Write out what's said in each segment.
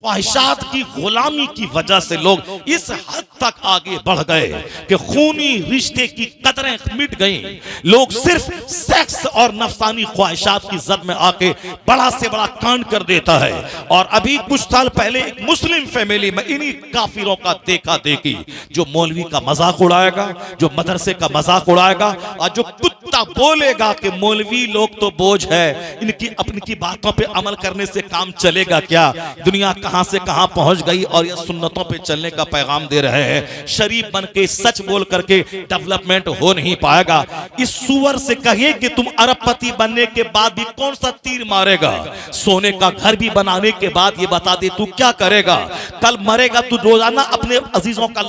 ख्वाहिशात की गुलामी की वजह से लोग इस हद तक आगे बढ़ गए कि खूनी रिश्ते की कदरें मिट गईं। लोग सिर्फ सेक्स और नफसानी ख्वाहिशात की जद में आके बड़ा से बड़ा कांड कर देता है। और अभी कुछ साल पहले एक मुस्लिम फैमिली में इन्हीं काफिरों का देखा देखी, जो मौलवी का मजाक उड़ाएगा, जो मदरसे का मजाक उड़ाएगा, और जो कुत्ता बोलेगा कि मौलवी लोग तो बोझ है, इनकी अपनी की बातों पे अमल करने से काम चलेगा क्या, दुनिया कहां से कहां पहुंच गई और ये सुन्नतों पे चलने का पैगाम दे रहे हैं। शरीफ बन के सच बोल करके डेवलपमेंट हो नहीं पाएगा। इस सुअर से कहिए कि तुम अरबपति बनने के बाद भी कौन सा तीर मारेगा, सोने का घर भी बनाने के बाद ये बता दे तू क्या करेगा। कल मरेगा तू रोजाना अपने अजीजों का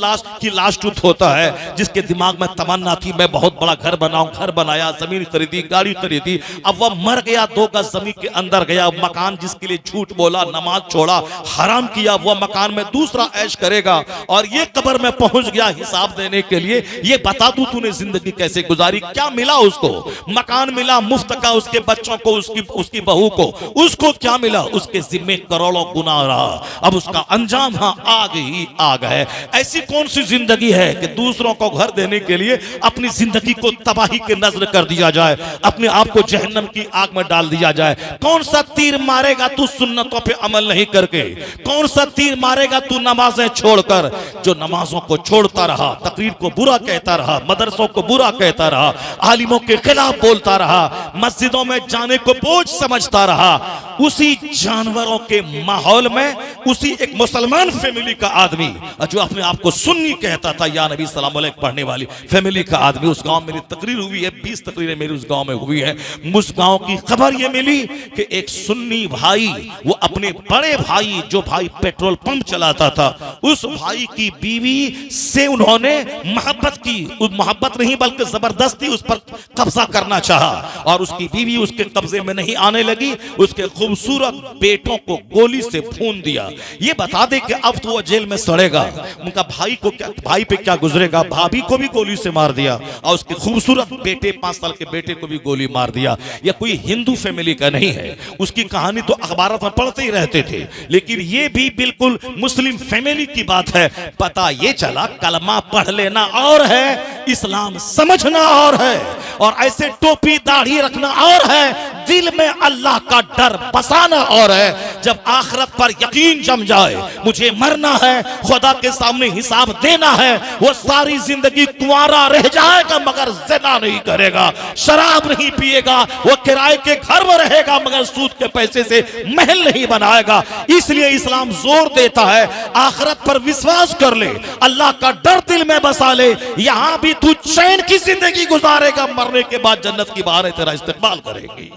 लाश टूट होता है, जिसके दिमाग में तमन्ना थी मैं बहुत बड़ा घर बनाऊं, घर बनाया, जमीन खरीदी, गाड़ी खरीदी, अब वह मर गया, 2 गज जमीन के अंदर गया, मकान जिसके लिए झूठ बोला, नमाज छोड़ा, हराम किया, वह मकान में दूसरा ऐश करेगा। और ये कब्र में पहुंच गया हिसाब देने के लिए, ये बता तू तूने जिंदगी कैसे गुजारी, क्या मिला उसको। मकान मिला मुफ्त का उसके बच्चों को, उसकी बहू को, उसको क्या मिला, उसके जिम्मे करोड़ों गुनाह रहा। अब उसका अंजाम आग ही आग है। ऐसी कौन सी जिंदगी है कि दूसरों को घर देने के लिए अपनी जिंदगी को तबाही के नजर कर दिया जाए, अपने आप को जहन्नम की आग में डाल दिया जाए। कौन सा तीर मारेगा तू सुन्नतों पे अमल नहीं करके, कौन सा तीर मारेगा तू नमाजें छोड़कर। जो नमाजों को छोड़ता रहा, तकरीर को बुरा कहता रहा, मदरसों को बुरा कहता रहा, आलिमों के खिलाफ बोलता रहा, मस्जिदों में जाने को बोझ समझता रहा, उसी जानवरों के माहौल में उसी एक मुसलमान फैमिली का आदमी जो अपने आप को सुन्नी कहता था, या नबी सल्लल्लाहु अलैहि वसल्लम पढ़ने वाली फैमिली का आदमी, उस गांव में मेरी तकरीर हुई है, 20 तकरीरें मेरी उस गांव में हुई है। उस गांव की खबर यह मिली कि एक सुन्नी भाई, वो अपने बड़े भाई जो भाई पेट्रोल पंप चलाता था, उस भाई की बीवी से उन्होंने मोहब्बत की, मोहब्बत नहीं बल्कि जबरदस्ती उस पर कब्जा करना चाहा, और उसकी बीवी उसके कब्जे में नहीं आने लगी, उसके खूबसूरत बेटों को गोली से भून दिया। ये बता दे कि अब तो वो जेल में सड़ेगा। उनका भाई पे क्या गुजरेगा, भाभी को भी गोली से मार दिया, और उसके खूबसूरत बेटे 5 साल के बेटे को भी गोली मार दिया। यह कोई हिंदू फैमिली का नहीं है, उसकी कहानी तो अखबारों में पढ़ते ही रहते थे, लेकिन ये भी बिल्कुल मुस्लिम फैमिली की बात है। पता ये चला कलमा पढ़ लेना और है, इस्लाम समझना और है, और ऐसे टोपी दाढ़ी रखना और है, दिल में अल्लाह का डर बसाना और है। जब आखिरत पर यकीन जम जाए, मुझे मरना है, खुदा के सामने हिसाब देना है, वो सारी जिंदगी कुंवारा रह जाएगा मगर ज़िना नहीं करेगा, शराब नहीं पिएगा, वो किराए के घर में रहेगा मगर सूद के पैसे से महल नहीं बनाएगा। इसलिए इस्लाम जोर देता है आखिरत पर विश्वास कर ले, अल्लाह का डर दिल में बसा ले, यहां भी तू चैन की जिंदगी गुजारेगा, मरने के बाद जन्नत की बहारें तेरा इस्तेमाल करेगी।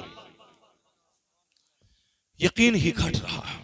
यकीन ही घट रहा है,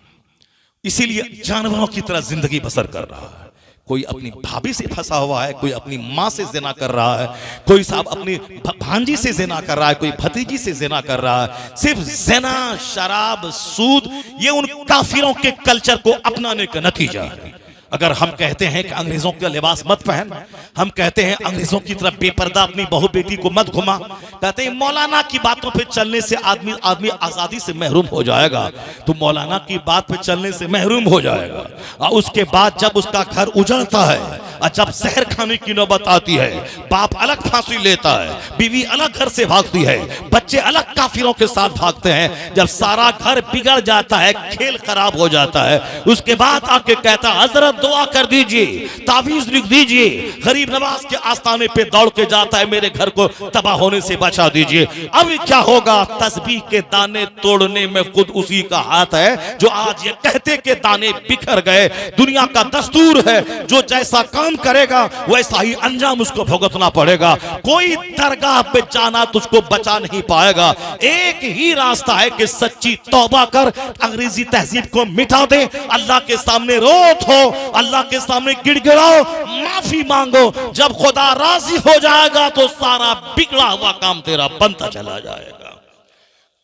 इसीलिए जानवरों की तरह जिंदगी बसर कर रहा है। कोई अपनी भाभी से फंसा हुआ है, कोई अपनी माँ से जिना कर रहा है, कोई साहब अपनी भांजी से जिना कर रहा है, कोई भतीजी से जिना कर रहा है। सिर्फ जिना, शराब, सूद, ये उन काफिरों के कल्चर को अपनाने का नतीजा है। अगर हम कहते हैं कि अंग्रेजों का लिबास मत पहन, हम कहते हैं अंग्रेजों की तरफ बेपर्दा अपनी बहू बेटी को मत घुमा, कहते हैं मौलाना की बातों पे चलने से आदमी आजादी से महरूम हो जाएगा, तो मौलाना की बात पे चलने से महरूम हो जाएगा। और उसके बाद जब उसका घर उजड़ता है और जब जहर खाने की नौबत आती है, बाप अलग फांसी लेता है, बीवी अलग घर से भागती है, बच्चे अलग काफिरों के साथ भागते हैं, जब सारा घर बिगड़ जाता है, खेल खराब हो जाता है, उसके बाद आके कहता है हजरत दुआ कर दीजिए, तावीज लिख दीजिए, गरीब नवाज के आस्थाने पे दौड़ के जाता है मेरे घर को तबाह होने से बचा दीजिए। अब क्या होगा, तस्बीह के दाने तोड़ने में खुद उसी का हाथ है जो आज ये कहते के दाने बिखर गए। दुनिया का दस्तूर है, जो जैसा काम करेगा वैसा ही अंजाम उसको भुगतना पड़ेगा। कोई दरगाह पे जाना तुझको बचा नहीं पाएगा। एक ही रास्ता है कि सच्ची तौबा कर, अंग्रेजी तहजीब को मिटा दे, अल्लाह के सामने रो हो, अल्लाह के सामने गिड़गिड़ाओ, माफी मांगो। जब खुदा राजी हो जाएगा तो सारा बिगड़ा हुआ काम तेरा बनता चला जाएगा।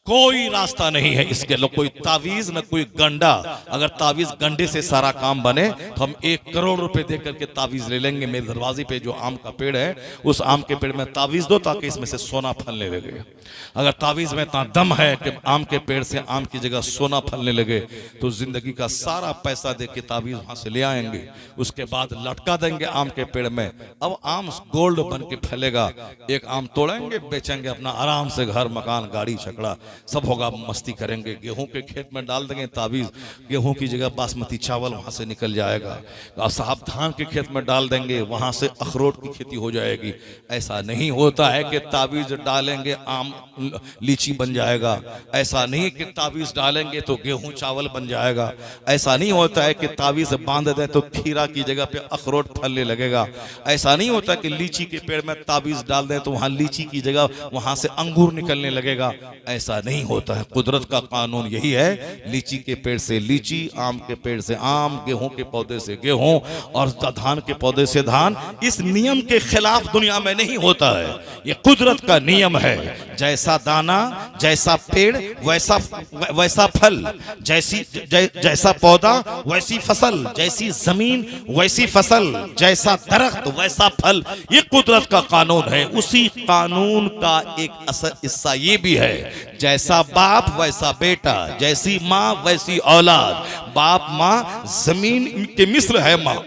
कोई रास्ता नहीं है इसके लिए, कोई तावीज न कोई गंडा। अगर तावीज गंडे से सारा काम बने तो हम 1 करोड़ रुपए दे करके तावीज ले लेंगे। मेरे दरवाजे पे जो आम का पेड़ है, उस आम के पेड़ में तावीज दो ताकि इसमें से सोना फलने लगे। अगर तावीज में इतना दम है कि आम के पेड़ से आम की जगह सोना फलने लगे, तो जिंदगी का सारा पैसा दे के तावीज वहां से ले आएंगे, उसके बाद लटका देंगे आम के पेड़ में। अब आम गोल्ड बन के फैलेगा। एक आम तोड़ेंगे, बेचेंगे, अपना आराम से घर मकान गाड़ी छकड़ा सब होगा, मस्ती करेंगे। गेहूं के खेत में डाल देंगे तावीज, गेहूं की जगह बासमती चावल वहां से निकल जाएगा। और साहब धान के खेत में डाल देंगे, वहां से अखरोट की खेती हो जाएगी। ऐसा नहीं होता है कि तावीज डालेंगे आम लीची बन जाएगा। ऐसा नहीं कि तावीज डालेंगे तो गेहूं चावल बन जाएगा। ऐसा नहीं होता है कि तावीज बांध दे तो खीरा की जगह पे अखरोट फलने लगेगा। ऐसा नहीं होता कि लीची के पेड़ में तावीज डाल दें तो वहां लीची की जगह वहां से अंगूर निकलने लगेगा। ऐसा नहीं होता है। कुदरत का कानून यही है, लीची के पेड़ से लीची, आम के पेड़ से आम, गेहूं के पौधे से गेहूं और धान के पौधे से धान। इस नियम के खिलाफ दुनिया में नहीं होता है। ये कुदरत का नियम है। जैसा दाना, जैसा पेड़ वैसा फल, जैसा पौधा वैसी फसल, जैसी जमीन वैसी फसल, जैसा दरख्त वैसा फल। ये कुदरत का कानून है। उसी कानून का एक असर हिस्सा ये भी है, जैसा बाप वैसा बेटा, जैसी माँ वैसी औलाद। बाप माँ जमीन के मिस्र है माँ,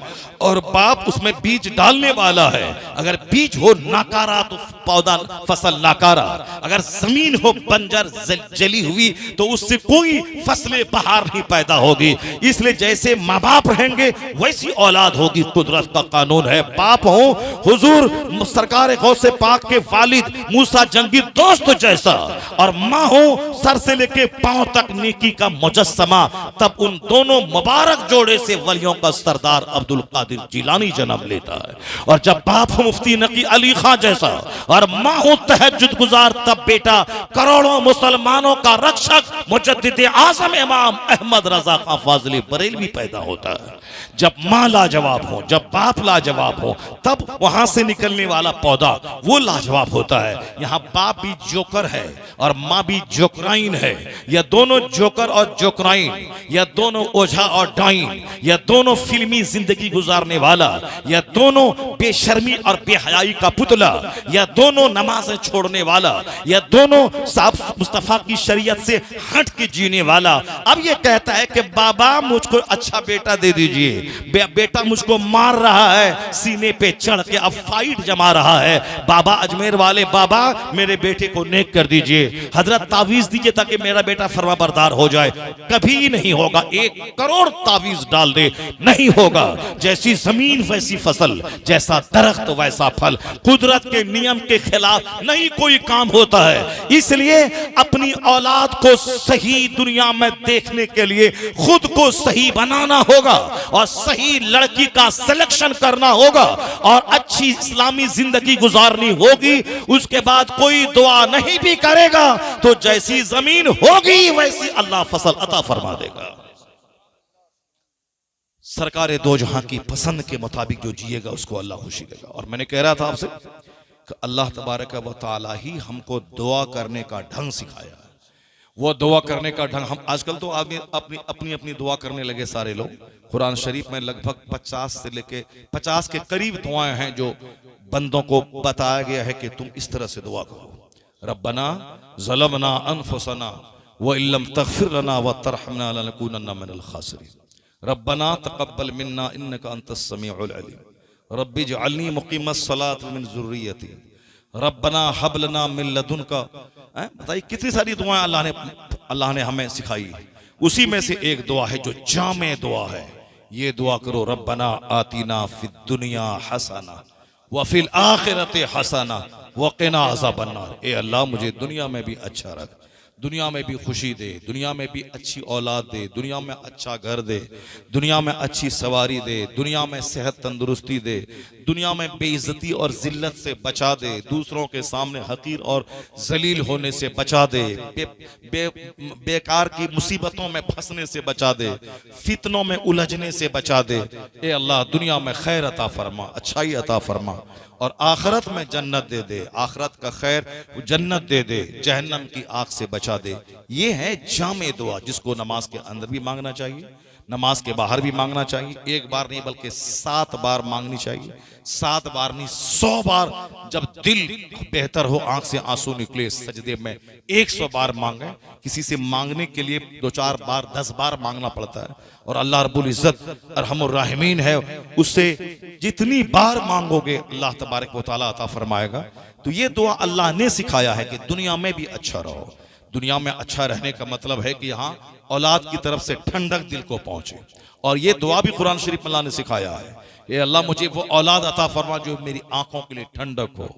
और बाप उसमें बीज डालने वाला है। अगर बीज हो नाकारा तो पौधा फसल नाकारा। अगर जमीन हो बंजर जली हुई तो उससे कोई फसलें बाहर नहीं पैदा होगी। इसलिए जैसे माँ बाप रहेंगे वैसी औलाद होगी। कुदरत का कानून है। बाप हो हुजूर सरकार गौसे पाक के वालिद मूसा जंगी दोस्त जैसा, और माँ हो सर से लेके पांव तक नेकी का मुजस्समा। तब उन दोनों मुबारक जोड़े से वलियों का सरदार अब्दुल कादिर जिलानी जन्म लेता है। और जब बाप हो मुफ्ती नकी अली खां जैसा, और माँ हो तहज्जुद गुजार, तब बेटा करोड़ों मुसलमानों का रक्षक मुजद्दिद आज़म इमाम अहमद रजा खां फाज़िली बरेलवी पैदा होता है। जब माँ लाजवाब हो, जब बाप लाजवाब हो, तब वहां से निकलने वाला पौधा वो लाजवाब होता है। यहाँ बाप भी जोकर है और माँ भी जोकराइन है। या दोनों जोकर और जोकराइन, या दोनों ओझा और डाइन, या दोनों फिल्मी जिंदगी गुजारने वाला, या दोनों बेशर्मी और बेहयाई का पुतला, या दोनों नमाज़ें छोड़ने वाला, या दोनों साहब मुस्तफा की शरीयत से हट के जीने वाला। अब ये कहता है कि बाबा मुझको अच्छा बेटा दे दीजिए, बेटा मुझको मार रहा है सीने पे चढ़ के, अब फाइट जमा रहा है। बाबा अजमेर वाले बाबा मेरे बेटे को नेक कर दीजिए, हजरत तावीज दीजिए ताकि मेरा बेटा फरमाबरदार हो जाए। कभी नहीं होगा। 1 करोड़ तावीज डाल दे, नहीं होगा। जैसी जमीन वैसी फसल, जैसा दरख्त वैसा फल। कुदरत के नियम के खिलाफ नहीं कोई काम होता है। इसलिए अपनी औलाद को सही दुनिया में देखने के लिए खुद को सही बनाना होगा, और सही लड़की का सिलेक्शन करना होगा, और अच्छी इस्लामी जिंदगी गुजारनी होगी। उसके बाद कोई दुआ नहीं भी करेगा तो जैसी जमीन होगी वैसी अल्लाह फसल अता फरमा देगा। सरकारे दो जहां की पसंद के मुताबिक जो जिएगा उसको अल्लाह खुशी देगा। और मैंने कह रहा था आपसे कि अल्लाह तबारक व तआला ही हमको दुआ करने का ढंग सिखाया है। वो दुआ करने का ढंग, हम आजकल तो आदमी अपनी अपनी दुआ करने लगे सारे लोग। कुरान शरीफ में लगभग 50 से लेके 50 के करीब दुआएं हैं जो बंदों को बताया गया है कि तुम इस तरह से दुआ करो। रब्बना ज़लमना अनफुसना व इल्लम तग़फिर लना व तरहमना लनकूनन्ना मिनल खासिरीन। रब्बना तक़ब्बल मिन्ना इन्नका अंतस समीउल अलीम। रब्बि जअलनी मुक़ीमस सलात मिन ज़ुर्रियती। रब्बना हब लना मिन लदुनका। बताइए कितनी सारी दुआएं अल्लाह ने हमें सिखाई। उसी में से एक दुआ है जो जामे दुआ है। ये दुआ करो, रब्बना आतीना फिद दुनिया हसना व फिल आखिरति हसना व क़िना अज़ाबन्नार। ए अल्लाह मुझे दुनिया में भी अच्छा रख, दुनिया में भी खुशी दे, दुनिया में भी अच्छी औलाद दे, दुनिया में अच्छा घर दे, दुनिया में अच्छी सवारी दे, दुनिया में सेहत तंदुरुस्ती दे, दुनिया में बेइज्जती और जिल्लत से बचा दे, दूसरों के सामने हकीर और जलील होने से बचा दे, बेकार की मुसीबतों में फंसने से बचा दे, फितनों में उलझने से बचा दे। ए अल्लाह दुनिया में खैर अता फरमा, अच्छाई अता फरमा, और आखिरत में जन्नत दे दे। आखिरत का खैर जन्नत दे दे, जहन्नम की आग से बचा बचा दे। ये है जामे दुआ जिसको नमाज के अंदर भी मांगना चाहिए, नमाज के बाहर भी मांगना चाहिए। एक बार नहीं बल्कि 7 बार मांगनी चाहिए। 7 बार नहीं 100 बार। जब दिल बेहतर हो, आंख से आंसू निकले सजदे में 100 बार मांगे। किसी से मांगने के लिए 2-4 बार 10 बार मांगना पड़ता है, और अल्लाह रब्बुल इज्जत अरहमुर राहिमीन है, उससे जितनी बार मांगोगे अल्लाह तबारक व तआला अता फरमाएगा। तो ये दुआ अल्लाह ने सिखाया है कि दुनिया में भी अच्छा रहो। दुनिया में अच्छा रहने का मतलब है कि यहाँ औलाद की तरफ से ठंडक दिल को पहुंचे, और ये दुआ भी कुरान शरीफ में अल्लाह ने सिखाया है। ये अल्लाह मुझे वो औलाद अता फरमा जो मेरी आंखों के लिए ठंडक हो,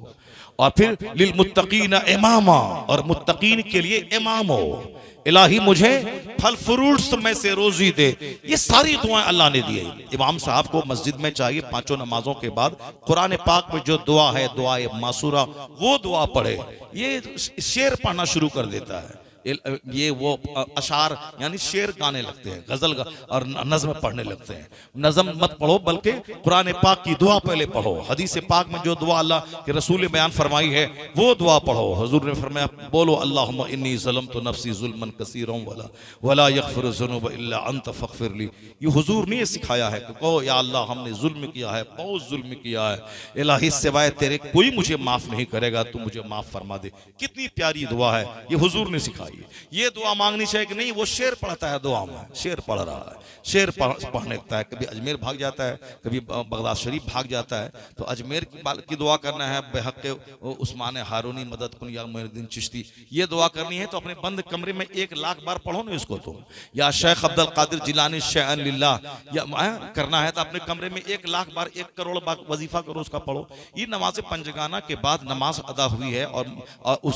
और फिर लिल मुत्तकीन इमामा, और मुत्तकीन के लिए इमाम हो। इलाही मुझे फल फ्रूट्स में से रोजी दे। ये सारी दुआएं अल्लाह ने दी है। इमाम साहब को मस्जिद में चाहिए 5 नमाजों के बाद कुरान पाक में जो दुआ है, दुआ मासूरा, वो दुआ पढ़े। ये शेर पढ़ना शुरू कर देता है, ये वो अशार यानी शेर गाने लगते हैं, गजल और नज़्म पढ़ने लगते हैं। नज़्म मत पढ़ो, बल्कि कुरान पाक की दुआ पहले पढ़ो। हदीस पाक में जो दुआ अल्लाह के रसूल ने बयान फरमाई है वो दुआ पढ़ो। हुजूर ने फरमाया, बोलो अल्लाहुम्मा इन्नी ज़लमतु नफ्सी ज़ुल्मन कसीरन वला यग़फिरु ज़ुनूब इल्ला अंत फ़ग़फ़िरली। ये हुजूर ने ये सिखाया है कि कहो या अल्लाह हमने जुल्म किया है, बहुत जुल्म किया है, इलाही सिवाय तेरे कोई मुझे माफ नहीं करेगा, तू मुझे माफ फरमा दे। कितनी प्यारी दुआ है, ये हुजूर ने सिखाई। ये दुआ मांगनी चाहिए कि नहीं। वो शेर पढ़ता है दुआ में, शेर पढ़ रहा है, शेर पढ़ने लगता है। कभी अजमेर भाग जाता है, कभी बगदाद शरीफ भाग जाता है। तो अजमेर की दुआ करना है, बेहक़ उस्मान हारूनी मदद कुन या मुइनुद्दीन चिश्ती, ये दुआ करनी है तो अपने बंद कमरे में 1 लाख बार पढ़ो ना इसको। तो या शेख अब्दुल कादिर जिलानी शैअन लिल्लाह या करना है तो अपने कमरे में 1 लाख बार 1 करोड़ बार वजीफा करो, उसका पढ़ो। ये नमाज पंजगाना के बाद नमाज अदा हुई है, और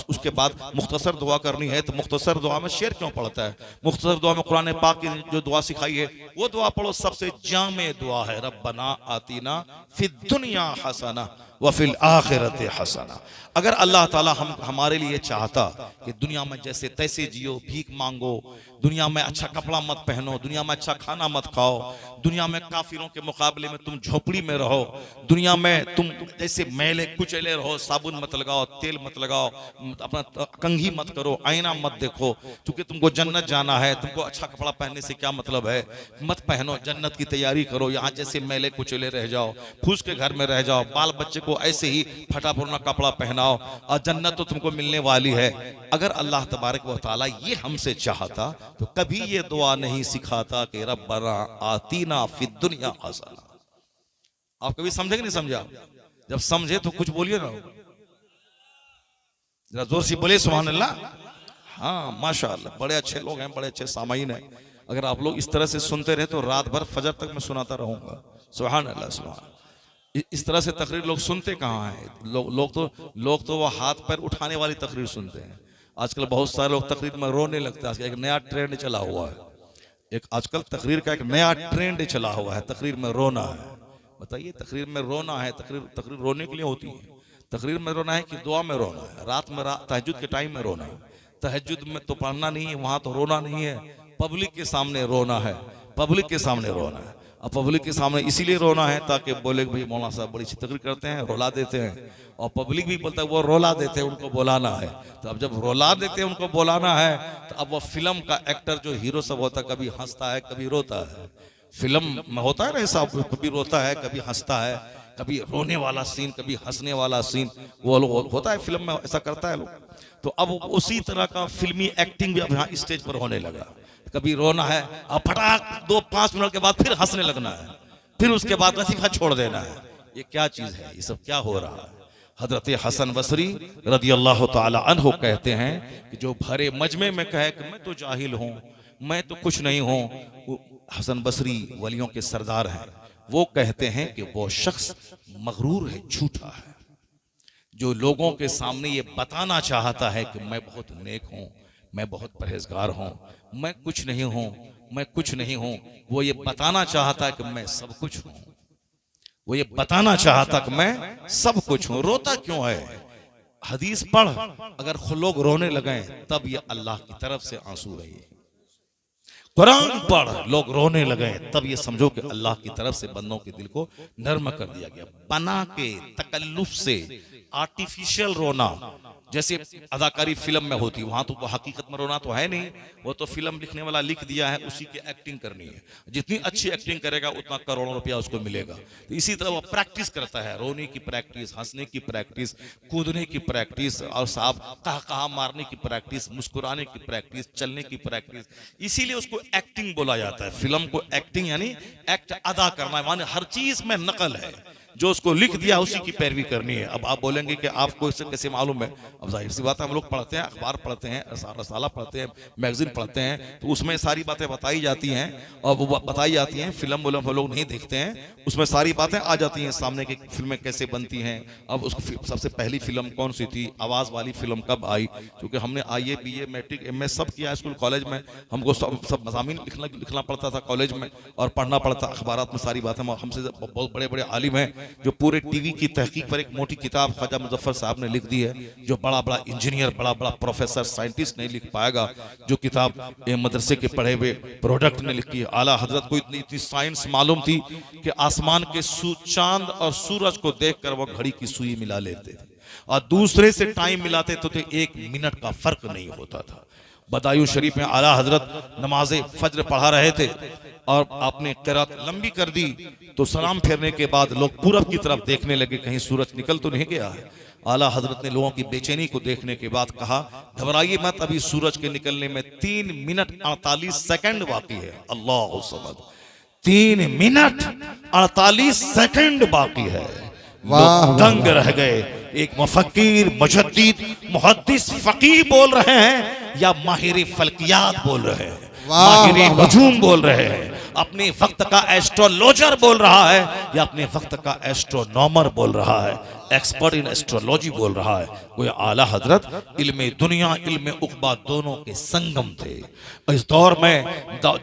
उसके बाद मुख्तसर दुआ करनी है। तो मुख्तसर दुआ में शेर क्यों पढ़ता है? मुख्तसर दुआ में कुरान पाक की जो दुआ सिखाई है वो दुआ पढ़ो। सबसे जामे दुआ है रब्बना आतीना फिद दुनिया हसना व फिल आखिरत हसना। अगर अल्लाह ताला हमारे लिए चाहता कि दुनिया में जैसे तैसे जियो, भीख मांगो, दुनिया में अच्छा कपड़ा मत पहनो, दुनिया में अच्छा खाना मत खाओ, दुनिया में काफिरों के मुकाबले में तुम झोपड़ी में रहो, दुनिया में तुम जैसे मैले कुचले रहो, साबुन मत लगाओ, तेल मत लगाओ, अपना कंघी मत करो, आईना मत देखो, क्योंकि तुमको जन्नत जाना है। तुमको अच्छा कपड़ा पहनने से क्या मतलब है? मत पहनो, जन्नत की तैयारी करो। यहाँ जैसे मैले कुचले रह जाओ, फूस के घर में रह जाओ, बाल बच्चे को ऐसे ही फटा पुराना कपड़ा पहनाओ, और जन्नत तो तुमको मिलने वाली है। अगर अल्लाह तबारक व तआला ये हमसे चाहता तो कभी ये दुआ नहीं सिखाता कि रब्बना आतीना फिद दुनिया हसना। आप कभी समझे कि नहीं समझा? जब समझे तो कुछ बोलिए ना, जरा जोर से बोले सुभान अल्लाह। हाँ माशाअल्लाह, बड़े अच्छे लोग हैं, बड़े अच्छे सामाईन हैं। अगर आप लोग इस तरह से सुनते रहे तो रात भर फजर तक मैं सुनाता रहूंगा। सुभान अल्लाह सुभान। इस तरह से तकरीर लोग सुनते कहाँ हैं? लोग तो वो हाथ पैर उठाने वाली तकरीर सुनते हैं। आजकल बहुत सारे लोग तकरीर में रोने लगते हैं। एक नया ट्रेंड चला हुआ है, एक आजकल तकरीर का एक नया ट्रेंड चला हुआ है, तकरीर में रोना है। बताइए, तकरीर में रोना है? तकरीर रोने के लिए होती है? तकरीर में रोना है कि दुआ में रोना है? रात में तहज्जुद के टाइम में रोना है? तहज्जुद में तो पढ़ना नहीं है, वहां तो रोना नहीं है, पब्लिक के सामने रोना है। पब्लिक के सामने रोना है, और पब्लिक के सामने इसीलिए रोना है ताकि बोले भाई मौलाना साहब बड़ी अच्छी तकरीर करते हैं, रुला देते हैं। और पब्लिक भी बोलता है वो रुला देते हैं, उनको बुलाना है। तो अब जब रुला देते हैं, उनको बुलाना है, तो अब वो फिल्म का एक्टर जो हीरो सब होता है, कभी हंसता है कभी रोता है। फिल्म में होता है ना ऐसा, कभी रोता है कभी हंसता है, कभी रोने वाला सीन कभी हंसने वाला सीन वो लोग होता है, फिल्म में ऐसा करता है लोग। तो अब उसी तरह का फिल्मी एक्टिंग भी अब यहाँ स्टेज पर होने लगा। कभी रोना है, अब फटाक 2-5 मिनट के बाद फिर हंसने लगना है, फिर उसके बाद वजीफा छोड़ देना है। ये क्या चीज है? ये सब क्या हो रहा है? हजरत हसन बसरी रदी अल्लाह ताला अन्हु कहते हैं कि जो भरे मजमे में कहे कि मैं तो जाहिल हूँ, मैं तो कुछ नहीं हूँ। हसन बसरी वलियों के सरदार हैं। वो कहते हैं कि वो शख्स मगरूर है, झूठा है, जो लोगों के सामने ये बताना चाहता है कि मैं बहुत नेक हूँ, मैं बहुत परहेजगार हूँ, मैं कुछ नहीं हूँ, मैं कुछ नहीं हूँ। वो ये बताना चाहता है कि मैं सब कुछ हूँ, वो ये बताना चाहता कि मैं सब कुछ हूँ। रोता क्यों है? हदीस पढ़, अगर लोग रोने लगे तब ये अल्लाह की तरफ से आंसू है। कुरान पढ़, लोग रोने लगे तब ये समझो कि अल्लाह की तरफ से बंदों के दिल को नर्म कर दिया गया। बना के तकल्लुफ से आर्टिफिशियल रोना, जैसे अदाकारी फिल्म में होती, वहां तो हकीकत में रोना तो है नहीं, वो तो फिल्म लिखने वाला लिख दिया है, उसी की एक्टिंग करनी है। जितनी अच्छी एक्टिंग करेगा उतना करोड़ों रुपया उसको मिलेगा। तो इसी तरह वो प्रैक्टिस करता है, रोने की प्रैक्टिस, हंसने की प्रैक्टिस, कूदने की प्रैक्टिस, और साहब कहा मारने की प्रैक्टिस, मुस्कुराने की प्रैक्टिस, चलने की प्रैक्टिस। इसीलिए उसको एक्टिंग बोला जाता है। फिल्म को एक्टिंग यानी एक्ट अदा करना है, माने हर चीज में नकल है, जो उसको लिख दिया उसी की पैरवी करनी है। अब आप बोलेंगे कि आपको इससे कैसे मालूम है? अब जाहिर सी बात है, हम लोग पढ़ते हैं, अखबार पढ़ते हैं, रसाला पढ़ते हैं, मैगजीन पढ़ते हैं, तो उसमें सारी बातें बताई जाती हैं, और वो बताई जाती हैं। फिल्म हम लोग नहीं देखते हैं, उसमें सारी बातें आ जाती हैं सामने कि फिल्में कैसे बनती हैं। अब उसको सबसे पहली फिल्म कौन सी थी, आवाज वाली फिल्म कब आई, क्योंकि हमने IA BA मैट्रिक MA सब किया स्कूल कॉलेज में, हमको सब मज़ामीन लिखना पड़ता था कॉलेज में, और पढ़ना पड़ता अखबारात में सारी बातें। हमसे बहुत बड़े बड़े आलिम हैं जो पूरे टीवी की तहकीक पर एक मोटी किताब ख्वाजा मुजफ्फर साहब ने लिख दी है, जो बड़ा बड़ा इंजीनियर, बड़ा बड़ा प्रोफेसर, साइंटिस्ट नहीं लिख पाएगा। जो किताब मदरसे के पढ़े हुए प्रोडक्ट ने लिखी है। आला हजरत को इतनी साइंस मालूम थी कि आसमान के चांद और सूरज को देखकर वो घड़ी की सुई मिला लेते थे, और दूसरे से टाइम मिलाते तो 1 मिनट का फर्क नहीं होता था। बदायूं शरीफ में आला हजरत नमाज फज्र पढ़ा रहे थे, और आपने क़िरात लंबी कर दी, तो सलाम फेरने के बाद लोग पूरब की तरफ देखने लगे, कहीं सूरज निकल तो नहीं गया है। आला हजरत ने लोगों की बेचैनी को देखने के बाद कहा, घबराइए मत, अभी सूरज के निकलने में 3 मिनट 48 सेकंड बाकी है। अल्लाह समद, 3 मिनट 48 सेकंड बाकी है। लोग दंग रह गए। एक मुफक्किर, मुजद्दिद, मुहद्दिस, फकीह बोल रहे हैं, या माहिर फल्कियात बोल रहे हैं, माहिर नजूम बोल रहे हैं, अपने वक्त का एस्ट्रोलॉजर बोल रहा है, या अपने वक्त का एस्ट्रोनॉमर बोल रहा है, एक्सपर्ट इन एस्ट्रोलॉजी बोल रहा है। कोई आला हजरत इल्मे दुनिया इल्मे उक़बा दोनों के संगम थे। इस दौर में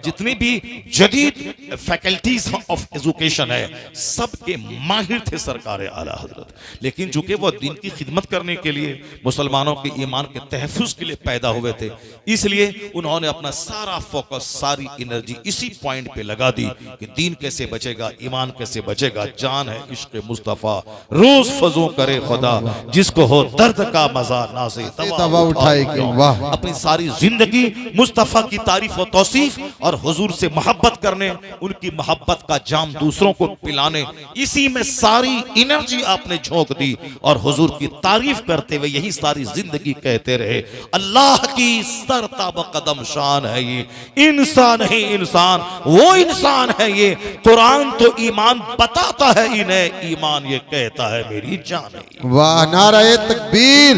जितनी भी जदीद फैकल्टीज ऑफ एजुकेशन है, सबके माहिर थे सरकार आला हजरत। लेकिन चूंकि वो दीन की खिदमत करने के लिए, मुसलमानों के ईमान के तहफ़्फ़ुज़ के लिए पैदा हुए थे, इसलिए उन्होंने अपना सारा फोकस, सारी एनर्जी इसी पॉइंट पे लगा दी कि दीन कैसे बचेगा, ईमान कैसे बचेगा। जान है इश्क़ मुस्तफ़ा, रोज फजू करे खुदा, जिसको हो दर्द का मजा नाज़े तवा उठाएगी। अपनी सारी जिंदगी मुस्तफ़ा की तारीफ और तौसीफ और हुजूर से मोहब्बत करने, उनकी मोहब्बत का जाम दूसरों को पिलाने, इसी में सारी एनर्जी आपने झोंक दी, और हुजूर की तारीफ करते हुए यही सारी जिंदगी कहते रहे, अल्लाह की सरताब कदम शान है ये, इंसान ही इंसान, वो इंसान है ये। कुरान तो ईमान बताता है इन्हें, ईमान ये कहता है मेरी जान है। वाह, नारे तकबीर,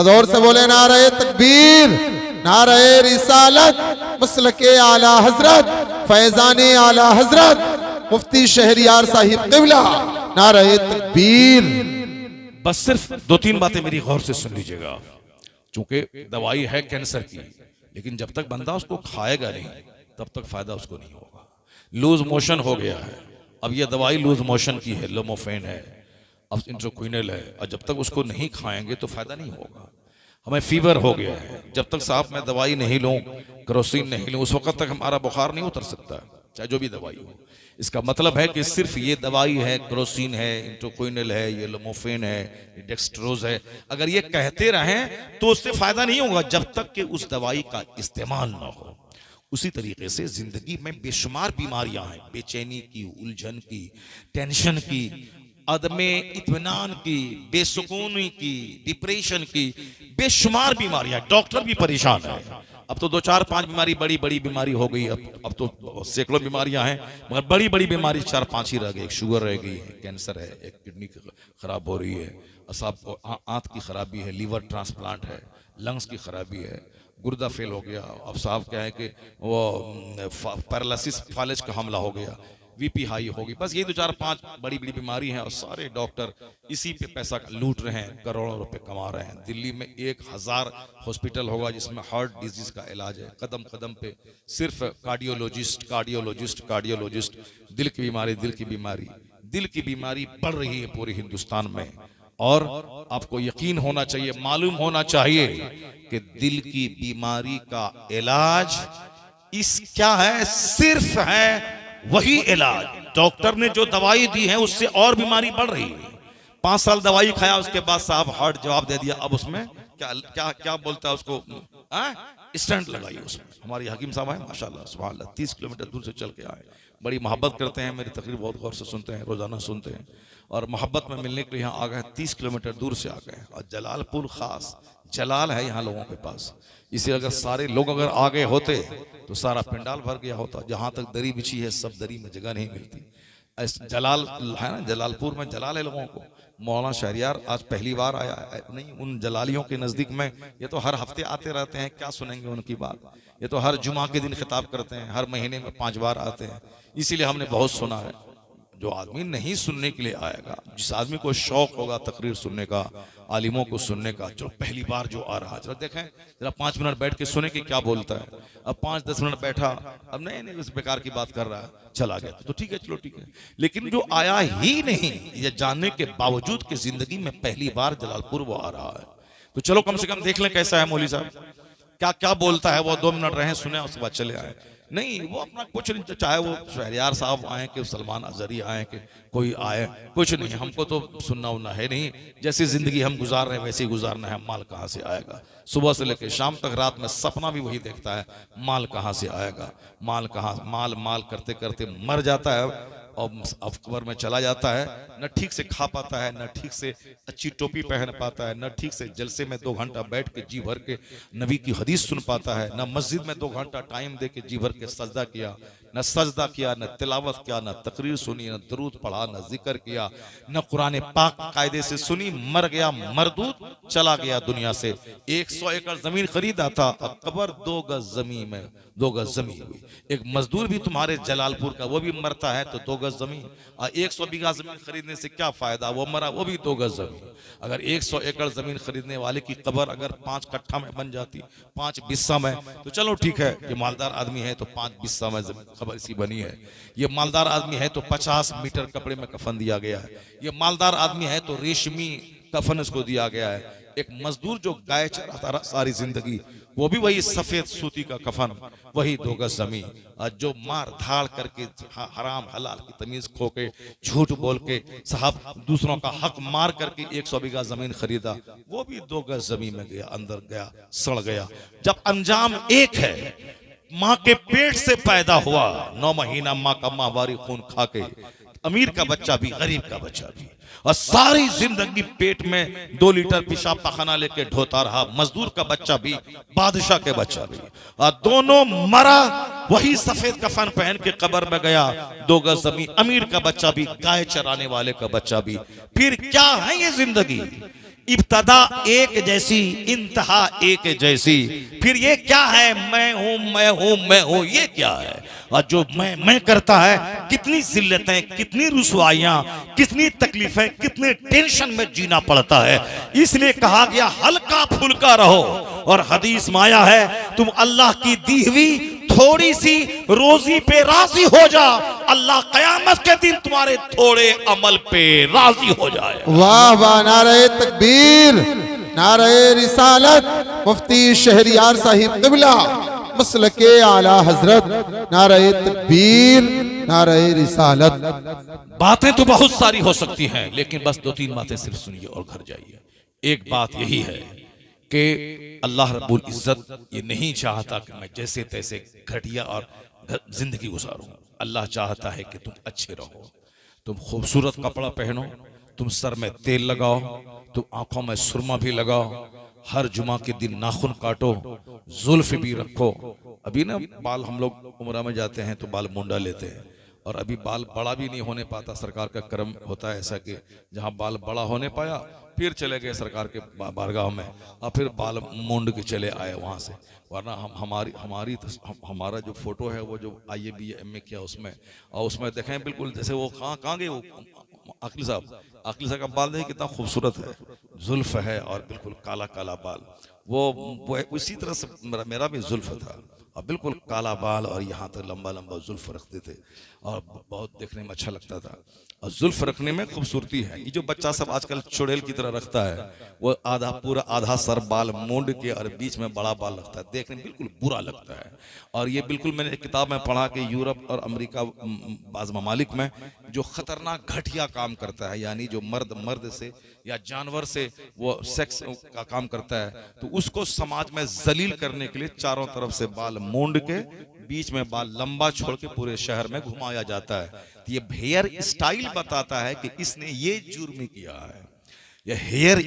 जोर से बोले नारे तकबीर, नारे रिसालत, मसलके आला हजरत, फैजाने आला हजरत, मुफ्ती शहरियार साहिब क़िबला, नारे तकबीर। बस सिर्फ 2-3 बातें मेरी गौर से सुन लीजिएगा। चूंकि दवाई है कैंसर की, लेकिन जब तक बंदा उसको खाएगा नहीं, तब तक फायदा उसको नहीं होगा। लूज मोशन हो गया है, अब यह दवाई लूज मोशन की है, लोमोफेन है, अब इंट्रोक्विनल है, और जब तक उसको नहीं खाएंगे तो फायदा नहीं होगा। हमें फीवर हो गया है, जब तक साहब मैं दवाई नहीं लूं, केरोसिन नहीं लूं, उस वक्त तक हमारा बुखार नहीं उतर सकता, चाहे जो भी दवाई हो। इसका मतलब है कि सिर्फ ये दवाई है, केरोसिन है, इंट्रोक्विनल है, ये लोमोफेन है, ये डेक्स्ट्रोज है, अगर ये कहते रहें तो उससे फायदा नहीं होगा जब तक कि उस दवाई का इस्तेमाल ना हो। उसी तरीके से जिंदगी में बेशुमार बीमारियां हैं, बेचैनी की, उलझन की, टेंशन की, अदमे इत्मीनान की, बेसुकूनी की, डिप्रेशन की, बेशुमार बीमारियां। डॉक्टर भी परेशान है। अब तो 2-4-5 बीमारी, बड़ी बड़ी बीमारी हो गई। अब तो सैकड़ों बीमारियां हैं, मगर बड़ी बड़ी बीमारी 4-5 ही रह गई। एक शुगर रह गई है, कैंसर है, एक किडनी खराब हो रही है, असाब आंत की खराबी है, लीवर ट्रांसप्लांट है, लंग्स की खराबी है, गुर्दा फेल हो गया। अब साहब क्या है कि वो पैरालिसिस, फालिज का हमला हो गया, VP हाई होगी। बस ये 2-4-5 बड़ी बड़ी बीमारी हैं, और सारे डॉक्टर इसी पे पैसा लूट रहे हैं, करोड़ों रुपए कमा रहे हैं। दिल्ली में 1000 हॉस्पिटल होगा जिसमें हार्ट डिजीज का इलाज है। कदम कदम पे सिर्फ कार्डियोलॉजिस्ट, कार्डियोलॉजिस्ट, कार्डियोलॉजिस्ट। दिल की बीमारी, दिल की बीमारी, दिल की बीमारी बढ़ रही है पूरे हिंदुस्तान में। और आपको यकीन होना चाहिए, मालूम होना चाहिए कि दिल की बीमारी का इलाज क्या है? सिर्फ है वही इलाज। डॉक्टर ने जो दवाई दी है उससे और बीमारी बढ़ रही है। 5 साल दवाई खाया, उसके बाद साहब हार्ट जवाब दे दिया, अब उसमें क्या क्या क्या बोलता है उसको, स्टैंड लगाइए उसमें। हमारी हकीम साहब है माशाल्लाह सुभान अल्लाह, 30 किलोमीटर दूर से चल के आए, बड़ी मोहब्बत करते हैं, मेरी तकरीर बहुत गौर से सुनते हैं, रोजाना सुनते हैं, और मोहब्बत में मिलने के लिए यहाँ आ गए, 30 किलोमीटर दूर से आ गए। और जलालपुर खास जलाल है यहाँ लोगों के पास, इसे अगर सारे लोग अगर आ गए होते तो सारा पंडाल भर गया होता। जहाँ तक दरी बिछी है सब दरी में जगह नहीं मिलती। जलाल है ना, जलालपुर में जलाल है लोगों को। मौलाना शहरियार आज पहली बार आया है, नहीं उन जलालियों के नजदीक में, ये तो हर हफ्ते आते रहते हैं, क्या सुनेंगे उनकी बात। ये तो हर जुमा के दिन खिताब करते हैं, हर महीने में 5 बार आते हैं, इसीलिए हमने बहुत सुना है। जो आदमी नहीं सुनने के लिए आएगा, जिस आदमी को शौक होगा तकरीर सुनने का, आलिमों को सुनने का, जो पहली बार जो आ रहा है, जरा देखें, जरा 5 मिनट बैठ के सुने कि क्या बोलता है। अब 5-10 मिनट बैठा, अब नहीं उस बेकार की बात कर रहा है, चला गया तो ठीक है, चलो ठीक है। लेकिन जो आया ही नहीं, ये जानने के बावजूद कि जिंदगी में पहली बार जलालपुर वो आ रहा है, तो चलो कम से कम देख लें कैसा है मौलवी साहब, क्या क्या बोलता है वो। 2 मिनट रहे, सुने, उसके बाद चले आए। नहीं, वो अपना कुछ नहीं, चाहे वो शहरियार साहब आए कि सलमान अजहरी आए कि कोई आए, कुछ नहीं, हमको तो सुनना उन्ना है नहीं। जैसी जिंदगी हम गुजार रहे हैं वैसे ही गुजारना है। माल कहाँ से आएगा, सुबह से लेकर शाम तक, रात में सपना भी वही देखता है, माल कहाँ से आएगा, माल कहाँ, माल माल करते करते मर जाता है और अब कब्र में चला जाता है। न ठीक से खा पाता है, न ठीक से अच्छी टोपी पहन पाता है, न ठीक से जलसे में 2 घंटा बैठ के जी भर के नबी की हदीस सुन पाता है, न मस्जिद में 2 घंटा टाइम दे के जी भर के सजदा किया, न सजदा किया, न तिलावत किया, न तकरीर सुनी, न दरूद पढ़ा, न जिक्र किया, न कुरान पाक कायदे से सुनी, मर गया मरदूद, चला गया दुनिया से। 100 एकड़ जमीन खरीदा था, अब कब्र 2 गज जमीन में, 2 गज जमीन हुई। एक मजदूर भी तुम्हारे जलालपुर का, वो भी मरता है तो 2 गज जमीन, और 100 बीघा जमीन खरीदने से क्या फायदा, वो मरा, वो भी 2 गज जमीन। अगर 100 एकड़ जमीन खरीदने वाले की कब्र अगर 5 कट्ठा में बन जाती, 5 बिस्सा में, तो चलो ठीक है, ये मालदार आदमी है तो 5 बिस्सा में खबर इसी बनी है। ये मालदार आदमी है तो 50 मीटर कपड़े में कफन दिया गया है। ये मालदार आदमी है तो रेशमी कफन इसको दिया गया है। एक मजदूर जो गाय चराता रहा सारी जिंदगी, वो भी वही सफेद सूती का कफन, वही 2 गज जमीन। जो मार धाड़ करके हराम हलाल की तमीज खो के, झूठ बोल के, साहब दूसरों का हक मार करके 100 बीघा जमीन खरीदा, वो भी 2 गज जमीन में गया, अंदर गया, सड़ गया। जब अंजाम एक है, माँ के पेट से पैदा हुआ, 9 महीना माँ का माहवारी खून खा के, अमीर का बच्चा भी गरीब का बच्चा भी, और सारी जिंदगी पेट में 2 लीटर पेशाब पखाना लेके ढोता रहा, मजदूर का बच्चा भी, बादशाह के बच्चा भी, और दोनों मरा, वही सफेद कफन पहन के कब्र में गया, 2 गज जमीन, अमीर का बच्चा भी, गाय चराने वाले का बच्चा भी। फिर क्या है ये जिंदगी, इब्तदा एक जैसी, इंतहा एक जैसी, फिर ये क्या है, मैं हूं मैं हूं मैं हूं, ये क्या है। और जो मैं करता है, कितनी जिल्लतें, कितनी रुसवाइयां, कितनी तकलीफें, कितने टेंशन में जीना पड़ता है। इसलिए कहा गया हल्का फुल्का रहो, और हदीस में आया है, तुम अल्लाह की दी हुई थोड़ी सी रोजी पे राजी हो जा, अल्लाह कयामत के दिन तुम्हारे थोड़े अमल पे राजी हो जाए। वाह वाह, नारे तकबीर, नारे रिसालत, मुफ्ती शहरियार साहिब क़िबला मसलके आला हजरत, नारे तकबीर, नारे रिसालत। बातें तो बहुत सारी हो सकती हैं, लेकिन बस 2-3 बातें सिर्फ सुनिए और घर जाइए। एक बात यही है कि अल्लाह रब्बुल इज्जत ये नहीं चाहता कि मैं जैसे तैसे घटिया और जिंदगी गुजारूं। अल्लाह चाहता है कि तुम अच्छे रहो, तुम खूबसूरत कपड़ा पहनो, तुम सर में तेल लगाओ, तुम आंखों में सुरमा भी लगाओ, हर जुमा के दिन नाखून काटो, जुल्फ भी रखो। अभी ना बाल, हम लोग उम्रा में जाते हैं तो बाल मुंडा लेते हैं, और अभी बाल बड़ा भी नहीं होने पाता। सरकार का करम होता है ऐसा कि जहाँ बाल बड़ा होने पाया, फिर चले गए सरकार के बारगाह में, और फिर बाल मुंड के चले आए वहाँ से। वरना हमारा जो फोटो है, वो जो IAB MA किया उसमें, और उसमें देखें बिल्कुल जैसे वो कहाँ गए, वो आकिल साहब का बाल देखें कितना खूबसूरत है, जुल्फ है और बिल्कुल काला काला बाल। वो उसी तरह से मेरा भी जुल्फ था, और बिल्कुल काला बाल, और यहाँ तक लंबा लंबा जुल्फ रखते थे, और बहुत देखने में अच्छा लगता था। और जुल्फ रखने में खूबसूरती है। ये जो बच्चा सब आजकल चुड़ैल की तरह रखता है, वो पूरा आधा सर बाल मूंड के और बीच में बड़ा बाल रखता है, देखने में बिल्कुल बुरा लगता है। और ये बिल्कुल मैंने एक किताब में पढ़ा कि यूरोप और अमेरिका बाज़ ममालिक में जो खतरनाक घटिया काम करता है, यानी जो मर्द मर्द से या जानवर से वो सेक्स का काम करता है, तो उसको समाज में जलील करने के लिए चारों तरफ से बाल मूंड के बीच में बाल लंबा छोड़ के पूरे शहर में घुमाया जाता है। तो ये हेयर स्टाइल बताता है कि इसने ये जुर्म किया है। ये हेयर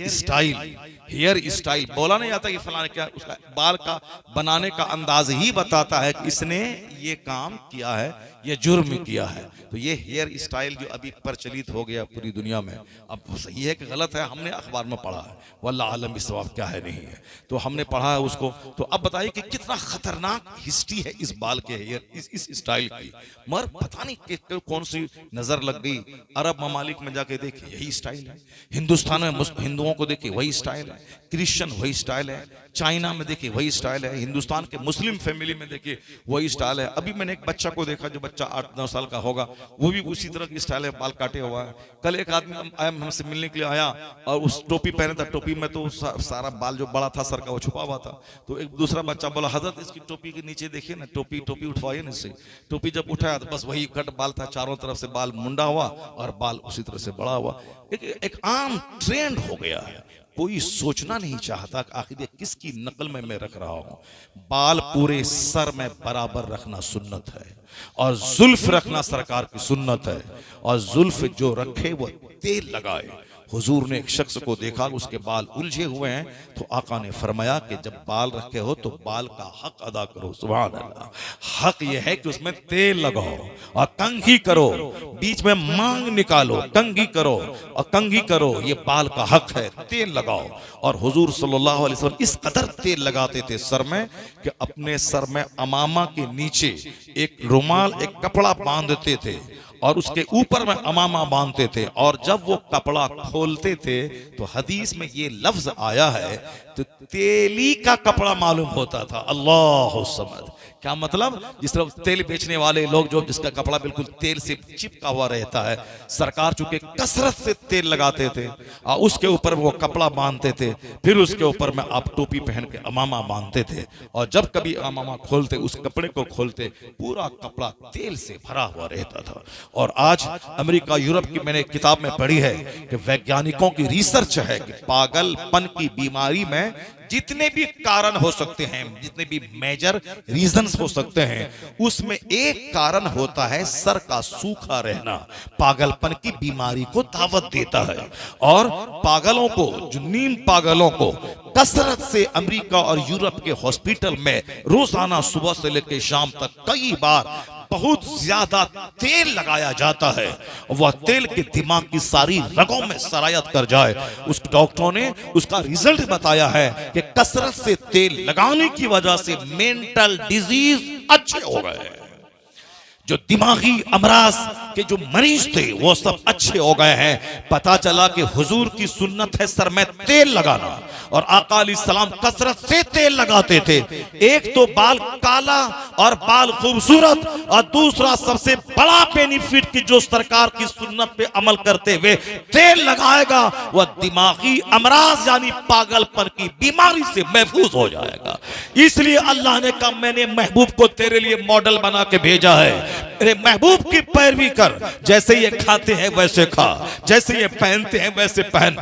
स्टाइल बोला नहीं जाता कि फलाने क्या, उसका बाल का बनाने का अंदाज ही बताता है कि इसने ये काम किया है, ये जुर्म किया है। तो ये हेयर स्टाइल जो अभी प्रचलित हो गया पूरी दुनिया में, अब सही है कि गलत है हमने अखबार में पढ़ा है, वल्लाह आलम इस-सवाब क्या है नहीं है, तो हमने पढ़ा है उसको। तो अब बताइए कि कितना खतरनाक हिस्ट्री है इस बाल के हेयर इस स्टाइल की। मगर पता नहीं कि कौन सी नजर लग गई, अरब ममालिक में जाके देखे यही स्टाइल है, हिंदुस्तान में हिंदुओं को देखे वही स्टाइल है, क्रिश्चियन वही स्टाइल है, चाइना में देखिए वही स्टाइल है, हिंदुस्तान के मुस्लिम फैमिली में देखिए वही स्टाइल है। अभी मैंने एक बच्चा को देखा, जो बच्चा 8-9 साल का होगा, वो भी उसी तरह की स्टाइल है, बाल काटे हुआ है। कल एक आदमी हमसे मिलने के लिए आया और उस टोपी पहने था, टोपी में तो सारा बाल जो बड़ा था सर का वो छुपा हुआ था। तो एक दूसरा बच्चा बोला, हजरत इसकी टोपी के नीचे देखिए ना, टोपी उठवाइए ना इससे। टोपी जब उठाया तो बस वही कट बाल था, चारों तरफ से बाल मुंडा हुआ और बाल उसी तरह से बड़ा हुआ। एक आम ट्रेंड हो गया है, कोई सोचना नहीं चाहता कि आखिर ये किसकी नकल में मैं रख रहा हूं। बाल पूरे सर में बराबर रखना सुन्नत है और जुल्फ रखना सरकार की सुन्नत है, और जुल्फ जो रखे वो तेल लगाए। हुजूर ने एक शख्स को देखा, उसके बाल उलझे हुए हैं, तो आका ने फरमाया कि जब बाल रखे हो तो बाल का हक अदा करो। सुभान अल्लाह। हक यह है कि उसमें तेल लगाओ और कंघी करो, बीच में मांग निकालो, कंघी करो और कंघी करो, ये बाल का हक है, तेल लगाओ। और हुजूर सल्लल्लाहु अलैहि वसल्लम इस कदर तेल लगाते थे सर में कि अपने सर में अमामा के नीचे एक रुमाल, एक कपड़ा बांधते थे और उसके ऊपर में अमामा बांधते थे, और जब वो कपड़ा खोलते थे तो हदीस में ये लफ्ज आया है, तो तेली का कपड़ा मालूम होता था। अल्लाह समद, क्या मतलब? जिस तरह तेल बेचने वाले लोग जो जिसका कपड़ा बिल्कुल तेल से चिपका हुआ रहता है, सरकार चूंकि कसरत से तेल लगाते थे और उसके ऊपर वो कपड़ा बांधते थे, फिर उसके ऊपर में आप टोपी पहन के अमामा बांधते थे, और जब कभी अमामा खोलते, उस कपड़े को खोलते, पूरा कपड़ा तेल से भरा हुआ रहता था। और आज अमेरिका यूरोप की मैंने किताब में पढ़ी है कि वैज्ञानिकों की रिसर्च है कि पागलपन की बीमारी में जितने भी कारण हो सकते हैं, जितने भी मेजर रीजंस हो सकते हैं, उसमें एक कारण होता है सर का सूखा रहना। पागलपन की बीमारी को दावत देता है, और पागलों को, जो नीम पागलों को कसरत से अमेरिका और यूरोप के हॉस्पिटल में रोजाना सुबह से लेकर शाम तक कई बार बहुत ज्यादा तेल लगाया जाता है, वह तेल के दिमाग की सारी रगों में सरायत कर जाए। उस डॉक्टरों ने उसका रिजल्ट बताया है कि कसरत से तेल लगाने की वजह से मेंटल डिजीज अच्छे हो गए, जो दिमागी अमराज के जो मरीज थे वो सब अच्छे हो गए हैं। पता चला कि हुजूर की सुन्नत है सर में तेल लगाना, और आका अलैहिस्सलाम कसरत से तेल लगाते थे। एक तो बाल काला और बाल खूबसूरत, और दूसरा सबसे बड़ा बेनिफिट कि जो सरकार की सुन्नत पे अमल करते हुए तेल लगाएगा, वह दिमागी अमराज यानी पागलपन की बीमारी से महफूज हो जाएगा। इसलिए अल्लाह ने कहा, मैंने महबूब को तेरे लिए मॉडल बना के भेजा है, मेरे महबूब की पैरवी कर, जैसे ये खाते हैं वैसे खा, जैसे ये पहनते हैं वैसे पहन,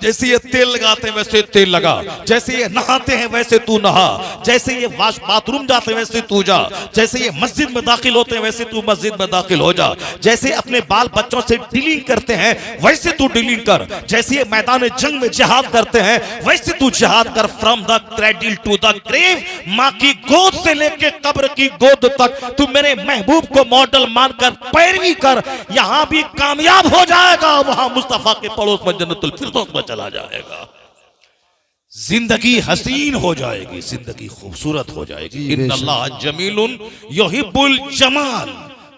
जैसे ये तेल लगाते हैं वैसे तेल लगा, जैसे ये नहाते हैं वैसे तू नहा, जैसे ये बाथरूम जाते हैं वैसे तू जा, जैसे ये मस्जिद में दाखिल होते हैं वैसे तू मस्जिद में दाखिल हो जा, जैसे अपने बाल बच्चों से डीलिंग करते हैं वैसे तू डीलिंग कर, जैसे ये मैदान जंग में जिहाद करते हैं वैसे तू जिहाद कर। From the cradle to the grave, माँ की गोद से लेके कब्र की गोद तक तू मेरे महबूब को मॉडल मानकर पैरवी कर, यहां भी कामयाब हो जाएगा, वहां मुस्तफा के पड़ोस में जन्नतुल फिरदौस में चला जाएगा। जिंदगी हसीन हो जाएगी, जिंदगी खूबसूरत हो जाएगी। इन्नल्लाह जमीलुन युहिब्बुल जमाल,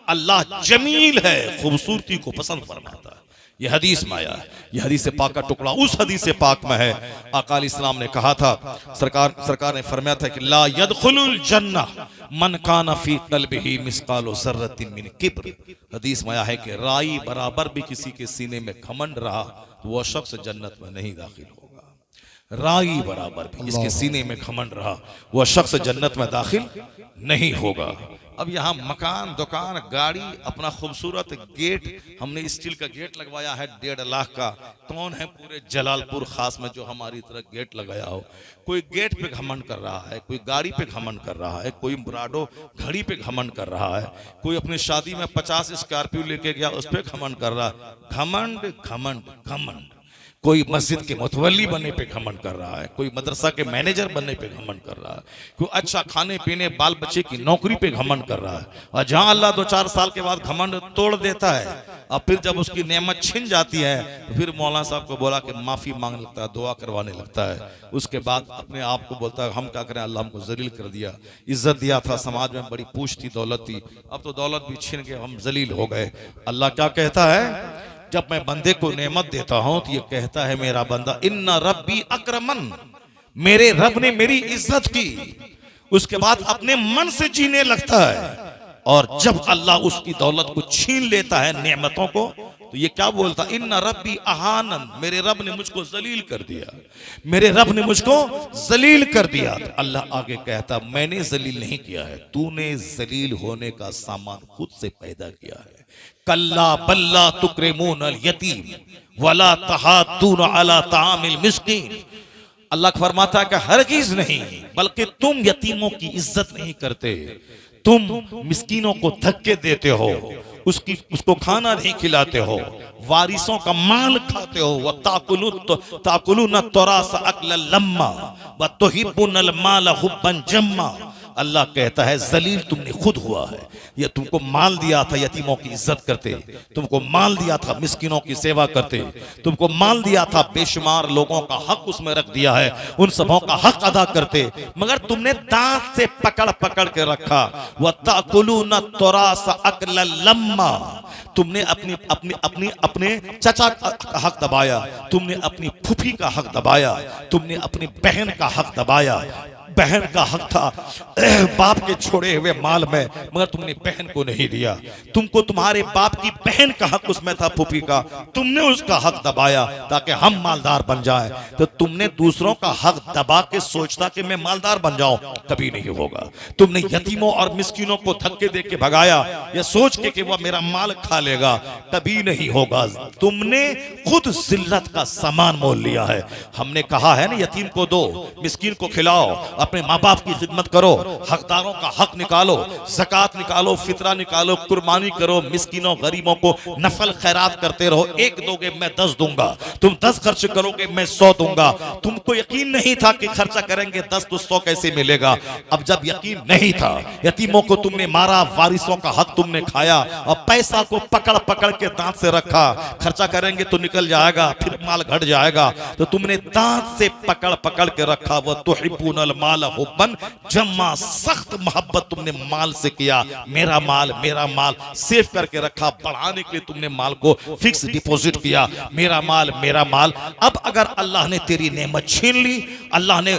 अल्लाह जमील है, खूबसूरती को पसंद फरमाता है। यह हदीस में आया है, यह हदीस पाक का टुकड़ा उस हदीस पाक में है। आका अलैहिस्सलाम ने कहा था, सरकार ने फरमाया था कि ला यदखुलुल जन्नह मन काना फी क़ल्बिही मिस्कालु ज़र्रतिन मिन किब्र। हदीस में आया है कि राई बराबर भी किसी के सीने में घमंड रहा तो वह शख्स जन्नत में नहीं दाखिल होगा। राई बराबर भी जिसके सीने में घमंड रहा वह शख्स जन्नत में दाखिल नहीं होगा। अब यहाँ मकान, दुकान, गाड़ी, अपना खूबसूरत गेट, हमने स्टील का गेट लगवाया है 1.5 लाख का। कौन है पूरे जलालपुर खास में जो हमारी तरह गेट लगाया हो? कोई गेट पे घमंड कर रहा है, कोई गाड़ी पे घमंड कर रहा है, कोई ब्राडो घड़ी पे घमंड कर रहा है, कोई अपनी शादी में 50 स्कॉर्पियो लेके गया उस पे घमंड कर रहा है। घमंड घमंड घमंड। कोई मस्जिद के मुतवल्ली बनने पे घमंड कर रहा है, कोई मदरसा के मैनेजर बनने पे घमंड कर रहा है, कोई अच्छा खाने पीने बाल बच्चे की नौकरी पे घमंड कर रहा है। और जहां अल्लाह 2-4 साल के बाद घमंड तोड़ देता है और फिर जब उसकी नेमत छिन जाती है तो फिर मौलाना साहब को बोला कि माफी मांगने लगता है, दुआ करवाने लगता है। उसके बाद अपने आप को बोलता है हम क्या करें, अल्लाह हमको जलील कर दिया, इज्जत दिया था, समाज में बड़ी पूछ थी, दौलत थी, अब तो दौलत भी छिन गए, हम जलील हो गए। अल्लाह क्या कहता है जब मैं बंदे को नेमत देता हूं तो ये कहता है मेरा बंदा इन्ना रब्बी अक्रमन, मेरे रब ने मेरी इज्जत की। उसके बाद अपने मन से जीने लगता है। और जब अल्लाह उसकी दौलत को छीन लेता है, नेमतों को, तो ये क्या बोलता, इन्ना रब्बी अहानन, मेरे रब ने मुझको जलील कर दिया, मेरे रब ने मुझको जलील कर दिया। तो अल्लाह आगे कहता मैंने जलील नहीं किया है, तूने जलील होने का सामान खुद से पैदा किया है। कल्ला बल्ला तुकरिमून अल यतीम वला तहाद्दून अला तामिल मिस्कीन। अल्लाह फरमाता है कि हरगिज नहीं, बल्कि तुम यतीमों की इज्जत नहीं करते, तुम मिस्कीनों को धक्के देते हो, उसको खाना नहीं खिलाते हो, वारिसों का माल खाते हो। व ताकुलून तुरास अक्लन लम्मा व तुहिब्बुनल माल हुब्बन जम्मा। अल्लाह कहता है जलील तुमने खुद हुआ है। ये तुमको माल दिया था यतीमों की इज्जत करते, तुमको माल दिया था मिस्किनों की सेवा करते, तुमको माल दिया था बेशुमार लोगों का हक उसमें रख दिया है, उन सबों का हक अदा करते, मगर तुमने दांत से पकड़ पकड़ के रखा। व ताकुलून तुरास अक्लन लम्मा, तुमने अपने चचा का हक दबाया, तुमने अपनी फूफी का हक दबाया, तुमने अपनी बहन का हक दबाया। बहन का हक था बाप के छोड़े हुए माल में, मगर तुमने बहन को नहीं दिया। तुमको तुम्हारे बाप की बहन का हक उसमें था, फूफी का, तुमने उसका हक दबाया ताकि हम मालदार बन जाए। तो तुमने दूसरों का हक दबा के सोचता कि मैं मालदार बन जाऊं, कभी नहीं होगा। तुमने यतीमों और मिस्किनों को धक्के दे के भगाया या सोच के कि वह मेरा माल खा लेगा, कभी नहीं होगा। तुमने खुद जिल्लत का सामान मोल लिया है। हमने कहा है ना, यतीम को दो, मिस्किन को खिलाओ, अपने माँ बाप की खिदमत करो, हकदारों का हक निकालो, ज़कात निकालो, फितरा निकालो, कुर्बानी करो, मिस्किनों गरीबों को नफल खैरात करते रहो। एक दोगे मैं 10 दूंगा, तुम 10 खर्च करोगे मैं 100 दूंगा। तुमको यकीन नहीं था कि खर्चा करेंगे 10 तो 100 कैसे मिलेगा। अब जब यकीन नहीं था, यतीमों को तुमने मारा, वारिसों का हक तुमने खाया और पैसा को पकड़ पकड़ के दांत से रखा, खर्चा करेंगे तो निकल जाएगा, फिर माल घट जाएगा, तो तुमने दांत से पकड़ पकड़ के रखा। वह तुहिब्बुनल माल हुब्बन जम्मा, सख्त मोहब्बत तुमने माल से किया। मेरा माल सेव करके रखा, बढ़ाने के लिए तुमने माल को फिक्स डिपॉजिट किया। मेरा माल। अब अगर अल्लाह ने तेरी नेमत छीन ली, अल्लाह ने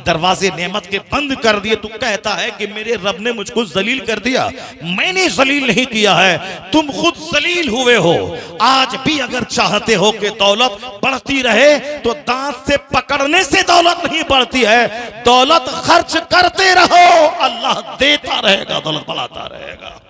दरवाजे नेमत के बंद कर दिए, तू कहता है कि मेरे रब ने मुझको जलील कर दिया। मैंने जलील नहीं किया है, तुम खुद जलील हुए हो। आज भी अगर चाहते हो कि दौलत बढ़ती रहे तो दांत से पकड़ने से दौलत नहीं बढ़ती है, दौलत खर्च करते रहो, अल्लाह देता रहेगा, दौलत बढ़ाता रहेगा।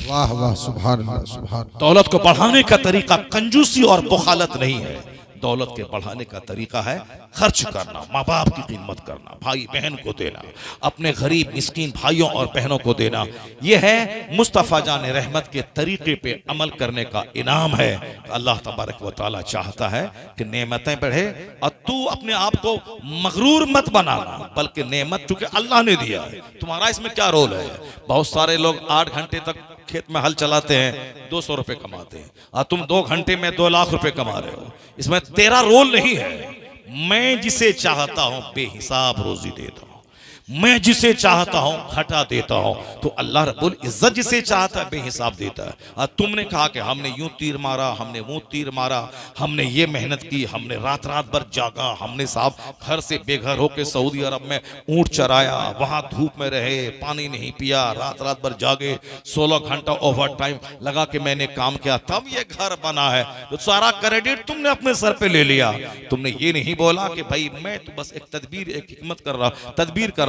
वाह वाह, सुभान अल्लाह, सुभान। दौलत को बढ़ाने का तरीका कंजूसी और बुखालत नहीं है। दौलत के बढ़ाने का तरीका है खर्च करना, माँ बाप की खिदमत करना, भाई बहन को देना, अपने गरीब मिस्कीन भाइयों और बहनों को देना। यह है मुस्तफ़ा जान रहमत के तरीके पे अमल करने का इनाम है। अल्लाह तबारक व तआला चाहता है कि नेमतें बढ़े और तू अपने आप को मगरूर मत बनाना, बल्कि नेमत चूंकि अल्लाह ने दिया है, तुम्हारा इसमें क्या रोल है। बहुत सारे लोग 8 घंटे तक खेत में हल चलाते हैं, 200 रुपए कमाते हैं, और तुम 2 घंटे में 2 लाख रुपए कमा रहे हो। इसमें तेरा रोल नहीं है। मैं जिसे चाहता हूं बेहिसाब रोजी देता हूं, मैं जिसे चाहता हूं घटा देता हूं। तो अल्लाह रब्बुल इज्जत जिसे चाहता है बेहिसाब देता है। और तुमने कहा कि हमने यूं तीर मारा, हमने वो तीर मारा, हमने ये मेहनत की, हमने रात रात भर जागा, हमने साहब घर से बेघर होकर सऊदी अरब में ऊंट चराया, वहां धूप में रहे, पानी नहीं पिया, रात रात भर जागे, 16 घंटा ओवर टाइम लगा के मैंने काम किया, तब ये घर बना है। तो सारा क्रेडिट तुमने अपने सर पे ले लिया। तुमने ये नहीं बोला कि भाई मैं तो बस एक तदबीर, एक हिकमत कर रहा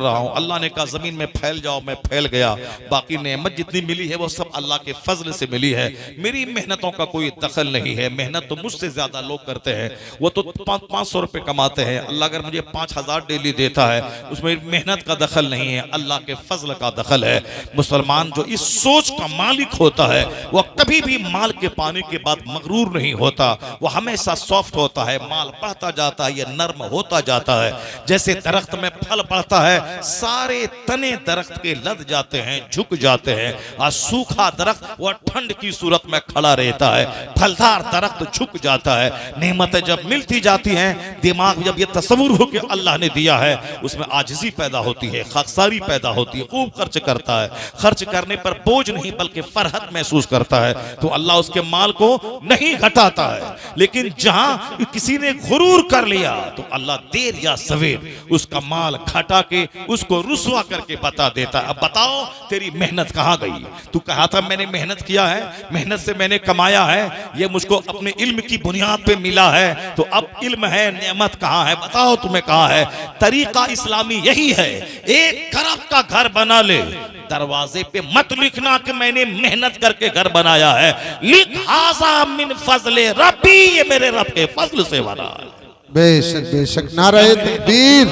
हूं। अल्लाह ने कहा जमीन में फैल जाओ, मैं फैल गया। बाकी नेमत जितनी मिली है वो सब अल्लाह के फजल से मिली है, मेरी मेहनतों का कोई दखल नहीं है। मेहनत तो मुझसे ज्यादा लोग करते हैं, वो तो 500 रुपए कमाते हैं। अल्लाह अगर मुझे 5000 डेली देता है उसमें मेहनत का दखल नहीं है, अल्लाह के फजल का दखल है। मुसलमान जो इस सोच का मालिक होता है वो कभी भी माल के पाने के बाद मगरूर नहीं होता, वो हमेशा सॉफ्ट होता है। माल बढ़ता जाता है, ये नर्म होता जाता है। जैसे दरख्त में फल पड़ता है, सारे तने दरख्त के लद जाते हैं, झुक जाते हैं, और सूखा दरख्त वह ठंड की सूरत में खड़ा रहता है, फलदार दरख्त झुक जाता है। नेमतें जब मिलती जाती हैं, दिमाग जब ये तस्वुर हो कि अल्लाह ने दिया है, उसमें आजिज़ी पैदा होती है, खाकसारी पैदा होती है। खूब खर्च करता है, खर्च करने पर बोझ नहीं बल्कि फरहत महसूस करता है। तो अल्लाह उसके माल को नहीं घटाता है। लेकिन जहां किसी ने गुरूर कर लिया तो अल्लाह देर या सवेर उसका माल घटा के उसको रुसवा करके बता देता है। अब बताओ तेरी मेहनत कहां गई? तू कहा था मैंने मेहनत किया है, मेहनत से मैंने कमाया है, ये मुझको अपने इल्म की बुनियाद पे मिला है, तो अब इल्म है, नेमत कहां है? बताओ तुम्हें कहां है? तरीका इस्लामी यही है, एक खरब का घर बना ले, दरवाजे पे मत लिखना कि मैंने मेहनत करके घर बनाया है, लिख हाज़ा मिन फज़ले रब्बी, ये मेरे रब के फजल से बना है। बेशक बेशक। नारे तकबीर,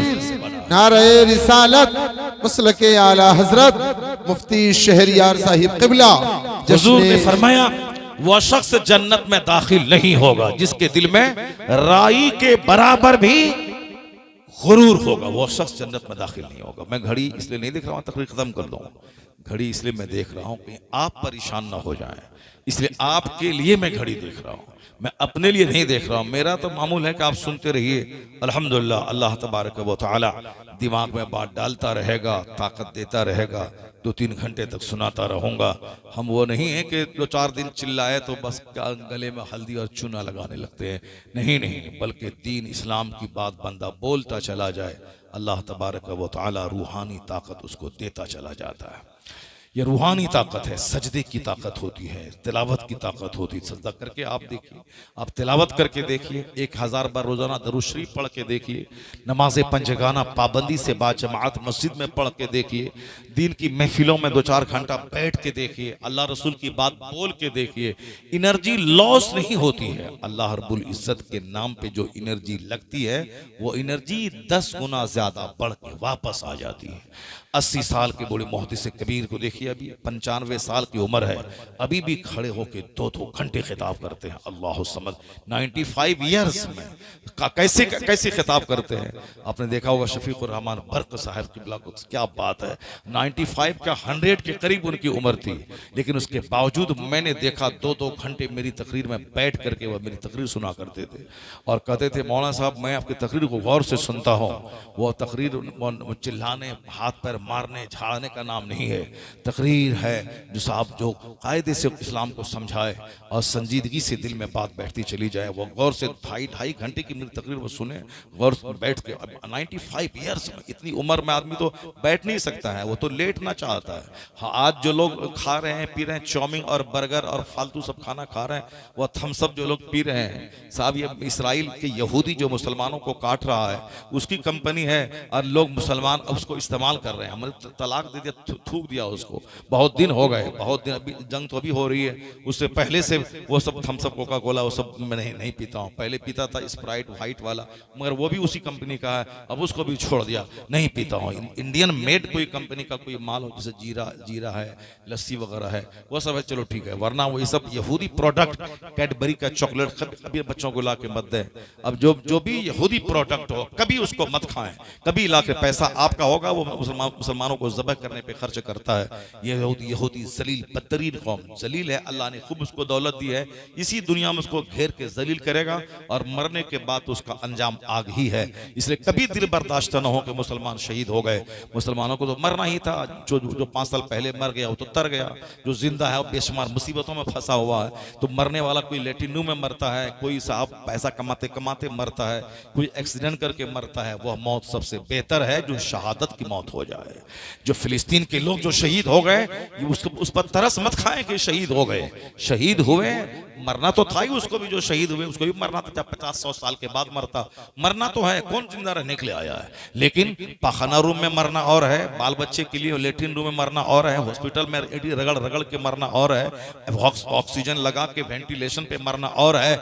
नारे रिसालत, मसलके आला हजरत मुफ्ती शहरियार साहिब क़िबला। हुजूर ने फरमाया वह शख्स जन्नत में दाखिल नहीं होगा जिसके दिल में राई के बराबर भी गुरूर होगा, वो शख्स जन्नत में दाखिल नहीं होगा। मैं घड़ी इसलिए नहीं देख रहा हूँ, तकरीर खत्म कर दूँ। घड़ी इसलिए मैं देख रहा हूँ कि आप परेशान ना हो जाएं, इसलिए आपके लिए मैं घड़ी देख रहा हूँ, मैं अपने लिए नहीं देख रहा हूँ। मेरा तो मामूल है कि आप सुनते रहिए, अल्हम्दुलिल्लाह। अल्लाह तबारक व तआला दिमाग में बात डालता रहेगा, ताकत देता रहेगा, 2-3 घंटे तक सुनाता रहूंगा। हम वो नहीं है कि 2-4 दिन चिल्लाए तो बस गले में हल्दी और चूना लगाने लगते हैं, नहीं नहीं, बल्कि दीन इस्लाम की बात बंदा बोलता चला जाए, अल्लाह तबारक व तआला रूहानी ताकत उसको देता चला जाता है। ये रूहानी ताकत है, सजदे की ताकत होती है, तिलावत की ताकत होती है। सजदा करके आप देखिए, आप तिलावत करके देखिए, 1000 बार रोजाना दरूद शरीफ पढ़ के देखिए, नमाज पंजगाना पाबंदी से बाजमात मस्जिद में पढ़ के देखिए, दीन की महफिलों में 2-4 घंटा बैठ के देखिए, अल्लाह रसूल की बात बोल के देखिए। एनर्जी लॉस नहीं होती है। अल्लाह रब्बुल इज्जत के नाम पे जो एनर्जी लगती है वो एनर्जी 10 गुना ज्यादा बढ़ के वापस आ जाती है। 80 साल के बूढ़े मुहद्दिस कबीर को देखिए, अभी 95 साल की उम्र है, अभी भी खड़े होकर 2-2 घंटे खिताब करते हैं। अल्लाह समद 95 ईयर्स में कैसे कैसे खिताब करते हैं। आपने देखा होगा शफीकुर रहमान बर्क साहब किबला को, क्या बात है, 95 का 100 के करीब उनकी उम्र थी, लेकिन उसके बावजूद मैंने देखा 2-2 घंटे मेरी तकरीर में बैठ करके वह मेरी तकरीर सुना करते थे और कहते थे मौलाना साहब मैं आपकी तकरीर को गौर से सुनता हूँ। वह तकरीर चिल्लाने, हाथ पैर मारने झाड़ने का नाम नहीं है, तकरीर है जो साहब जो कायदे से इस्लाम को समझाए और संजीदगी से दिल में बात बैठती चली जाए। वो गौर से 2.5 घंटे की मेरी तकरीर वो सुने गौर से बैठ के। 95 ईयर्स में, इतनी उम्र में आदमी तो बैठ नहीं सकता है, वो तो लेटना चाहता है। हाँ, आज जो लोग खा रहे हैं पी रहे हैं चाउमीन और बर्गर और फालतू सब खाना खा रहे हैं, वो थम्सअप जो लोग पी रहे हैं साहब, ये इसराइल के यहूदी जो मुसलमानों को काट रहा है उसकी कंपनी है और लोग मुसलमान उसको इस्तेमाल कर रहे हैं। हमने तलाक दे दिया, थूक दिया उसको, बहुत दिन हो गए, बहुत दिन। अभी जंग तो अभी हो रही है, उससे पहले से वो सब थम्सअप कोका कोला वो सब मैं नहीं पीता हूँ। पहले पीता था स्प्राइट व्हाइट वाला, मगर वो भी उसी कंपनी का है, अब उसको भी छोड़ दिया, नहीं पीता हूँ। इंडियन मेड कोई कंपनी का कोई माल हो, जैसे जीरा है, लस्सी वगैरह है, वो सब है, चलो ठीक है, वरना वो ये सब यहूदी प्रोडक्ट, कैडबरी का चॉकलेट कभी बच्चों को ला के मत दें। अब जो भी यहूदी प्रोडक्ट हो कभी उसको मत खाएं, कभी ला के, पैसा आपका होगा वो मुसलमानों को ज़बह करने पे खर्च करता है। ये यहूदी जलील बदतरीन कौम, जलील है, अल्लाह ने खूब उसको दौलत दी है, इसी दुनिया में उसको घेर के जलील करेगा और मरने के बाद उसका अंजाम आग ही है। इसलिए कभी दिल बर्दाश्त न हो कि मुसलमान शहीद हो गए। मुसलमानों को तो मरना ही था। जो 5 साल पहले मर गया वो तो तर गया, जो जिंदा है वो बेशुमार मुसीबतों में फंसा हुआ है। तो मरने वाला कोई लेटिनू में मरता है, कोई साहब पैसा कमाते कमाते मरता है, कोई एक्सीडेंट करके मरता है। वह मौत सबसे बेहतर है जो शहादत की मौत हो जाए। जो फिलिस्तीन के लोग जो शहीद हो गए, उस पर तरस मत खाएं कि शहीद हो गए। शहीद हुए, मरना तो था ही उसको भी, जो शहीद हुए उसको भी मरना था। जब 50-100 साल के बाद मरता, मरना तो है, कौन जिंदा रहने के लिए आया है। लेकिन पाखाना रूम में मरना और है, बाल बच्चे के लिए लेट्रिन रूम में मरना और है, हॉस्पिटल में रगड़ रगड़ के मरना और है, ऑक्सीजन लगा के वेंटिलेशन पे मरना और है,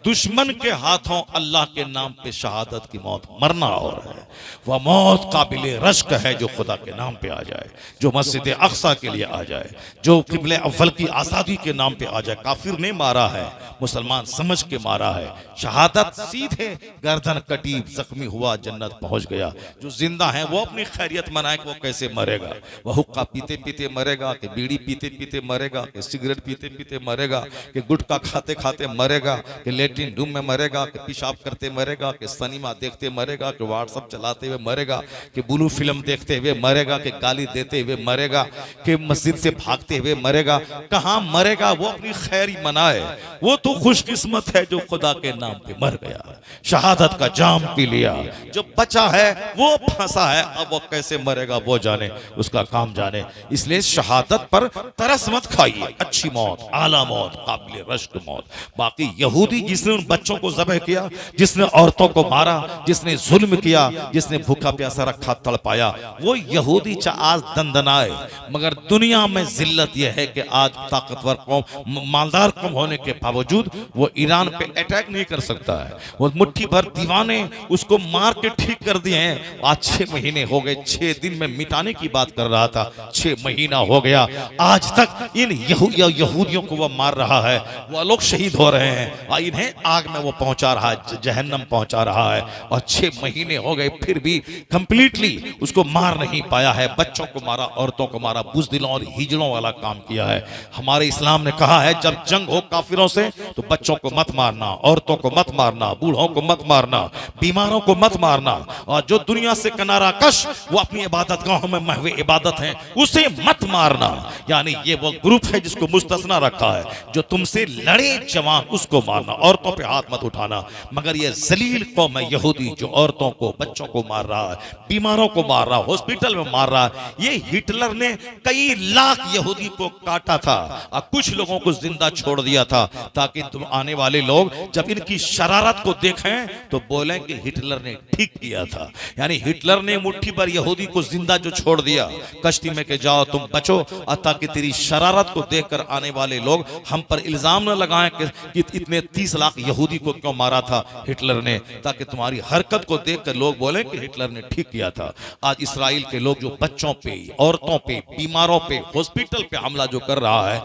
दुश्मन के हाथों अल्लाह के नाम पे शहादत की मौत मरना और है। वह मौत काबिले रश्क है जो खुदा के नाम पे आ जाए, जो मस्जिद अक्सा के लिए आ जाए, जो किबले अव्वल की आज़ादी के नाम पे आ जाए। काफिर ने मारा है, मुसलमान समझ के मारा है। शहादत सीधे गर्दन कटी, जख्मी हुआ, जन्नत पहुंच गया। जो जिंदा है वो अपनी खैरियत मनाए कि वो कैसे मरेगा। वह हुक्का पीते पीते मरेगा, कि बीड़ी पीते पीते मरेगा, कि सिगरेट पीते पीते मरेगा, कि गुटखा खाते खाते मरेगा, कि लेट्रिन रूम में मरेगा, कि पेशाब करते मरेगा, कि सिनेमा देखते मरेगा, कि व्हाट्सएप चलाते हुए मरेगा, कि ब्लू फिल्म देखते हुए मरेगा, कि गाली देते हुए मरेगा, कि मस्जिद से भागते हुए मरेगा। कहाँ मरेगा? वो अपनी खैरी मनाए। वो तो खुशकिस्मत है जो खुदा के नाम पे मर गया, शहादत का जाम पी लिया। जो बचा है वो फंसा है, अब वो कैसे मरेगा वो जाने, उसका काम जाने। इसलिए शहादत पर तरस मत खाइए। अच्छी मौत, आला मौत, काबिल रश्क मौत। बाकी यहूदी जिसने उन बच्चों को ज़बह किया, जिसने औरतों को मारा, जिसने जुल्म किया, जिसने भूखा प्यासा रखा, तड़पाया, वो यहूदी आज दंदनाए। मगर दुनिया में जिल्लत यह है कि आज ताकतवर कौम, मालदार कौम होने के बावजूद वो ईरान पे अटैक नहीं कर सकता है। वो मुट्ठी भर दीवाने उसको मार के ठीक कर दिए हैं। आज 6 महीने हो गए, 6 दिन में मिटाने की बात कर रहा था, 6 महीना हो गया, आज तक इन यहूदियों को वो मार रहा है। वो लोग शहीद हो रहे हैं और इन्हें आग में वो पहुंचा रहा है, जहन्नम पहुंचा रहा है। और 6 महीने हो गए फिर भी कंप्लीटली उसको मार नहीं पाया है। बच्चों को मारा, औरतों को मारा, बुज़दिलों और हिजड़ों वाला काम किया है। हमारे इस्लाम ने कहा है जब जंग हो काफिरों से तो बच्चों को मत मारना, औरतों को मत मारना, बूढ़ों को मत मारना, बीमारों को मत मारना। और जो दुनिया से किनारा कश, वो अपनी इबादत गाहों में महवे इबादत हैं, उसे मत मारना। यानी ये वो ग्रुप है जिसको मुस्तस्ना रखा है। जो तुमसे लड़े जवान उसको मारना, औरतों पे हाथ मत उठाना। मगर ये जलील कौम है यहूदी जो औरतों को, बच्चों को मार रहा है, बीमारों को मार रहा है, हॉस्पिटल में मार रहा है। ये हिटलर ने कई लाख यहूदी को काटा था और कुछ लोगों को जिंदा छोड़ दिया था, ताकि तुम आने वाले लोग जब इनकी शरारत को देखें तो बोलें कि हिटलर ने ठीक किया था। यानी हिटलर ने मुट्ठी भर यहूदी को जिंदा जो छोड़ दिया कश्ती में के जाओ तुम बचो, और ताकि तेरी शरारत को देखकर आने वाले लोग हम पर इल्जाम न लगाएं कि इतने 30 लाख यहूदी को क्यों मारा था हिटलर ने, ताकि तुम्हारी हरकत को देखकर लोग बोलें कि हिटलर ने ठीक किया था। आज इस्राइल के लोग जो बच्चों पे, औरतों पे, बीमारों पे, हॉस्पिटल पे हमला जो कर रहा है,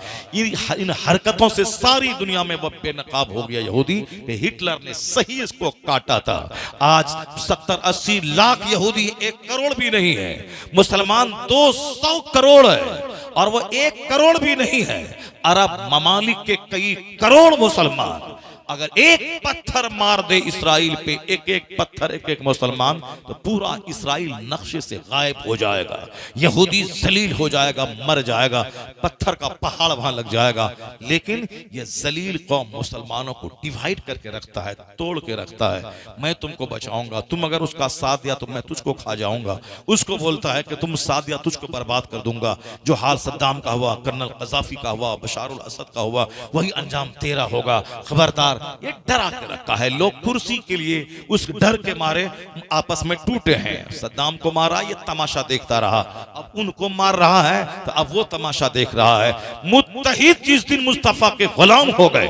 इन हरकतों से सारी दुनिया में वह बेनकाब हो गया यहूदी कि हिटलर ने सही इसको काटा था। आज 70-80 लाख यहूदी 1 करोड़ भी नहीं है, मुसलमान 200 करोड़ है, और वो 1 करोड़ भी नहीं है। अरब ममालिक के कई करोड़ मुसलमान, अगर एक पत्थर मार दे इसराइल पे, एक पत्थर, एक मुसलमान, तो पूरा इसराइल नक्शे से गायब हो जाएगा। यहूदी जलील हो जाएगा, मर जाएगा, पत्थर का पहाड़ वहां लग जाएगा। लेकिन यह जलील कौम मुसलमानों को डिवाइड करके रखता है, तोड़ के रखता है। मैं तुमको बचाऊंगा, तुम अगर उसका साथ दिया तो मैं तुझको खा जाऊंगा। उसको बोलता है कि तुम साथ दिया तुझको बर्बाद कर दूंगा। जो हाल सद्दाम का हुआ, कर्नल कज़ाफी का हुआ, बशारुल असद का हुआ, वही अंजाम तेरा होगा, खबरदार। ये डरा के रखा है। लोग कुर्सी के लिए उस डर के मारे आपस में टूटे हैं। सद्दाम को मारा, ये तमाशा देखता रहा, अब उनको मार रहा है तो अब वो तमाशा देख रहा है। मुत्तहिद जिस दिन मुस्तफा के गुलाम हो गए,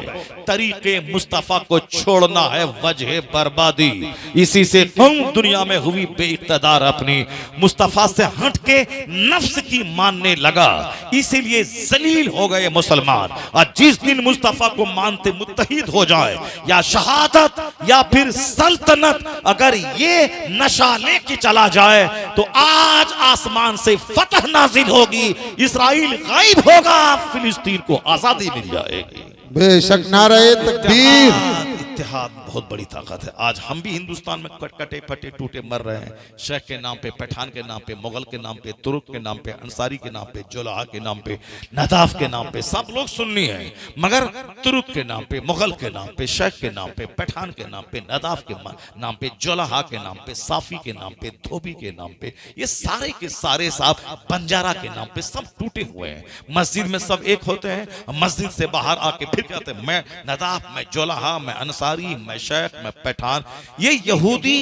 तरीके मुस्तफा को छोड़ना है वजह बर्बादी। इसी से कौम दुनिया में हुई बेइख्तिदार, अपनी मुस्तफा से हट के नफ्स की मानने लगा, इसीलिए जलील हो गए मुसलमान। और जिस दिन मुस्तफा को मानते मुत्तहिद हो जाए, या शहादत या फिर सल्तनत, अगर ये नशा लेके चला जाए तो आज आसमान से फतह नाजिल होगी, इसराइल गायब होगा, फिलिस्तीन को आजादी मिल जाएगी। बेशक नारे तकबीर। इत्तेहाद बहुत बड़ी ताकत है। आज हम भी हिंदुस्तान में कटे फटे टूटे मर रहे हैं, शेख के नाम पे, पठान के नाम पे, मुगल के नाम पे, तुर्क के नाम पे, अंसारी के नाम पे, जुलाहा के नाम पे, नदाफ के नाम पे, सब लोग सुन्नी हैं, मगर तुर्क के नाम पे, मुगल के नाम पे, शेख के नाम पे, पठान के नाम पे, नदाफ के नाम पे, जुलाहा के नाम पे, साफी के नाम पे, धोबी के नाम पे, ये सारे के सारे साहब बंजारा के नाम पे सब टूटे हुए हैं। मस्जिद में सब एक होते हैं, मस्जिद से बाहर आके फिर कहते हैं मैं नदाफ, मैं जुलाहा, मैं अंसारी, मैं शेख, मैं पठान। ये यहूदी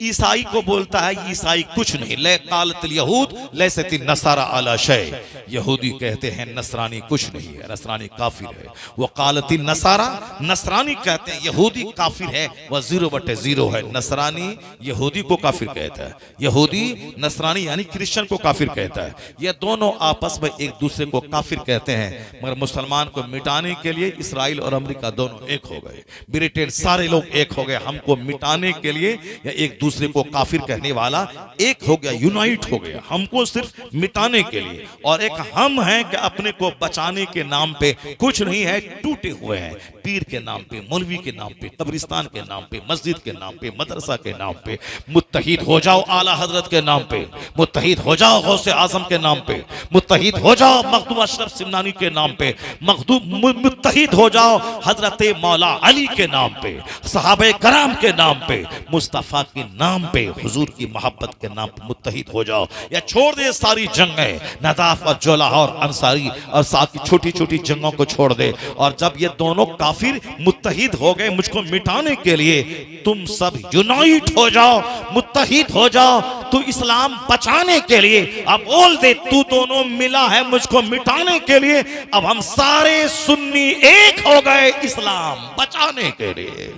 ईसाई को बोलता है ईसाई कुछ नहीं, ले कालतिल यहूद लैसति नसारा अला शै। यहूदी कहते हैं नसरानी कुछ नहीं है, नसरानी काफिर है। वो कालतिल नसारा, नसरानी कहते हैं यहूदी काफिर है, वह 0/0 है। नसरानी यहूदी को काफिर कहता है, यहूदी नसरानी यानी क्रिश्चियन को काफिर कहता है। ये दोनों आपस में एक दूसरे को काफिर कहते हैं, मगर मुसलमान को मिटाने के लिए इसराइल और अमेरिका दोनों एक हो गए, ब्रिटेन सारे लोग एक हो गए। हमको मिटाने के लिए या एक दूसरे को काफिर कहने वाला एक हो गया, यूनाइट हो गया, हमको सिर्फ मिटाने के लिए। और एक हम हैं कि अपने को बचाने के नाम पे कुछ नहीं है, टूटे हुए हैं। पीर के नाम पे, मौलवी के नाम पे, कब्रिस्तान के नाम पे, मस्जिद के नाम पे, मदरसा के नाम पे। मुत्तहिद हो जाओ आला हजरत के नाम पे, मुत्तहिद हो जाओ गौसे आजम के नाम पे, मुत्तहिद हो जाओ मखदूम अशरफ सिमनानी के नाम पे, मुत्तहिद हो जाओ हजरत मौला अली के नाम पे, सहाबे कराम के नाम पे, मुस्तफा के नाम पे, हुजूर की मोहब्बत के नाम पे मुत्तहिद हो जाओ। या छोड़ दे सारी जंगें, नदाफ और जुलाहा और अंसारी और साथ की छोटी छोटी जंगों को छोड़ दे। और जब ये दोनों काफिर मुत्तहिद हो गए मुझको मिटाने के लिए, तुम सब यूनाइट हो जाओ, मुत्तहिद हो जाओ, तू इस्लाम बचाने के लिए। अब बोल दे तू दोनों मिला है मुझको मिटाने के लिए, अब हम सारे सुन्नी एक हो गए इस्लाम बचाने के लिए।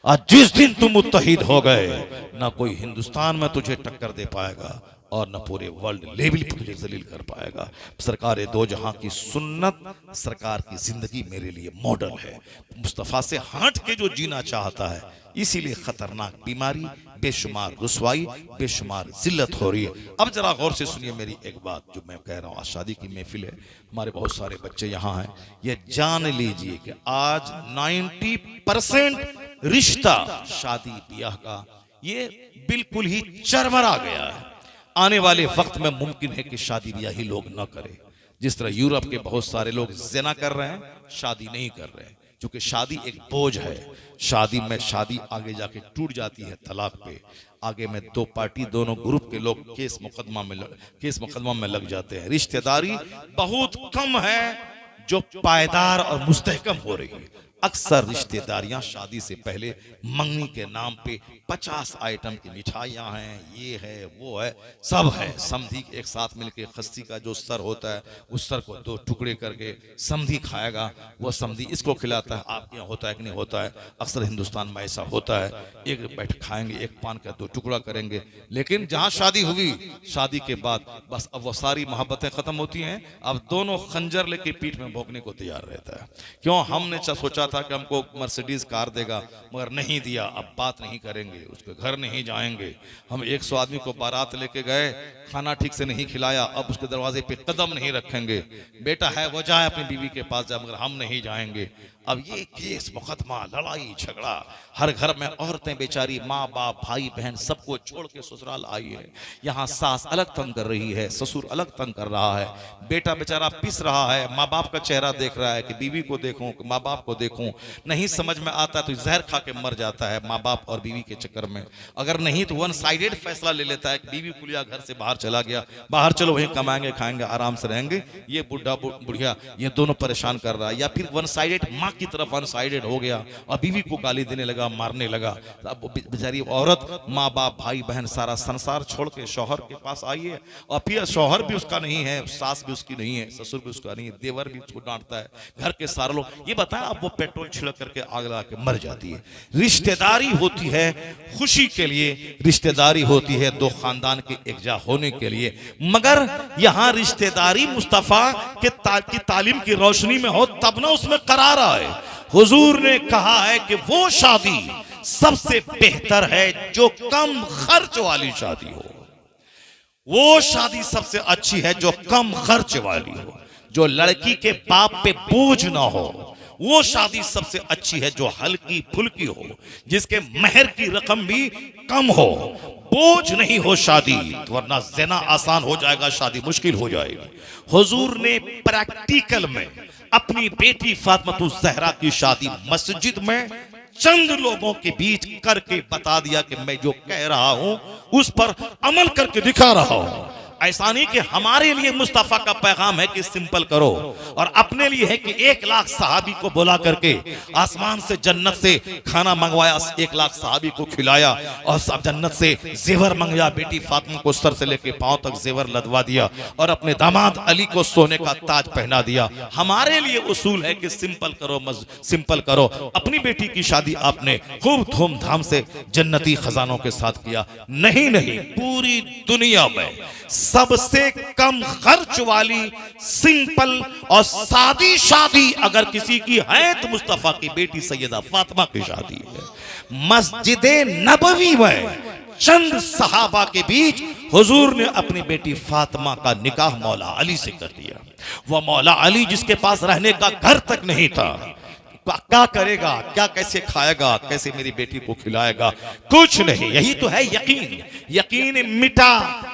आज जिस दिन तुम मुत्तहिद हो गए, ना कोई हिंदुस्तान में तुझे टक्कर दे पाएगा और न पूरे वर्ल्ड लेवल पर तुझे जलील कर पाएगा। सरकार दो जहां की सुन्नत, सरकार की जिंदगी मेरे लिए मॉडल है। मुस्तफा से हट के जो जीना चाहता है, इसीलिए खतरनाक बीमारी, बेशुमार रुसवाई, बेशुमार जिल्लत हो रही है। अब जरा गौर से सुनिए मेरी एक बात जो मैं कह रहा हूँ। आज शादी की महफिल है, हमारे बहुत सारे बच्चे यहाँ हैं, ये जान लीजिए कि आज 90% रिश्ता शादी ब्याह का ये बिल्कुल ही चरमरा गया है। आने वाले वक्त में मुमकिन है कि शादी ब्याह ही लोग न करें। जिस तरह यूरोप के बहुत सारे लोग ज़िना कर रहे हैं, शादी नहीं कर रहे हैं, क्योंकि शादी एक बोझ है। शादी आगे जाके टूट जाती है तलाक पे। आगे में दो पार्टी, दोनों ग्रुप के लोग केस मुकदमा में लग जाते हैं। रिश्तेदारी बहुत कम है जो पायदार और मुस्तहकम हो रही है। अक्सर रिश्तेदारियां शादी से पहले मंगनी के नाम पे 50 आइटम की मिठाइयां हैं, ये है वो है, सब है। समधी एक साथ मिलके खस्सी का जो सर होता है, उस सर को 2 टुकड़े करके समधी खाएगा, वो समधी इसको खिलाता है। आपके यहाँ होता है कि नहीं होता है? अक्सर हिंदुस्तान में ऐसा होता है। एक बैठ खाएंगे, एक पान का 2 टुकड़ा करेंगे। लेकिन जहाँ शादी हुई, शादी के बाद बस अब वो सारी मोहब्बतें खत्म होती हैं। अब दोनों खंजर लेके पीठ में भोंकने को तैयार रहता है। क्यों? हमने सोचा था कि हमको मर्सिडीज कार देगा, मगर नहीं दिया। अब बात नहीं करेंगे, उसके घर नहीं जाएंगे। हम 100 आदमी को बारात लेके गए, खाना ठीक से नहीं खिलाया, अब उसके दरवाजे पे कदम नहीं रखेंगे। बेटा है वो जाए अपनी बीवी के पास जाए, मगर हम नहीं जाएंगे। अब ये केस मुकदमा, लड़ाई झगड़ा, हर घर में औरतें बेचारी माँ बाप भाई बहन सबको छोड़ के ससुराल आई है। यहाँ सास अलग तंग कर रही है, ससुर अलग तंग कर रहा है, बेटा बेचारा पिस रहा है, माँ बाप का चेहरा देख रहा है कि बीवी को देखूं कि माँ बाप को देखूं। नहीं समझ में आता तो जहर खा के मर जाता है माँ बाप और बीवी के चक्कर में। अगर नहीं तो 1 साइडेड फैसला ले लेता है कि बीवी कुलिया घर से बाहर चला गया, बाहर चलो वहीं कमाएंगे खाएंगे आराम से रहेंगे। ये बुढ़ा बुढ़िया ये दोनों परेशान कर रहा है। या फिर 1 साइडेड माँ की तरफ अनसाइडेड हो गया और बीवी को गाली देने लगा, मारने लगा। अब बेचारी औरत, माँ बाप, भाई बहन, सारा संसार छोड़ के शौहर के पास आई है, और फिर शौहर भी उसका नहीं है, सास भी उसकी नहीं है, ससुर भी उसका नहीं है, देवर भी उसको डांटता है, घर के सारे लोग। ये बताएं, अब वो पेट्रोल छिड़क करके आग लगा के मर जाती है। रिश्तेदारी होती है खुशी के लिए, रिश्तेदारी होती है दो खानदान के एकजा होने के लिए, मगर यहां रिश्तेदारी मुस्तफा की तालीम की रोशनी में हो तब ना उसमें करार आए। हुजूर ने कहा है कि वो शादी सबसे बेहतर है जो कम खर्च वाली शादी हो, वो शादी सबसे अच्छी है जो कम खर्च वाली हो, जो लड़की के बाप पे बोझ ना हो, वो शादी सबसे अच्छी है जो हल्की फुल्की हो, जिसके महर की रकम भी कम हो, बोझ नहीं हो शादी, वरना ज़िना आसान हो जाएगा, शादी मुश्किल हो जाएगी। हुजूर ने प्रैक्टिकल में अपनी बेटी फातिमा ज़हरा की शादी मस्जिद में चंद लोगों के बीच करके बता दिया कि मैं जो कह रहा हूं उस पर अमल करके दिखा रहा हूं। ऐसा नहीं कि हमारे लिए मुस्तफा का पैगाम है कि सिंपल करो, और अपने लिए है कि 1 लाख सहाबी को बुला करके आसमान से जन्नत से खाना मंगवाया, 1 लाख सहाबी को खिलाया, और सब जन्नत से जेवर मंगवाया, बेटी फातिमा को सर से लेके पांव तक जेवर लदवा दिया, और अपने दामाद अली को सोने का ताज पहना दिया। हमारे लिए उसूल है कि सिंपल करो, सिंपल करो। अपनी बेटी की शादी आपने खूब धूमधाम से जन्नती खजानों के साथ किया। नहीं नहीं, पूरी दुनिया में सबसे कम खर्च वाली सिंपल और सादी शादी अगर किसी की है तो मुस्तफा की बेटी सैयदा फातिमा की शादी है। मस्जिद नबवी में चंद सहाबा के बीच हुजूर ने अपनी बेटी फातिमा का निकाह मौला अली से कर दिया। वह मौला अली जिसके पास रहने का घर तक नहीं था, क्या करेगा, क्या कैसे खाएगा, कैसे मेरी बेटी को खिलाएगा, कुछ नहीं। यही तो है यकीन, यकीन मिटा।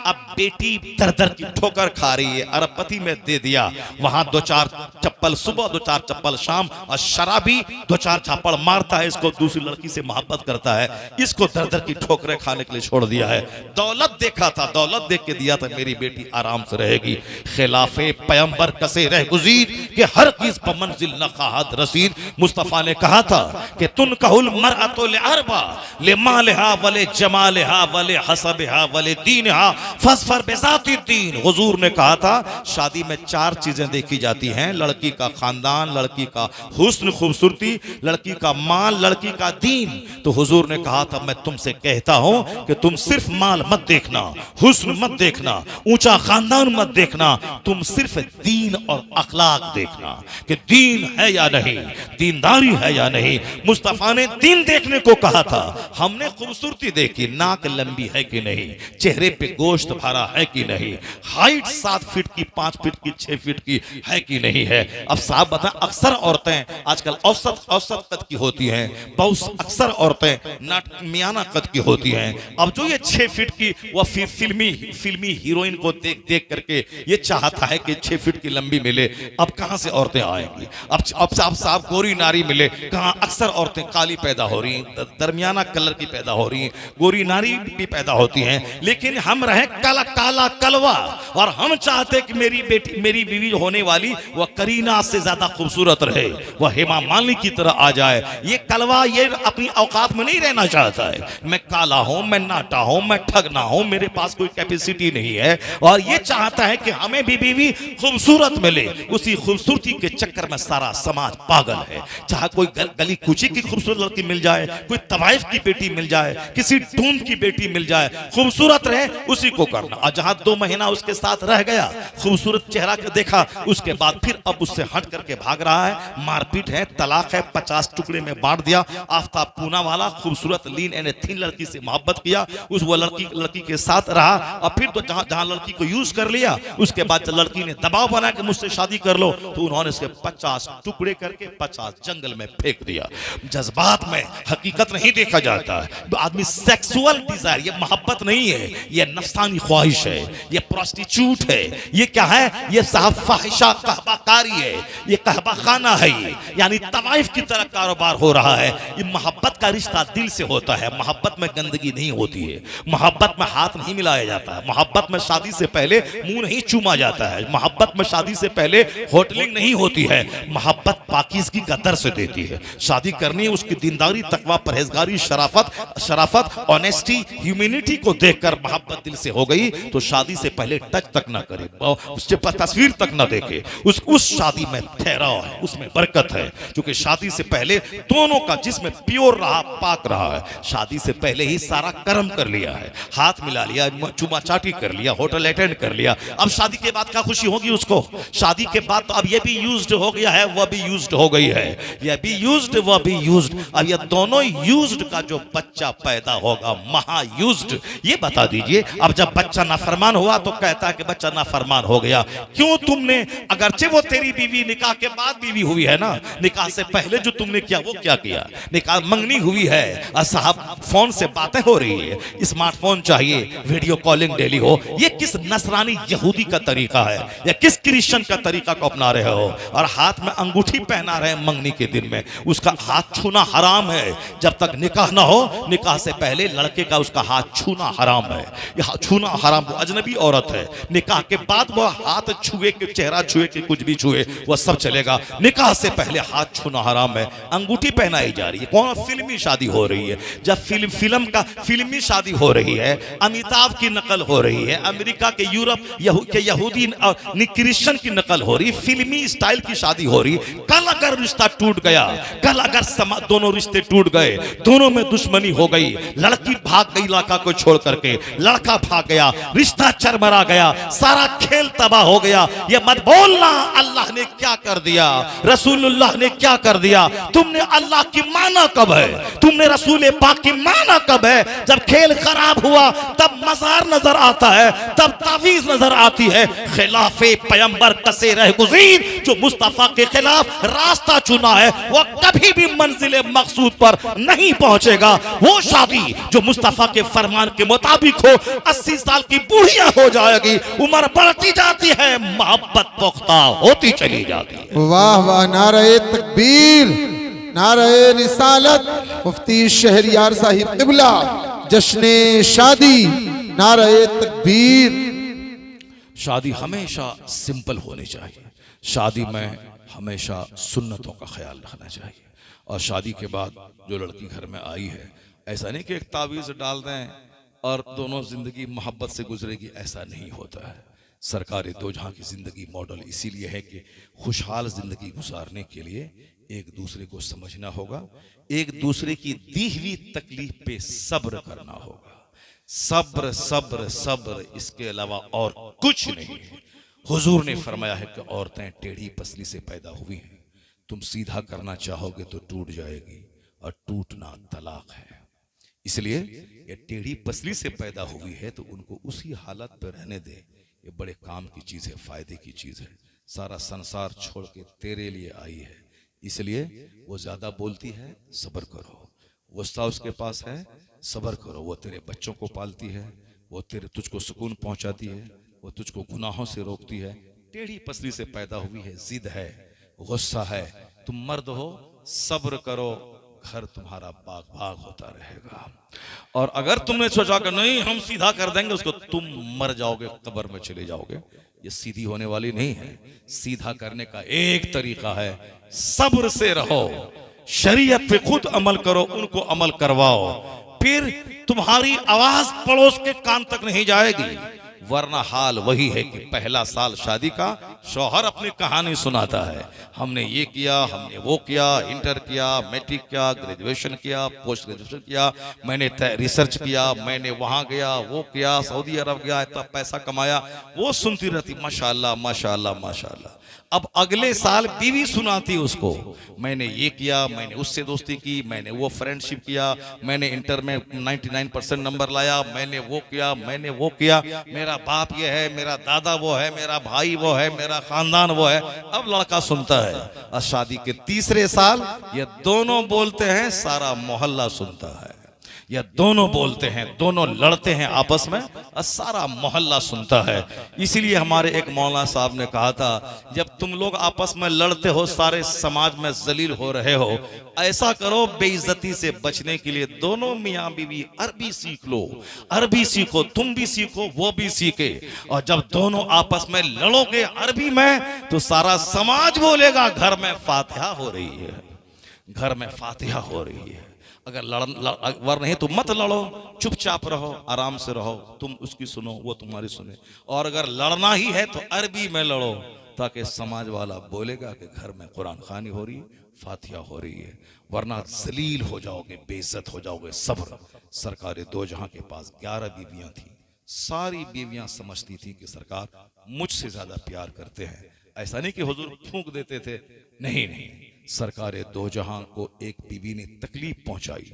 अब बेटी दर दर की ठोकर खा रही है, अरबपति में दे दिया, वहां 2-4 चप्पल सुबह, 2-4 चप्पल शाम, और शराबी 2-4 झापड़ मारता है, इसको दूसरी लड़की से मोहब्बत करता है, इसको दर दर की ठोकरें खाने के लिए छोड़ दिया है। दौलत देखा था, दौलत देख के दिया था, मेरी बेटी आराम से रहेगी। खिलाफे पैगंबर कसे रह गुजीर के हर चीज पर मंजिल न खाहत रसीद। मुस्तफा ने कहा था कि तुन कहल मरअतु लिअरबा लिमालिहा वले जमालिहा वले हसबिहा वले दीनहा फस्फर बिज़ाति दीन। हुजूर ने कहा था शादी में 4 चीजें देखी जाती हैं, लड़की का खानदान, लड़की का हुस्न खूबसूरती, लड़की का माल, लड़की का दीन। तो हुजूर ने कहा था मैं तुमसे कहता हूं कि तुम सिर्फ माल मत देखना, हुस्न मत देखना, ऊंचा खानदान मत देखना, तुम सिर्फ दीन और अखलाक देखना कि दीन है या नहीं, दीनदारी है या नहीं। मुस्तफा ने दीन देखने को कहा था। हमने खूबसूरती देखी, नाक लंबी है कि नहीं, चेहरे पे गोश्त भरा है कि नहीं, हाइट 7 फीट की, 5 फीट की, 6 फीट की है कि नहीं है। अब साहब बताएं, अक्सर औरतें आजकल औसत कद की होती हैं, बहुत अक्सर औरतें मियाना कद की होती हैं। अब जो ये 6 फीट की वह फिल्मी हीरोइन को देख देख करके ये चाहता है कि 6 फीट की लंबी मिले। अब कहां से औरतें आएंगी? अब साहब गोरी नारी मिले कहां? अक्सर औरतें काली पैदा हो रही, दरमियाना कलर की पैदा हो रही, गोरी नारी भी पैदा होती हैं, लेकिन हम रहे काला कलवा, और हम चाहते कि मेरी बेटी, मेरी बीवी होने वाली वह करीना से ज्यादा खूबसूरत रहे, वह हेमा मालिनी की तरह आ जाए। ये कलवा ये अपनी औकात में नहीं रहना चाहता है। मैं काला हूं, मैं नाटा हूं, मैं ठगना हूं, मेरे पास कोई कैपेसिटी नहीं है, और ये चाहता है कि हमें भी बीवी खूबसूरत मिले। उसी खूबसूरती के चक्कर में सारा समाज पागल है। चाहे कोई गली कुची की खूबसूरत लड़की मिल जाए, कोई तवाइफ की बेटी मिल जाए, किसी ढूंढ की बेटी मिल जाए, खूबसूरत रहे उसी को करना। और जहां 2 महीना उसके साथ रह गया, खूबसूरत चेहरा के देखा, उसके बाद फिर अब उससे हट करके भाग रहा है, मारपीट है, तलाक है, 50 टुकड़े में बांट दिया। आफ्ताब पूना वाला खूबसूरत लीन एंड थिन लड़की से मोहब्बत किया, उस वो लड़की के साथ रहा, और फिर तो जहां लड़की को यूज कर लिया, उसके बाद लड़की ने दबाव बना के मुझसे शादी कर लो, तो उन्होंने इसके 50 टुकड़े करके 50 जंगल में फेंक दिया। जज्बात में हकीकत नहीं देखा जाता है। तो आदमी सेक्सुअल डिजायर, ये मोहब्बत नहीं है, ये नफ्सानी ख्वाहिश ख्वाहिश है, ये प्रोस्टिट्यूट है, ये क्या है, ये साहब फाहिशा कहबाकारी है, ये कहबा खाना है, ये यानी तवाइफ की तरह कारोबार हो रहा है। ये मोहब्बत का रिश्ता दिल से होता है, मोहब्बत में गंदगी नहीं होती है, मोहब्बत में हाथ नहीं मिलाया जाता है, मोहब्बत में शादी से पहले मुंह नहीं चूमा जाता है, मोहब्बत में शादी से पहले होटलिंग नहीं होती है, मोहब्बत पाकीज़गी का दर्स देती है। शादी करनी है, उसकी दीनदारी, तकवा, परहेजगारी, शराफत, ऑनेस्टी, ह्यूमैनिटी को देखकर मोहब्बत दिल से हो गई तो शादी से पहले टच तक ना करे, उसके पर तस्वीर तक ना देखे, उस शादी में ठहराव है, उसमें बरकत है, क्योंकि शादी से पहले दोनों का जिस्म प्योर रहा, पाक रहा है। शादी से पहले ही सारा कर्म कर लिया है, हाथ मिला लिया, चुमा चाटी कर लिया, होटल अटेंड कर लिया। अब शादी के बाद क्या खुशी होगी उसको? शादी के बाद तो अब ये भी यूज्ड हो गया है, वह भी यूज्ड हो गई है, ये भी यूज्ड, वह भी यूज्ड। अब ये दोनों यूज्ड का जो बच्चा पैदा होगा, महा यूज्ड, ये बता दीजिए। अब जब बच्चा नाफरमान हुआ तो कहता है कि बच्चा नाफरमान हो गया। क्यों? तुमने, अगरचे वो तेरी बीवी निकाह के बाद बीवी हुई है ना, निकाह से पहले जो तुमने किया वो क्या किया? निकाह मंगनी हुई है, और साहब फोन से बातें हो रही है, स्मार्टफोन चाहिए, वीडियो कॉलिंग डेली हो। ये किस नसरानी यहूदी का तरीका है या किस क्रिश्चियन का तरीका को अपना रहे हो? और हाथ में अंगूठी पहना रहे मंगनी के दिन में, उसका हाथ छूना हराम है। जब तक निकाह ना हो, निकाह से पहले लड़के का उसका हाथ छूना हराम है, यह छूना हराम। वो अजनबी औरत है, निकाह के बाद वो हाथ छुए के, चेहरा छुए के, कुछ भी छुए वो सब चलेगा, निकाह से पहले हाथ छूना हराम है। अंगूठी पहनाई जा रही है, कौन? फिल्मी शादी हो रही है। जब फिल्म का फिल्मी शादी हो रही है, अमिताभ की नकल हो रही है, अमेरिका के, यूरोप के यहूदी और क्रिश्चियन की नकल हो रही, फिल्मी स्टाइल की शादी हो रही। कल अगर रिश्ता टूट गया, कल अगर दोनों रिश्ते टूट गए, दोनों में दुश्मनी हो गई, लड़की भाग गई इलाका को छोड़ करके, लड़का भाग गया, रिश्ता चरमरा गया, सारा खेल तबाह हो गया। ये मत बोलना अल्लाह ने क्या कर दिया, रसूलुल्लाह ने क्या कर दिया। तुमने अल्लाह की माना कब है? तुमने रसूल पाक की माना कब है? जब खेल खराब हुआ तब मजार नजर आता है, तब तावीज नजर आती है। खिलाफे पैगंबर कसे रह गुज़ीर, जो मुस्तफा के खिलाफ रास्ता चुना है वो कभी भी मंजिल मकसूद पर नहीं पहुंचेगा। वो शादी जो मुस्तफा के फरमान के मुताबिक हो, 80 साल की बुढ़िया हो जाएगी, उम्र बढ़ती जाती है, मोहब्बत पुख्ता होती चली जाती है। वाह वाह, नारे तकबीर, नारे रिसालत, मुफ्ती शहरियार साहिब क़िबला, जश्ने शादी, नारे तकबीर। शादी हमेशा सिंपल होनी चाहिए, शादी में हमेशा सुन्नतों का ख्याल रखना चाहिए। और शादी के बाद जो लड़की घर में आई है, ऐसा नहीं कि एक तावीज़ डाल दें और दोनों जिंदगी मोहब्बत से गुजरेगी, ऐसा नहीं होता है। सरकार दो जहां की जिंदगी मॉडल इसीलिए है कि खुशहाल जिंदगी गुजारने के लिए एक दूसरे को समझना होगा, एक दूसरे की दी हुई तकलीफ पे सब्र करना होगा। सब्र सब्र सब्र, इसके अलावा और कुछ नहीं है। हुजूर ने फरमाया है कि औरतें टेढ़ी पसली से पैदा हुई हैं, तुम सीधा करना चाहोगे तो टूट जाएगी, और टूटना तलाक है। इसलिए ये टेढ़ी पसली से पैदा हुई है तो उनको उसी हालत पर रहने दे, ये बड़े काम की चीज़ है, फायदे की चीज़ है। सारा संसार छोड़ के तेरे लिए आई है, इसलिए वो ज्यादा बोलती है, सब्र करो। गुस्सा उसके पास है, सब्र करो। वो तेरे बच्चों को पालती है, वो तुझको सुकून पहुंचाती है, वो तुझको गुनाहों से रोकती है। टेढ़ी पसली से पैदा हुई है, जिद है, गुस्सा है। तुम मर्द हो, सब्र करो, घर तुम्हारा बाग बाग होता रहेगा। और अगर तुमने सोचा कि नहीं हम सीधा कर देंगे उसको, तुम मर जाओगे, कब्र में चले जाओगे। ये सीधी होने वाली नहीं है। सीधा करने का एक तरीका है, सब्र से रहो, शरीयत पे खुद अमल करो, उनको अमल करवाओ, फिर तुम्हारी आवाज पड़ोस के कान तक नहीं जाएगी। वरना हाल वही है कि पहला साल शादी का शौहर अपनी कहानी सुनाता है, हमने ये किया, हमने वो किया, इंटर किया, मैट्रिक किया, ग्रेजुएशन किया, पोस्ट ग्रेजुएशन किया, मैंने रिसर्च किया, मैंने वहां गया, वो किया, सऊदी अरब गया, इतना पैसा कमाया। वो सुनती रहती माशाल्लाह माशाल्लाह माशाल्लाह। अब अगले साल बीवी सुनाती उसको, मैंने ये किया, मैंने उससे दोस्ती की, मैंने वो फ्रेंडशिप किया, मैंने इंटर में 99% नंबर लाया, मैंने वो किया, मैंने वो किया, मेरा बाप ये है, मेरा दादा वो है, मेरा भाई वो है, मेरा खानदान वो है। अब लड़का सुनता है। और शादी के तीसरे साल ये दोनों बोलते हैं, सारा मोहल्ला सुनता है। या दोनों बोलते हैं, दोनों लड़ते हैं आपस में और सारा मोहल्ला सुनता है। इसीलिए हमारे एक मौलाना साहब ने कहा था, जब तुम लोग आपस में लड़ते हो, सारे समाज में जलील हो रहे हो, ऐसा करो बेइज्जती से बचने के लिए दोनों मियाँ बीवी अरबी सीख लो, अरबी सीखो, तुम भी सीखो वो भी सीखे, और जब दोनों आपस में लड़ोगे अरबी में तो सारा समाज बोलेगा घर में फातिहा हो रही है, घर में फातिहा हो रही है। अगर वर नहीं तो मत लड़ो, चुपचाप रहो, आराम से रहो, तुम उसकी सुनो वो तुम्हारी सुने, और अगर लड़ना ही है तो अरबी में लड़ो, ताकि समाज वाला बोलेगा कि घर में कुरान खानी हो रही है, फातिहा हो रही है, वरना जलील हो जाओगे, बेइज्जत हो जाओगे। सब्र। सरकार दो जहां के पास 11 बीवियां थी, सारी बीवियां समझती थी कि सरकार मुझसे ज्यादा प्यार करते हैं। ऐसा नहीं कि हुजूर फूंक देते थे, नहीं नहीं, सरकार दो जहां को एक बीवी ने तकलीफ पहुंचाई।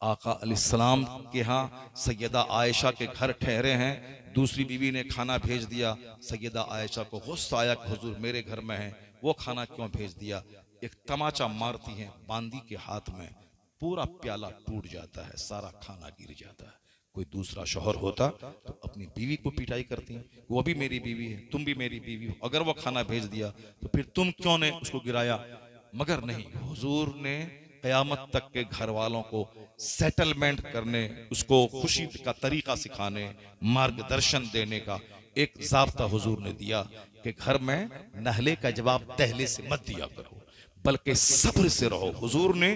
आका अलैहिस्सलाम के यहाँ सैयदा आयशा के घर ठहरे हैं, दूसरी बीवी ने खाना भेज दिया। सैयदा आयशा को गुस्सा आया कि हुजूर मेरे घर में है, वो खाना क्यों भेज दिया। एक तमाचा मारती हैं बांदी के हाथ में, पूरा प्याला टूट जाता है, सारा खाना गिर जाता है। कोई दूसरा शौहर होता तो अपनी बीवी को पिटाई करती हैं, वो भी मेरी बीवी है, तुम भी मेरी बीवी हो, अगर वो खाना भेज दिया तो फिर तुम क्यों ने उसको गिराया। मगर नहीं, हुजूर ने क़यामत तक के घर वालों को सेटलमेंट करने, उसको खुशी का तरीका सिखाने, मार्गदर्शन देने का एक ज़ाब्ता हुजूर ने दिया कि घर में नहले का जवाब दहले से मत दिया करो, बल्कि सब्र से रहो। हुजूर ने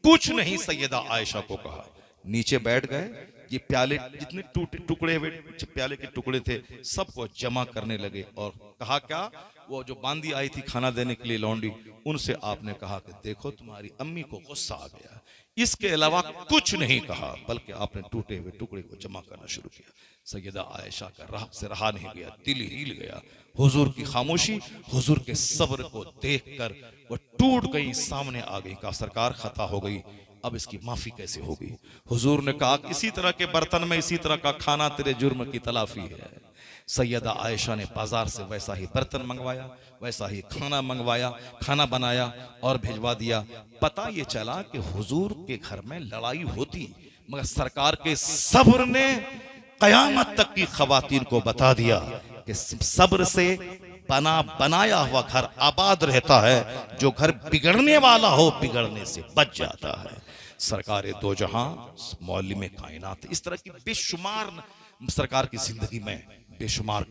कुछ नहीं सैयदा आयशा को कहा, नीचे बैठ गए, ये प्याले जितने टुकड़े हुए प्याले के टुकड़े थे सबको जमा करने लगे, और कहा क्या, वो जो बांदी आई थी खाना देने के लिए लौंडी, उनसे आपने कहा कि देखो तुम्हारी अम्मी को गुस्सा आ गया। इसके अलावा कुछ नहीं कहा, बल्कि आपने टूटे हुए टुकड़े को जमा करना शुरू किया। सैयदा आयशा का राह से रहा नहीं गया, दिल हिल गया। हुजूर की खामोशी, हुजूर के सब्र को देखकर वो टूट गई, सामने आ गई, कहा सरकार खता हो गई, अब इसकी माफी कैसे होगी। हुजूर ने कहा इसी तरह के बर्तन में इसी तरह का खाना तेरे जुर्म की तलाफी है। सैयदा आयशा ने बाजार से वैसा ही बर्तन मंगवाया, वैसा ही खाना मंगवाया, खाना बनाया और भिजवा दिया। पता ये चला कि हुजूर के घर में लड़ाई होती, मगर सरकार के सब्र ने कयामत तक की खवातीन को बता दिया कि सब्र से बनाया हुआ घर आबाद रहता है, जो घर बिगड़ने वाला हो बिगड़ने से बच जाता है। सरकार दो जहां मौलिम कायनात, इस तरह की बेशुमार सरकार की जिंदगी में बेशुमार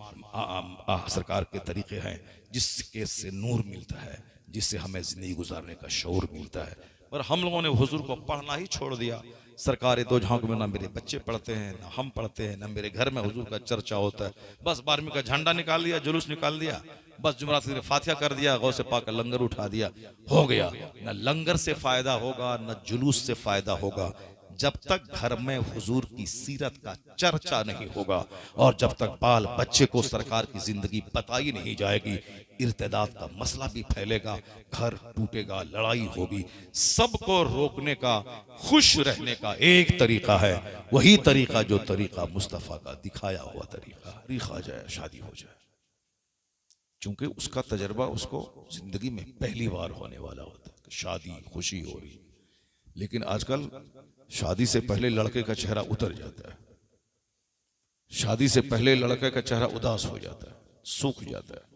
सरकार के तरीके हैं जिसके से नूर मिलता है, जिससे हमें जिंदगी गुजारने का शऊर मिलता है। पर हम लोगों ने हुजूर को पढ़ना ही छोड़ दिया। सरकार दो जहां में ना मेरे बच्चे पढ़ते हैं, ना हम पढ़ते हैं, ना मेरे घर में हुजूर का चर्चा होता है। बस 12वीं का झंडा निकाल दिया, जुलूस निकाल दिया, बस जुमरात ने फातिहा कर दिया, गौसे पाक का लंगर उठा दिया, हो गया। न लंगर से फायदा होगा, न जुलूस से फायदा होगा, जब तक घर में हुजूर की सीरत का चर्चा नहीं होगा, और जब तक बाल बच्चे को सरकार की जिंदगी बताई नहीं जाएगी, इर्तिदाद का मसला भी फैलेगा, घर टूटेगा, लड़ाई होगी। सबको रोकने का, खुश रहने का एक तरीका है, वही तरीका जो तरीका मुस्तफा का दिखाया हुआ तरीका, रिखा जाए, शादी हो जाए, क्योंकि उसका तजर्बा उसको जिंदगी में पहली बार होने वाला होता है, शादी खुशी हो रही। लेकिन आजकल शादी से पहले लड़के का चेहरा उतर जाता है, शादी से पहले लड़के का चेहरा उदास हो जाता है, सूख जाता है,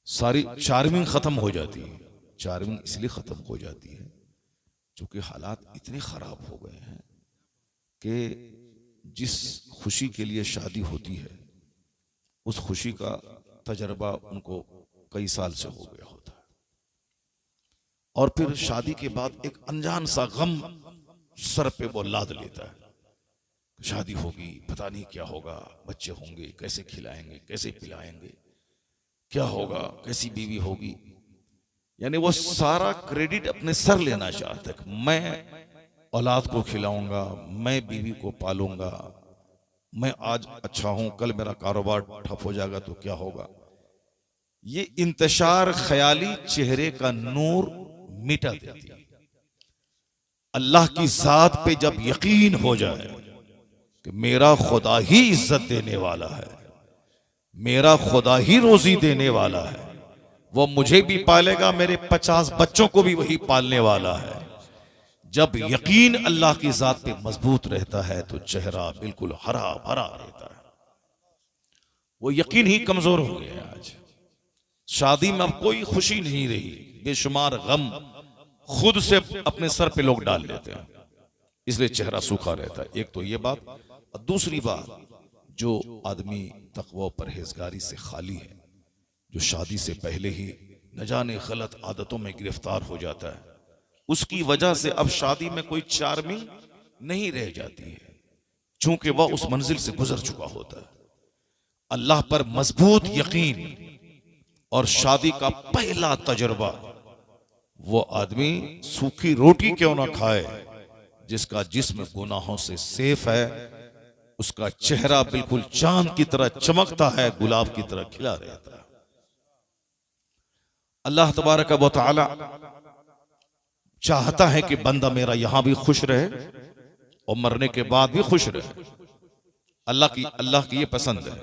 सारी चार्मिंग खत्म हो जाती है। चार्मिंग इसलिए खत्म हो जाती है क्योंकि हालात इतने खराब हो गए हैं कि जिस खुशी के लिए शादी होती है उस खुशी का तजर्बा उनको कई साल से हो गया होता है, और फिर शादी के बाद एक अनजान सा गम सर पे वो लाद लेता है। शादी होगी, पता नहीं क्या होगा, बच्चे होंगे, कैसे खिलाएंगे, कैसे पिलाएंगे, क्या होगा, कैसी बीवी होगी। यानी वो सारा क्रेडिट अपने सर लेना चाहता है। मैं औलाद को खिलाऊंगा, मैं बीवी को पालूंगा, मैं आज अच्छा हूं, कल मेरा कारोबार ठप हो जाएगा तो क्या होगा। ये इंतशार ख्याली चेहरे का नूर मिटा देती है। अल्लाह की जात पे जब यकीन हो जाए कि मेरा खुदा ही इज्जत देने वाला है, मेरा खुदा ही रोजी देने वाला है, वो मुझे भी पालेगा, मेरे 50 बच्चों को भी वही पालने वाला है। जब यकीन अल्लाह की जात पे मजबूत रहता है तो चेहरा बिल्कुल हरा भरा रहता है। वो यकीन ही कमजोर हो गया। आज शादी में अब कोई खुशी नहीं रही, बेशुमार गम खुद से अपने सर पे लोग डाल लेते हैं, इसलिए चेहरा सूखा रहता है। एक तो ये बात, और दूसरी बात, जो आदमी तकवा परहेजगारी से खाली है, जो शादी से पहले ही न जाने गलत आदतों में गिरफ्तार हो जाता है, उसकी वजह से अब शादी में कोई चार्मिंग नहीं रह जाती है, चूंकि वह उस मंजिल से गुजर चुका होता है। अल्लाह पर मजबूत यकीन और शादी का पहला तजुर्बा, वो आदमी सूखी रोटी क्यों ना खाए, जिसका जिस्म गुनाहों से सेफ है, उसका चेहरा बिल्कुल चांद की तरह चमकता है, गुलाब की तरह खिला रहता है। अल्लाह तबारक व तआला चाहता है कि बंदा मेरा यहां भी खुश रहे और मरने के बाद भी खुश रहे। अल्लाह की ये पसंद है।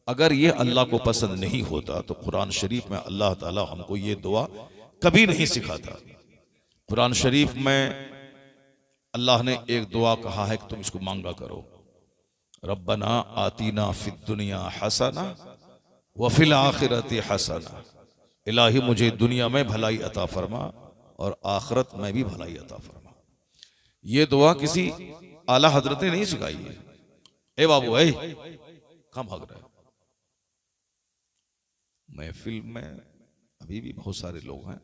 अगर ये अल्लाह को पसंद नहीं होता तो कुरान शरीफ में अल्लाह ताला हमको ये दुआ कभी नहीं सिखाता। कुरान शरीफ में अल्लाह ने एक दुआ कहा है कि तुम इसको मांगा करो, रब्बना आतीना फिद दुनिया हसना व फिल आखिरति हसना। इलाही मुझे दुनिया में भलाई अता फरमा और आखिरत में भी भलाई अता फरमा। ये दुआ किसी आला हजरत ने नहीं सिखाई है। ए बाबू, ए कहां भाग रहा है? महफिल में अभी भी बहुत सारे लोग हैं,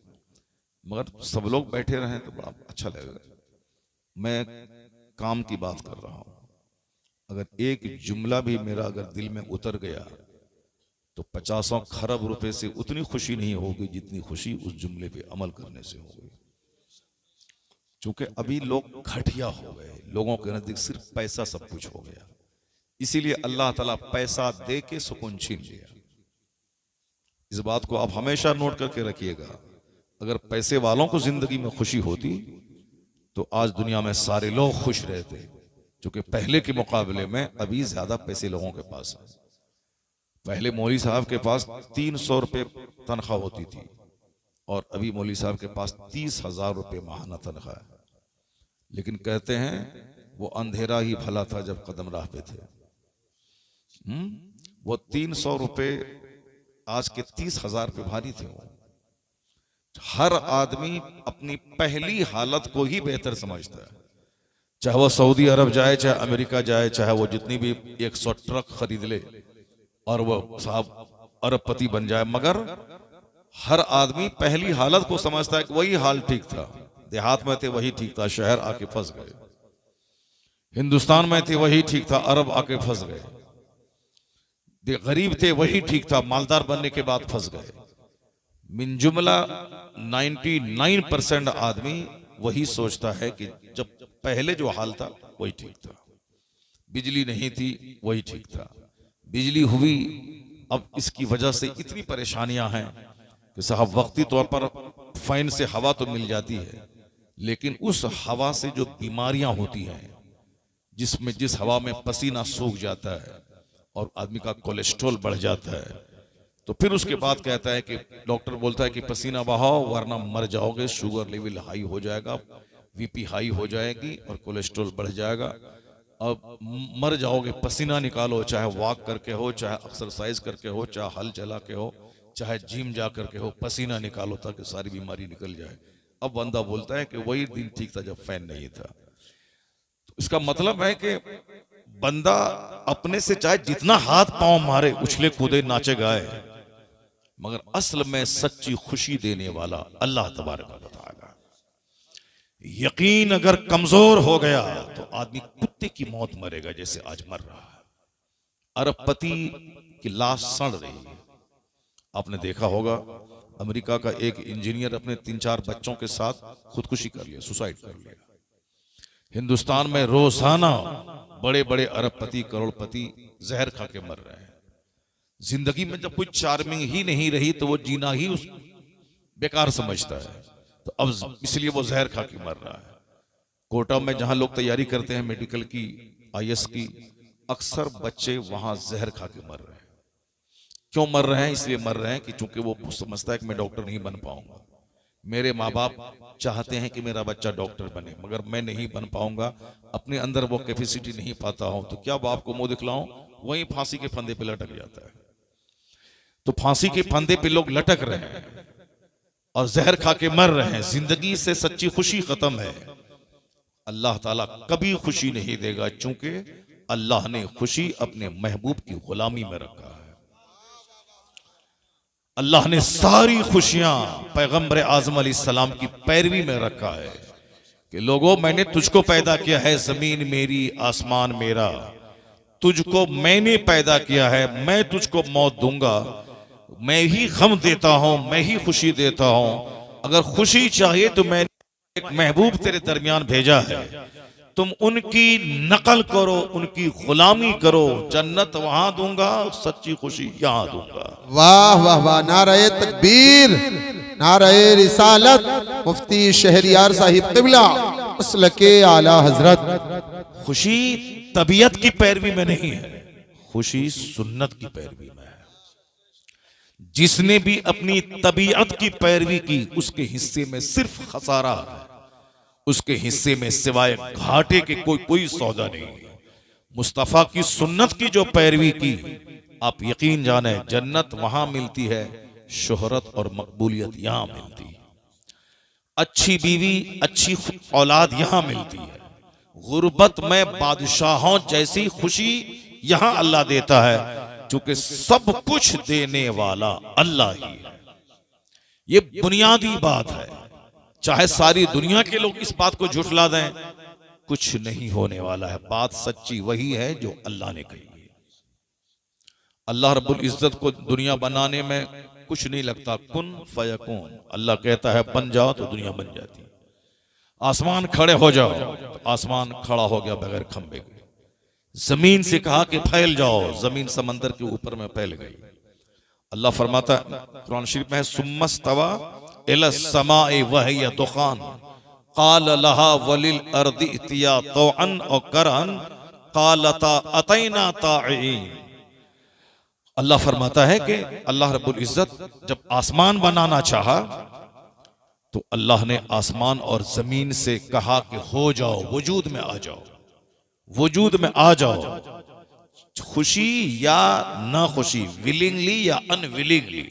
मगर सब लोग बैठे रहे तो बड़ा अच्छा लगेगा। मैं काम की बात कर रहा हूं। अगर एक जुमला भी मेरा अगर दिल में उतर गया तो 50 खरब रुपए से उतनी खुशी नहीं होगी जितनी खुशी उस जुमले पे अमल करने से होगी। क्योंकि अभी लोग घटिया हो गए, लोगों के नजदीक सिर्फ पैसा सब कुछ हो गया, इसीलिए अल्लाह ताला पैसा दे के सुकून छीन लिया। इस बात को आप हमेशा नोट करके रखिएगा। अगर पैसे वालों को जिंदगी में खुशी होती तो आज दुनिया में सारे लोग खुश रहते, क्योंकि पहले के मुकाबले में अभी ज्यादा पैसे लोगों के पास है। पहले मौलवी साहब के पास 300 रुपए तनख्वाह होती थी और अभी मौलवी साहब के पास 30,000 रुपए माहाना तनख्वाह है। लेकिन कहते हैं वो अंधेरा ही भला था जब कदम राह पे थे। वो 300 रुपए आज के 30,000 पे भारी थे। वो हर आदमी अपनी पहली हालत को ही बेहतर समझता है, चाहे वो सऊदी अरब जाए, चाहे अमेरिका जाए, चाहे वो जितनी भी 100 ट्रक खरीद ले और वो साहब अरबपति बन जाए, मगर हर आदमी पहली हालत को समझता है कि वही हाल ठीक था। देहात में थे वही ठीक था, शहर आके फंस गए। हिंदुस्तान में थे वही ठीक था, अरब आके फंस गए। गरीब थे वही ठीक था, मालदार बनने के बाद फंस गए। मिन जुमला 99% आदमी वही सोचता है कि जब पहले जो हाल था वही ठीक था। बिजली नहीं थी वही ठीक था, बिजली हुई अब इसकी वजह से इतनी परेशानियां हैं कि साहब वक्ती तौर पर फैन से हवा तो मिल जाती है, लेकिन उस हवा से जो बीमारियां होती हैं, जिस हवा में पसीना सूख जाता है और आदमी का कोलेस्ट्रॉल बढ़ जाता है, तो फिर उसके बाद कहता है कि डॉक्टर बोलता है कि पसीना बहाओ वरना मर जाओगे, शुगर लेवल हाई हो जाएगा, बीपी हाई हो जाएगी और कोलेस्ट्रॉल बढ़ जाएगा, अब मर जाओगे, पसीना निकालो, चाहे वॉक करके हो, चाहे एक्सरसाइज करके हो, चाहे हल चला के हो, चाहे जिम जा करके हो, पसीना निकालो ताकि सारी बीमारी निकल जाए। अब बंदा बोलता है कि वही दिन ठीक था जब फैन नहीं था। तो इसका मतलब है कि बंदा अपने से चाहे जितना हाथ पांव मारे, उछले कूदे, नाचे गाए, मगर असल में सच्ची खुशी देने वाला अल्लाह तबारक व तआला। यकीन अगर कमजोर हो गया तो आदमी कुत्ते की मौत मरेगा जैसे आज मर रहा है। अरबपति की लाश सड़ रही है। आपने देखा होगा अमेरिका का एक इंजीनियर अपने 3-4 बच्चों के साथ खुदकुशी कर लिया, सुसाइड कर लिया। हिंदुस्तान में रोजाना बड़े बड़े अरबपति, करोड़पति जहर खा के मर रहे हैं। जिंदगी में जब कोई चार्मिंग ही नहीं रही तो वो जीना ही उस बेकार समझता है, तो अब इसलिए वो जहर खा के मर रहा है। कोटा में जहां लोग तैयारी करते हैं मेडिकल की, IAS की, अक्सर बच्चे वहां जहर खा के मर रहे हैं। क्यों मर रहे हैं? इसलिए मर रहे हैं कि चूंकि वो समझता है कि मैं डॉक्टर नहीं बन पाऊंगा, मेरे माँ बाप चाहते हैं कि मेरा बच्चा डॉक्टर बने, मगर मैं नहीं बन पाऊंगा, अपने अंदर वो कैपेसिटी नहीं पाता हूं, तो क्या बाप को मुंह दिखलाऊं? वहीं फांसी के फंदे पे लटक जाता है। तो फांसी के फंदे पे लोग लटक रहे हैं और जहर खा के मर रहे हैं, जिंदगी से सच्ची खुशी खत्म है। अल्लाह ताला कभी खुशी नहीं देगा, चूंकि अल्लाह ने खुशी अपने महबूब की गुलामी में रखा है। अल्लाह ने सारी खुशियां पैगंबर आजम अलैहिस्सलाम की पैरवी में रखा है कि लोगों, मैंने तुझको पैदा किया है, जमीन मेरी आसमान मेरा, तुझको मैंने पैदा किया है, मैं तुझको मौत दूंगा, मैं ही गम देता हूं, मैं ही खुशी देता हूं। अगर खुशी चाहिए तो मैंने एक महबूब तेरे दरमियान भेजा है, तुम उनकी नकल करो, उनकी गुलामी करो, जन्नत वहां दूंगा, सच्ची खुशी यहां दूंगा। वाह वाह वाह, नारे तकबीर, नारे रिसालत, मुफ्ती शहरियार साहिब क़िबला मसलके आला हजरत। खुशी तबीयत की पैरवी में नहीं है, खुशी सुन्नत की पैरवी में है। जिसने भी अपनी तबीयत की पैरवी की, उसके हिस्से में सिर्फ खसारा है, उसके हिस्से में सिवाय घाटे के कोई सौदा नहीं है। मुस्तफा की सुन्नत की जो पैरवी की, आप यकीन जाने जन्नत वहां मिलती है, शोहरत और मकबूलियत यहां मिलती है, अच्छी बीवी अच्छी औलाद यहां मिलती है, गुर्बत में बादशाहों जैसी खुशी यहां अल्लाह देता है, क्योंकि सब कुछ देने वाला अल्लाह ही है। ये बुनियादी बात है, चाहे सारी दुनिया के लोग इस बात को झुठला दें, कुछ नहीं होने वाला है। बात सच्ची वही है जो अल्लाह ने कही है। अल्लाह रब्बुल इज्जत को दुनिया बनाने में कुछ नहीं लगता, कुन फयकून, अल्लाह कहता है बन जाओ तो दुनिया बन जाती है। आसमान खड़े हो जाओ तो आसमान खड़ा हो गया बगैर खंबे के। जमीन से कहा कि फैल जाओ, जमीन समंदर के ऊपर में फैल गई। अल्लाह फरमाता है कुरान शरीफ में है, सुम्मस्तवा इला समाए वहिय दुखान काल लहा वलिल अर्दि इतिया तौअन और करहन कालता अतैना ताईन। अल्लाह फरमाता है कि अल्लाह रब्बुल इज्जत जब आसमान बनाना चाहा तो अल्लाह ने आसमान और जमीन से कहा कि हो जाओ, वजूद में आ जाओ, वजूद में आ जाओ। खुशी या ना खुशी, विलिंगली या अनविलिंगली,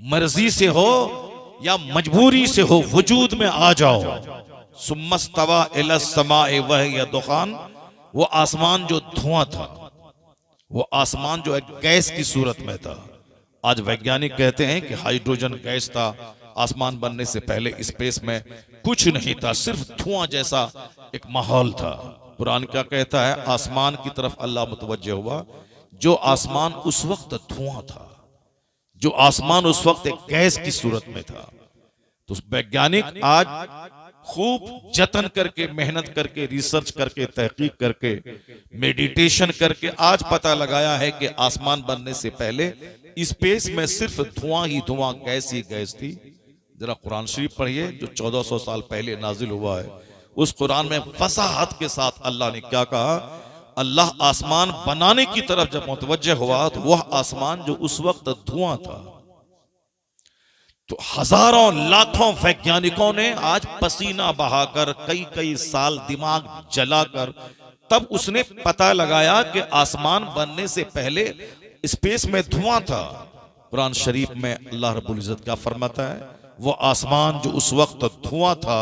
मर्जी से हो या मजबूरी से हो, वजूद में आ जाओ। सुम्मस्तवा इला समाए वहिय दुखान, वो आसमान जो धुआं था, वो आसमान जो एक गैस की सूरत में था। आज वैज्ञानिक कहते हैं कि हाइड्रोजन गैस था, आसमान बनने से पहले स्पेस में कुछ नहीं था, सिर्फ धुआं जैसा एक माहौल था। कुरान क्या कहता है, आसमान की तरफ अल्लाह मुतवज्जे हुआ, जो आसमान उस वक्त धुआं था, जो आसमान उस वक्त एक गैस की सूरत में था। तो वैज्ञानिक आज खूब जतन करके, मेहनत करके, रिसर्च करके, तहकीक करके, मेडिटेशन करके आज पता लगाया है कि आसमान बनने से पहले स्पेस में सिर्फ धुआं ही धुआं, गैस ही गैस थी। जरा कुरान शरीफ पढ़िए जो 1400 साल पहले नाजिल हुआ है, उस कुरान में फसाहत के साथ अल्लाह ने क्या कहा। अल्लाह आसमान बनाने की तरफ जब मुतवज्जे हुआ तो वह आसमान जो उस वक्त धुआं था, तो हजारों लाखों वैज्ञानिकों ने आज पसीना बहाकर, कई कई साल दिमाग जलाकर, तब उसने पता लगाया कि आसमान बनने से पहले स्पेस में धुआं था। कुरान शरीफ में अल्लाह रब्बुल इज्जत क्या फरमाता है, वो आसमान जो उस वक्त धुआं था,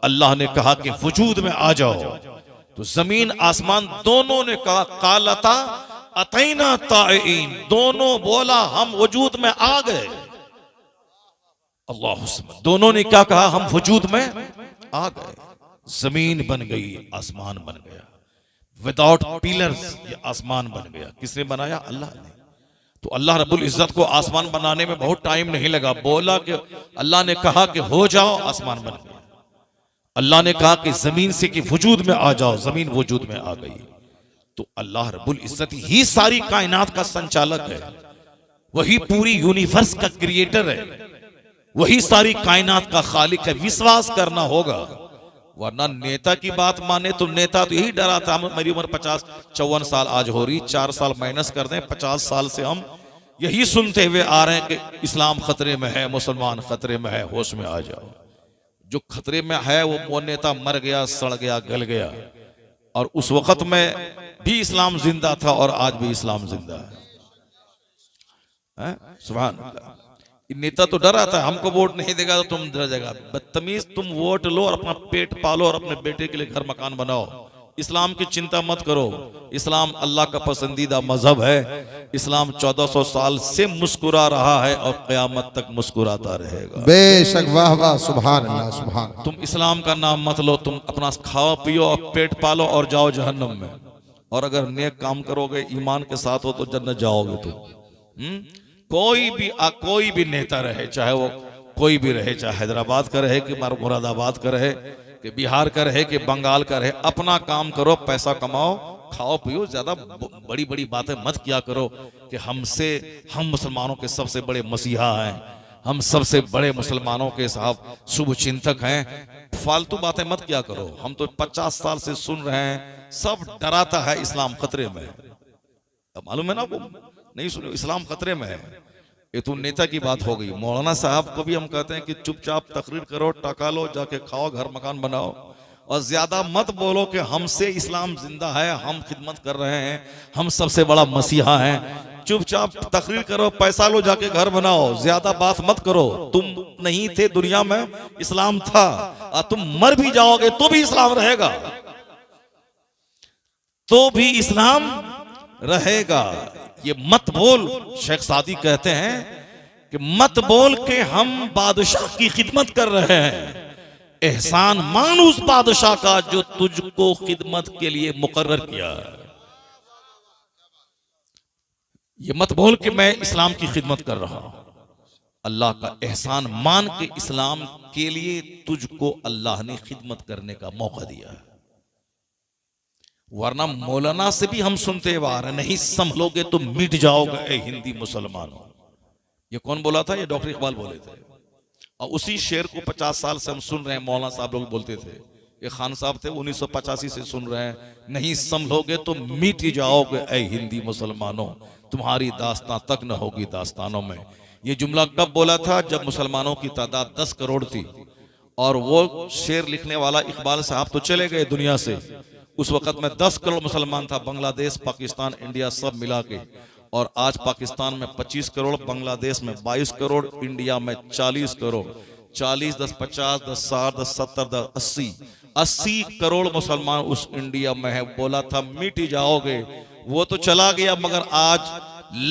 अल्लाह ने कहा कि वजूद में आ जाओ। तो जमीन आसमान दोनों ने कहा कालता अतैना ताईन, दोनों बोला हम वजूद में आ गए। अल्लाह, दोनों ने क्या कहा, हम वजूद में आ गए। जमीन बन गई, आसमान बन गया, विदाउट पिलर्स ये आसमान बन गया। किसने बनाया? अल्लाह ने। तो अल्लाह रब्बुल इज्जत को आसमान बनाने में बहुत टाइम नहीं लगा, बोला कि अल्लाह ने कहा कि हो जाओ, आसमान बन गया। अल्लाह ने कहा कि जमीन से कि वजूद में आ जाओ, जमीन वजूद में आ गई। तो अल्लाह रब्बुल इज्जत ही सारी कायनात का संचालक है, वही पूरी यूनिवर्स का क्रिएटर है, वही सारी कायनात का खालिक है। विश्वास करना होगा, वरना नेता की बात माने तो नेता तो यही डरा था। मेरी उम्र 50-54 साल आज हो रही, 4 साल माइनस कर दें, 50 साल से हम यही सुनते हुए आ रहे हैं कि इस्लाम खतरे में है, मुसलमान खतरे में है, होश में आ जाओ। जो खतरे में है वो नेता मर गया, सड़ गया, गल गया, और उस वक्त में भी इस्लाम जिंदा था और आज भी इस्लाम जिंदा है। सुभान अल्लाह। नेता तो डर आता है, हमको वोट नहीं देगा तो तुम डर जाएगा। बदतमीज, तुम वोट लो और अपना पेट पालो और अपने बेटे के लिए घर मकान बनाओ। इस्लाम की चिंता मत करो। इस्लाम अल्लाह का पसंदीदा मजहब है। इस्लाम 1400 साल से मुस्कुरा रहा है और क़यामत तक मुस्कुराता रहेगा। बेशक, वाह वाह, सुभान अल्लाह, सुभान। तुम इस्लाम का नाम मत लो, तुम अपना खाओ पियो और पेट पालो और जाओ जहन्नम में। और अगर नेक काम करोगे, ईमान के साथ हो, तो जन्नत जाओगे तुम। कोई भी नेता रहे, चाहे वो कोई भी रहे, चाहे हैदराबाद का रहे कि मुरादाबाद का रहे कि बिहार का रहे कि बंगाल का रहे, अपना काम करो, पैसा कमाओ, खाओ पियो। ज्यादा बड़ी बड़ी बातें मत किया करो कि हम मुसलमानों के सबसे बड़े मसीहा हैं, हम सबसे बड़े मुसलमानों के साहब शुभ चिंतक हैं। फालतू बातें मत किया करो। हम तो 50 साल से सुन रहे हैं, सब डराता है इस्लाम खतरे में। अब मालूम है ना, वो नहीं सुने, इस्लाम खतरे में है। ये तो नेता की बात हो गई। मौलाना साहब को भी हम कहते हैं कि चुपचाप तकरीर करो, टका लो, जाके खाओ, घर मकान बनाओ, और ज्यादा मत बोलो कि हमसे इस्लाम जिंदा है, हम खिदमत कर रहे हैं, हम सबसे बड़ा मसीहा हैं। चुपचाप तकरीर करो, पैसा लो, जाके घर बनाओ, ज्यादा बात मत करो। तुम नहीं थे दुनिया में, इस्लाम था, और तुम मर भी जाओगे तो भी इस्लाम रहेगा, तो भी इस्लाम रहेगा। ये मत बोल, शेख सादी कहते हैं कि मत बोल के हम बादशाह की खिदमत कर रहे हैं, एहसान मान उस बादशाह का जो तुझको खिदमत के लिए मुकर्रर किया है। ये मत बोल कि मैं इस्लाम की खिदमत कर रहा हूं। अल्लाह का एहसान मान के इस्लाम के लिए तुझको अल्लाह ने खिदमत करने का मौका दिया है। वरना मौलाना से भी हम सुनते आ रहे, नहीं संभलोगे तो मिट जाओगे ए हिंदी मुसलमानों। ये कौन बोला था? ये डॉक्टर इकबाल बोले थे। और उसी शेर को 50 साल से हम सुन रहे हैं, मौलाना साहब लोग बोलते थे। ये खान साहब थे, 1985 से सुन रहे हैं, नहीं संभलोगे तो मिट जाओगे ए हिंदी मुसलमानों, तुम्हारी दास्तां तक न होगी दास्तानों में। ये जुमला कब बोला था? जब मुसलमानों की तादाद 10 करोड़ थी, और वो शेर लिखने वाला इकबाल साहब तो चले गए दुनिया से। उस वक्त में 10 करोड़ मुसलमान था, बांग्लादेश, पाकिस्तान, इंडिया सब मिला के। और आज पाकिस्तान में 25 करोड़, बांग्लादेश में 22 करोड़, इंडिया में 40 करोड़। 40 10 50 10 60 10 70 10 80 करोड़ मुसलमान उस इंडिया में है। बोला था मिट जाओगे, वो तो चला गया, मगर आज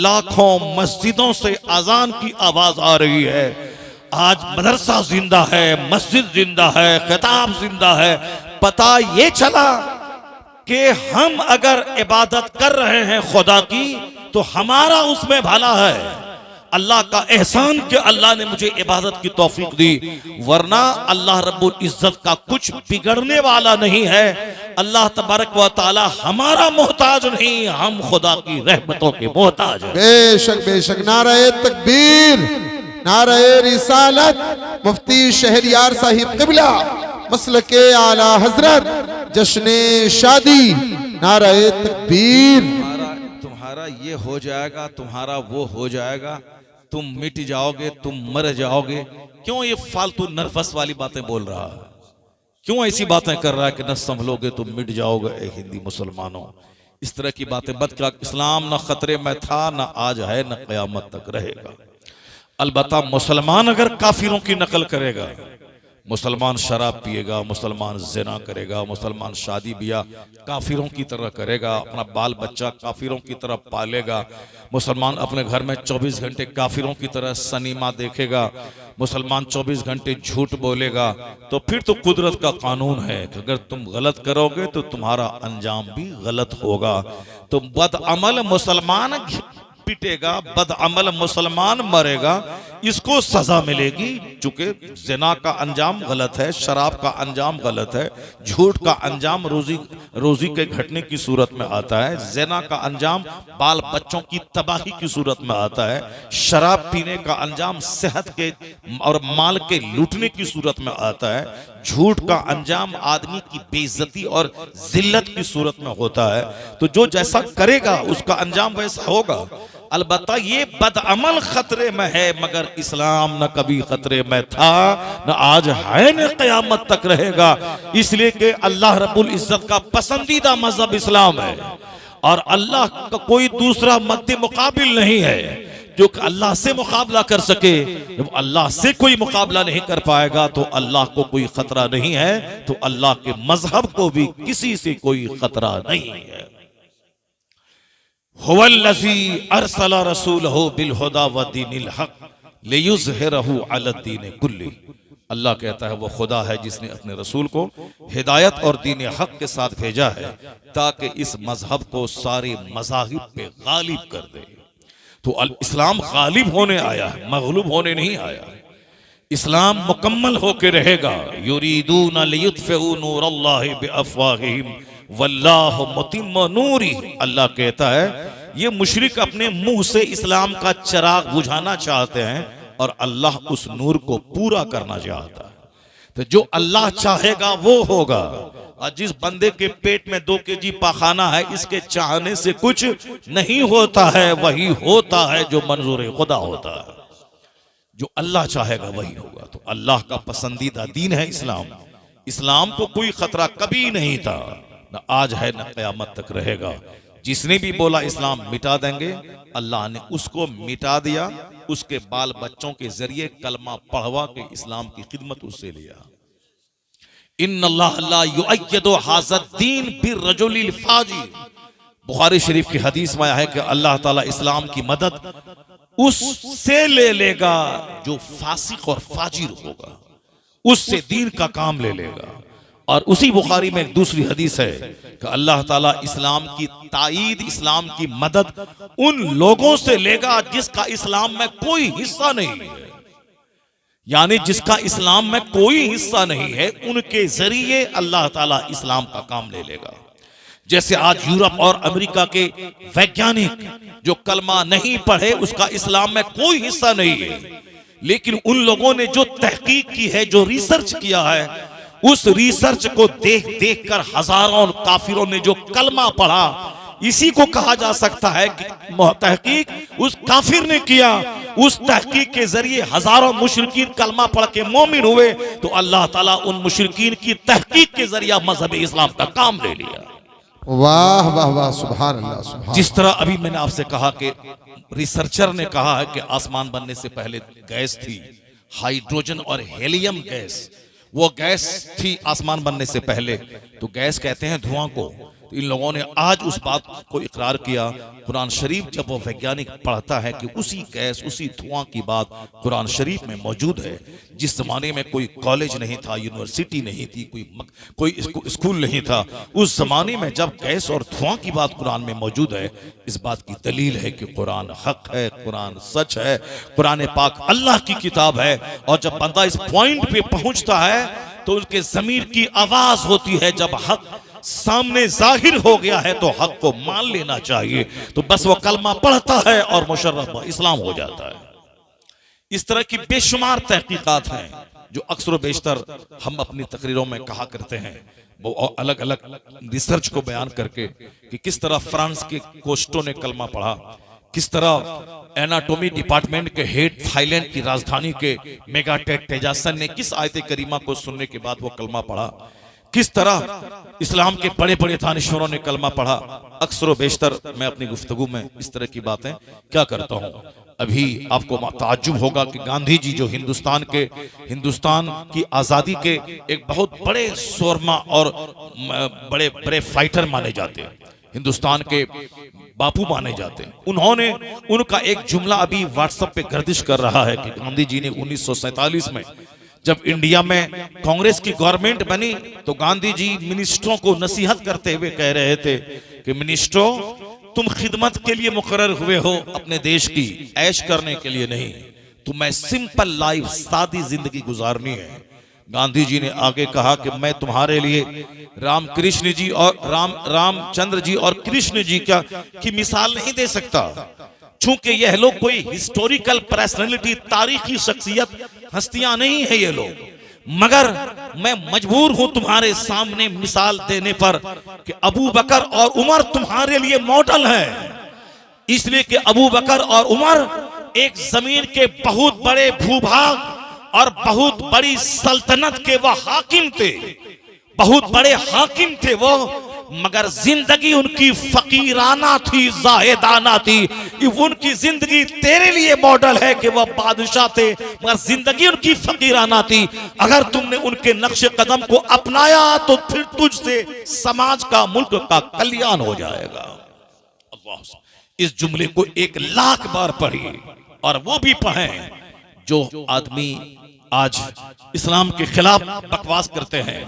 लाखों मस्जिदों से अजान की आवाज आ रही है। आज मदरसा जिंदा है, मस्जिद जिंदा है, खिताब जिंदा है। पता ये चला कि हम अगर इबादत कर रहे हैं खुदा की, तो हमारा उसमें भला है। अल्लाह का एहसान कि अल्लाह ने मुझे इबादत की तौफीक दी, वरना अल्लाह रब्बुल इज्जत का कुछ बिगड़ने वाला नहीं है। अल्लाह तबारक व तआला हमारा मोहताज नहीं, हम खुदा की रहमतों के मोहताज हैं। बेशक बेशक। नारे तकबीर, नारे रिसालत, मुफ्ती शहरियार साहिब क़िबला, मसलके आला हजरत, जश्ने शादी, नारे तकबीर। तुम्हारा ये हो जाएगा, तुम्हारा वो हो जाएगा, तुम मिट जाओगे, तुम मर जाओगे। क्यों ये फालतू नर्वस वाली बातें बोल रहा है? क्यों ऐसी बातें कर रहा है कि न संभलोगे तुम मिट जाओगे ए हिंदी मुसलमानों? इस तरह की बातें मत कर। इस्लाम न खतरे में था, न आज है, न क़यामत तक रहेगा। अलबत्ता मुसलमान अगर काफिरों की नकल करेगा, मुसलमान शराब पिएगा, मुसलमान जिना करेगा, मुसलमान शादी ब्याह काफिरों की तरह करेगा, अपना बाल बच्चा काफिरों की तरह पालेगा, मुसलमान अपने घर में 24 घंटे काफिरों की तरह सनीमा देखेगा, मुसलमान 24 घंटे झूठ बोलेगा, तो फिर तो कुदरत का कानून है कि अगर तुम गलत करोगे तो तुम्हारा अंजाम भी गलत होगा। तो बदअमल मुसलमान पिटेगा, बदअमल मुसलमान मरेगा, इसको सजा मिलेगी। चूंकि जिना का अंजाम गलत है, शराब का अंजाम गलत है, झूठ का अंजाम रोजी के घटने की सूरत में आता है, जिना का अंजाम बाल बच्चों की तबाही की सूरत में आता है, शराब पीने का अंजाम सेहत के और माल के लूटने की सूरत में आता है, झूठ का अंजाम आदमी की बेइज्जती और जिल्लत की सूरत में होता है। तो जो जैसा करेगा उसका अंजाम वैसा होगा। अलबत्ता ये बदअमल खतरे में है, मगर इस्लाम न कभी खतरे में था, न आज है, न क़यामत तक रहेगा। इसलिए कि अल्लाह रब्बुल इज्जत का पसंदीदा मजहब इस्लाम है और अल्लाह का कोई दूसरा मद्दे मुकाबिल नहीं है जो कि अल्लाह से मुकाबला कर सके। जब अल्लाह से कोई मुकाबला नहीं कर पाएगा तो अल्लाह को कोई खतरा नहीं है, तो अल्लाह के मजहब को भी किसी से कोई खतरा नहीं है। हुवल्लज़ी अरसला रसूलहु बिलहुदा व दीनिल हक लियुज़हिरहु अलद्दीन कुल्ली। अल्लाह कहता है वो खुदा है जिसने अपने रसूल को हिदायत और दीन हक के साथ भेजा है ताकि इस मजहब को सारे मज़ाहिब पे गालिब कर दे। तो इस्लाम गालिब होने आया है, मगलूब होने नहीं आया। इस्लाम मुकम्मल होके रहेगा। युरीदूना लियुत्फिउ नूरल्लाहि बिअफ़वाहिहिम वल्लाहु मुतिम्मु नूरिही। अल्लाह कहता है ये मुशरिक अपने मुंह से इस्लाम का चिराग बुझाना चाहते हैं और अल्लाह उस नूर को पूरा करना चाहता है। तो जो अल्लाह चाहेगा वो होगा। और जिस बंदे के पेट में 2 केजी पाखाना है, इसके चाहने से कुछ नहीं होता है, वही होता है जो मंजूर खुदा होता है। जो अल्लाह चाहेगा वही होगा। तो अल्लाह का पसंदीदा दीन है इस्लाम। इस्लाम को कोई खतरा कभी नहीं था, न आज है, न क़यामत तक रहेगा। जिसने भी बोला इस्लाम मिटा देंगे, अल्लाह ने उसको मिटा दिया। उसके बाल बच्चों के जरिए कलमा पढ़वा के इस्लाम की खिदमत उससे लिया। इन्नल्लाह ला युअय्यिदु हाज़द्दीन बिर्रजुलिल फाजिर। बुखारी शरीफ की हदीस में आया है कि अल्लाह ताला इस्लाम की मदद उससे ले लेगा जो फासिक और फाजिर होगा, उससे दीन का काम ले लेगा। और उसी बुखारी में एक दूसरी हदीस है कि अल्लाह ताला इस्लाम की ताईद, इस्लाम की मदद उन लोगों से लेगा जिसका इस्लाम में कोई हिस्सा नहीं है। यानी जिसका इस्लाम में कोई हिस्सा नहीं है, उनके जरिए अल्लाह ताला इस्लाम का काम ले लेगा। जैसे आज यूरोप और अमेरिका के वैज्ञानिक जो कलमा नहीं पढ़े, उसका इस्लाम में कोई हिस्सा नहीं है, लेकिन उन लोगों ने जो तहकीक की है, जो रिसर्च किया है, उस रिसर्च को देख देख कर हजारों काफिरों ने जो कलमा पढ़ा, इसी को कहा जा सकता है कि तहकीक उस काफिर ने किया। उस तहकीक के जरिए हजारों मुशरिकीन कलमा पढ़ के मोमिन हुए, तो अल्लाह ताला उन मुशरिकीन की तहकीक के जरिए मजहब इस्लाम का काम ले लिया। वाह वाह वाह, सुभान अल्लाह, सुभान। जिस तरह अभी मैंने आपसे कहा कि रिसर्चर ने कहा है कि आसमान बनने से पहले गैस थी, हाइड्रोजन और हेलियम गैस, वो गैस थी आसमान बनने से पहले। तो गैस कहते हैं धुआं को। तो इन लोगों ने आज उस बात को इकरार किया। कुरान शरीफ जब वो वैज्ञानिक पढ़ता है कि उसी गैस, उसी धुआं की बात कुरान शरीफ में मौजूद है। जिस जमाने में कोई कॉलेज नहीं था, यूनिवर्सिटी नहीं थी, कोई स्कूल नहीं था, उस जमाने में जब गैस और धुआं की बात कुरान में मौजूद है, इस बात की दलील है कि कुरान हक है, कुरान सच है, कुरान पाक अल्लाह की किताब है। और जब बंदा इस पॉइंट पे पहुंचता है तो उसके ज़मीर की आवाज होती है, जब हक सामने जाहिर हो गया है तो हक को मान लेना चाहिए। तो बस वो कलमा पढ़ता है और मुशर्रफ इस्लाम हो जाता है। इस तरह की बेशुमार तहकीकात हैं जो अक्सर बेशतर हम अपनी तकरीरों में कहा करते हैं, वो अलग अलग रिसर्च को बयान करके कि किस तरह फ्रांस के कोस्टो ने कलमा पढ़ा, किस तरह एनाटॉमी डिपार्टमेंट के हेड थाईलैंड की राजधानी के मेगाटेट तेजासन ने किस आयत करीमा को सुनने के बाद वो कलमा पढ़ा, किस तरह इस्लाम के बड़े बड़े दानिश्वरों ने कलमा पढ़ा। अक्सर बेशतर मैं अपनी गुफ्तगू में इस तरह की बातें क्या करता हूँ। अभी आपको ताज्जुब होगा कि गांधी जी जो हिंदुस्तान की आज़ादी के एक बहुत बड़े शोरमा और बड़े बड़े फाइटर माने जाते हैं, हिंदुस्तान के बापू माने जाते हैं, उन्होंने उनका एक जुमला अभी व्हाट्सएप पे गर्दिश कर रहा है कि गांधी जी ने 1947 में जब इंडिया में कांग्रेस की गवर्नमेंट बनी तो गांधी जी मिनिस्टरों को नसीहत करते हुए कह रहे थे कि मिनिस्टरों, तुम खिदमत के लिए मुकर्रर हुए हो, अपने देश की ऐश करने के लिए नहीं। तुम्हें सिंपल लाइफ, सादी जिंदगी गुजारनी है। गांधी जी ने आगे कहा कि मैं तुम्हारे लिए रामकृष्ण जी और रामचंद्र जी और कृष्ण जी की मिसाल नहीं दे सकता, चूंकि यह लोग कोई हिस्टोरिकल पर्सनैलिटी, तारीखी शख्सियत, हस्तियां नहीं है ये लोग, मगर मैं मजबूर हूं तुम्हारे सामने मिसाल देने पर कि अबू बकर और उमर तुम्हारे लिए मॉडल है। इसलिए कि अबू बकर और उमर एक जमीन के बहुत बड़े भूभाग और बहुत बड़ी सल्तनत के वह हाकिम थे, बहुत बड़े हाकिम थे वो, मगर जिंदगी उनकी फकीराना थी, जाहिदाना थी। उनकी जिंदगी तेरे लिए मॉडल है कि वह बादशाह थे, मगर जिंदगी उनकी फकीराना थी। अगर तुमने उनके नक्शे कदम को अपनाया तो फिर तुझसे समाज का, मुल्क का कल्याण हो जाएगा। अल्लाह, इस जुमले को 1,00,000 बार पढ़िए, और वो भी पढ़ें जो आदमी आज इस्लाम के खिलाफ बकवास करते हैं।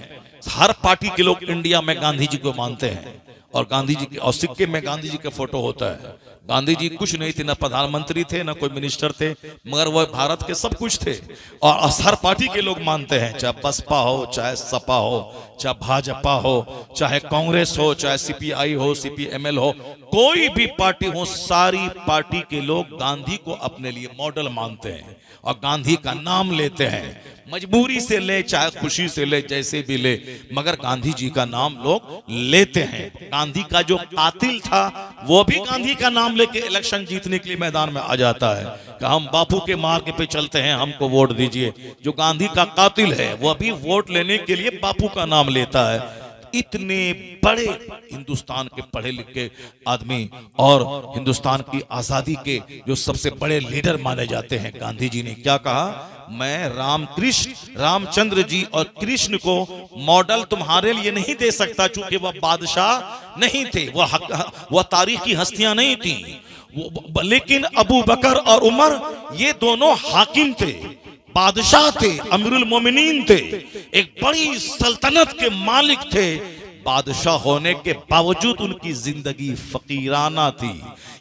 हर पार्टी के लोग इंडिया में गांधी जी को मानते हैं, और गांधी जी के और सिक्के में गांधी जी का फोटो होता है। गांधी जी कुछ नहीं थे, ना प्रधानमंत्री थे, ना कोई मिनिस्टर थे, मगर वह भारत के सब कुछ थे। और हर पार्टी के लोग मानते हैं, चाहे बसपा हो, चाहे सपा हो, चाहे भाजपा हो, चाहे कांग्रेस हो, चाहे सीपीआई हो, सीपीएमएल हो, कोई भी पार्टी हो, सारी पार्टी के लोग गांधी को अपने लिए मॉडल मानते हैं और गांधी का नाम लेते हैं। मजबूरी से ले, चाहे खुशी से ले, जैसे भी ले, मगर गांधी जी का नाम लोग लेते हैं। गांधी का जो कातिल था वो भी गांधी का नाम लेके इलेक्शन जीतने के लिए मैदान में आ जाता है कि हम बापू के मार्ग पे चलते हैं, हमको वोट दीजिए। जो गांधी का कातिल है वो भी वोट लेने के लिए बापू का नाम लेता है। इतने बड़े हिंदुस्तान के पढ़े लिखे आदमी और हिंदुस्तान की आजादी के जो सबसे बड़े लीडर माने जाते हैं, गांधी जी ने क्या कहा, मैं रामचंद्र जी और कृष्ण को मॉडल तुम्हारे लिए नहीं दे सकता, चूंकि वह बादशाह नहीं थे, वह तारीखी हस्तियां नहीं थी, लेकिन अबू बकर और उमर ये दोनों हाकिम थे, बादशाह थे, अमीरुल मोमिनीन थे, एक बड़ी सल्तनत के मालिक थे। बादशाह होने के बावजूद उनकी जिंदगी फकीराना थी।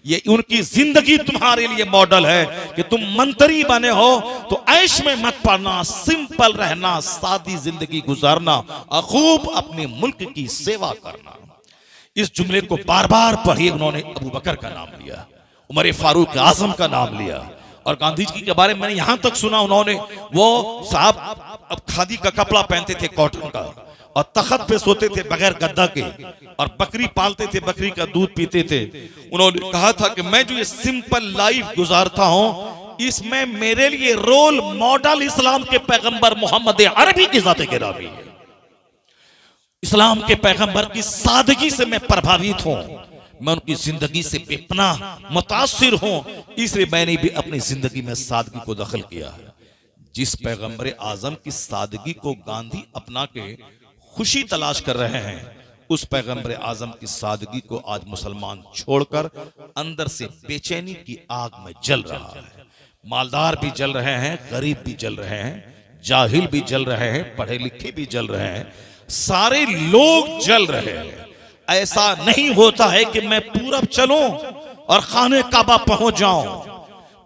ये उनकी जिंदगी तुम्हारे लिए मॉडल है कि तुम मंत्री बने हो तो ऐश में मत पड़ना, सिंपल रहना, सादी जिंदगी गुजारना और खूब अपने मुल्क की सेवा करना। इस जुमले को बार बार पढ़िए। उन्होंने अबू बकर का नाम लिया, उमर फारूक आजम का नाम लिया, और गांधी जी के बारे में मैंने यहां तक सुना, उन्होंने वो साहब अब खादी का कपड़ा पहनते थे, कॉटन का, और तख्त पे सोते थे बगैर गद्दा के, और बकरी पालते थे, बकरी का दूध पीते थे। उन्होंने कहा था कि मैं जो ये सिंपल लाइफ गुजारता हूं, इसमें मेरे लिए रोल मॉडल इस्लाम के पैगंबर मोहम्मद अरबी की जाते गिरामी है। इस्लाम के पैगंबर की सादगी से मैं प्रभावित हूं, मैं उनकी जिंदगी से बेपनाह मुतासिर हूं, इसलिए मैंने भी अपनी जिंदगी में सादगी को दखल किया है। जिस पैगंबर आजम की सादगी को गांधी अपना के खुशी तलाश कर रहे हैं, उस पैगंबर आजम की सादगी को आज मुसलमान छोड़कर अंदर से बेचैनी की आग में जल रहा है। मालदार भी जल रहे हैं, गरीब भी जल रहे हैं, जाहिल भी जल रहे हैं, पढ़े लिखे भी जल रहे हैं, सारे लोग जल रहे हैं। ऐसा नहीं होता है कि मैं पूरब चलूं और खाने काबा पहुंच जाऊं।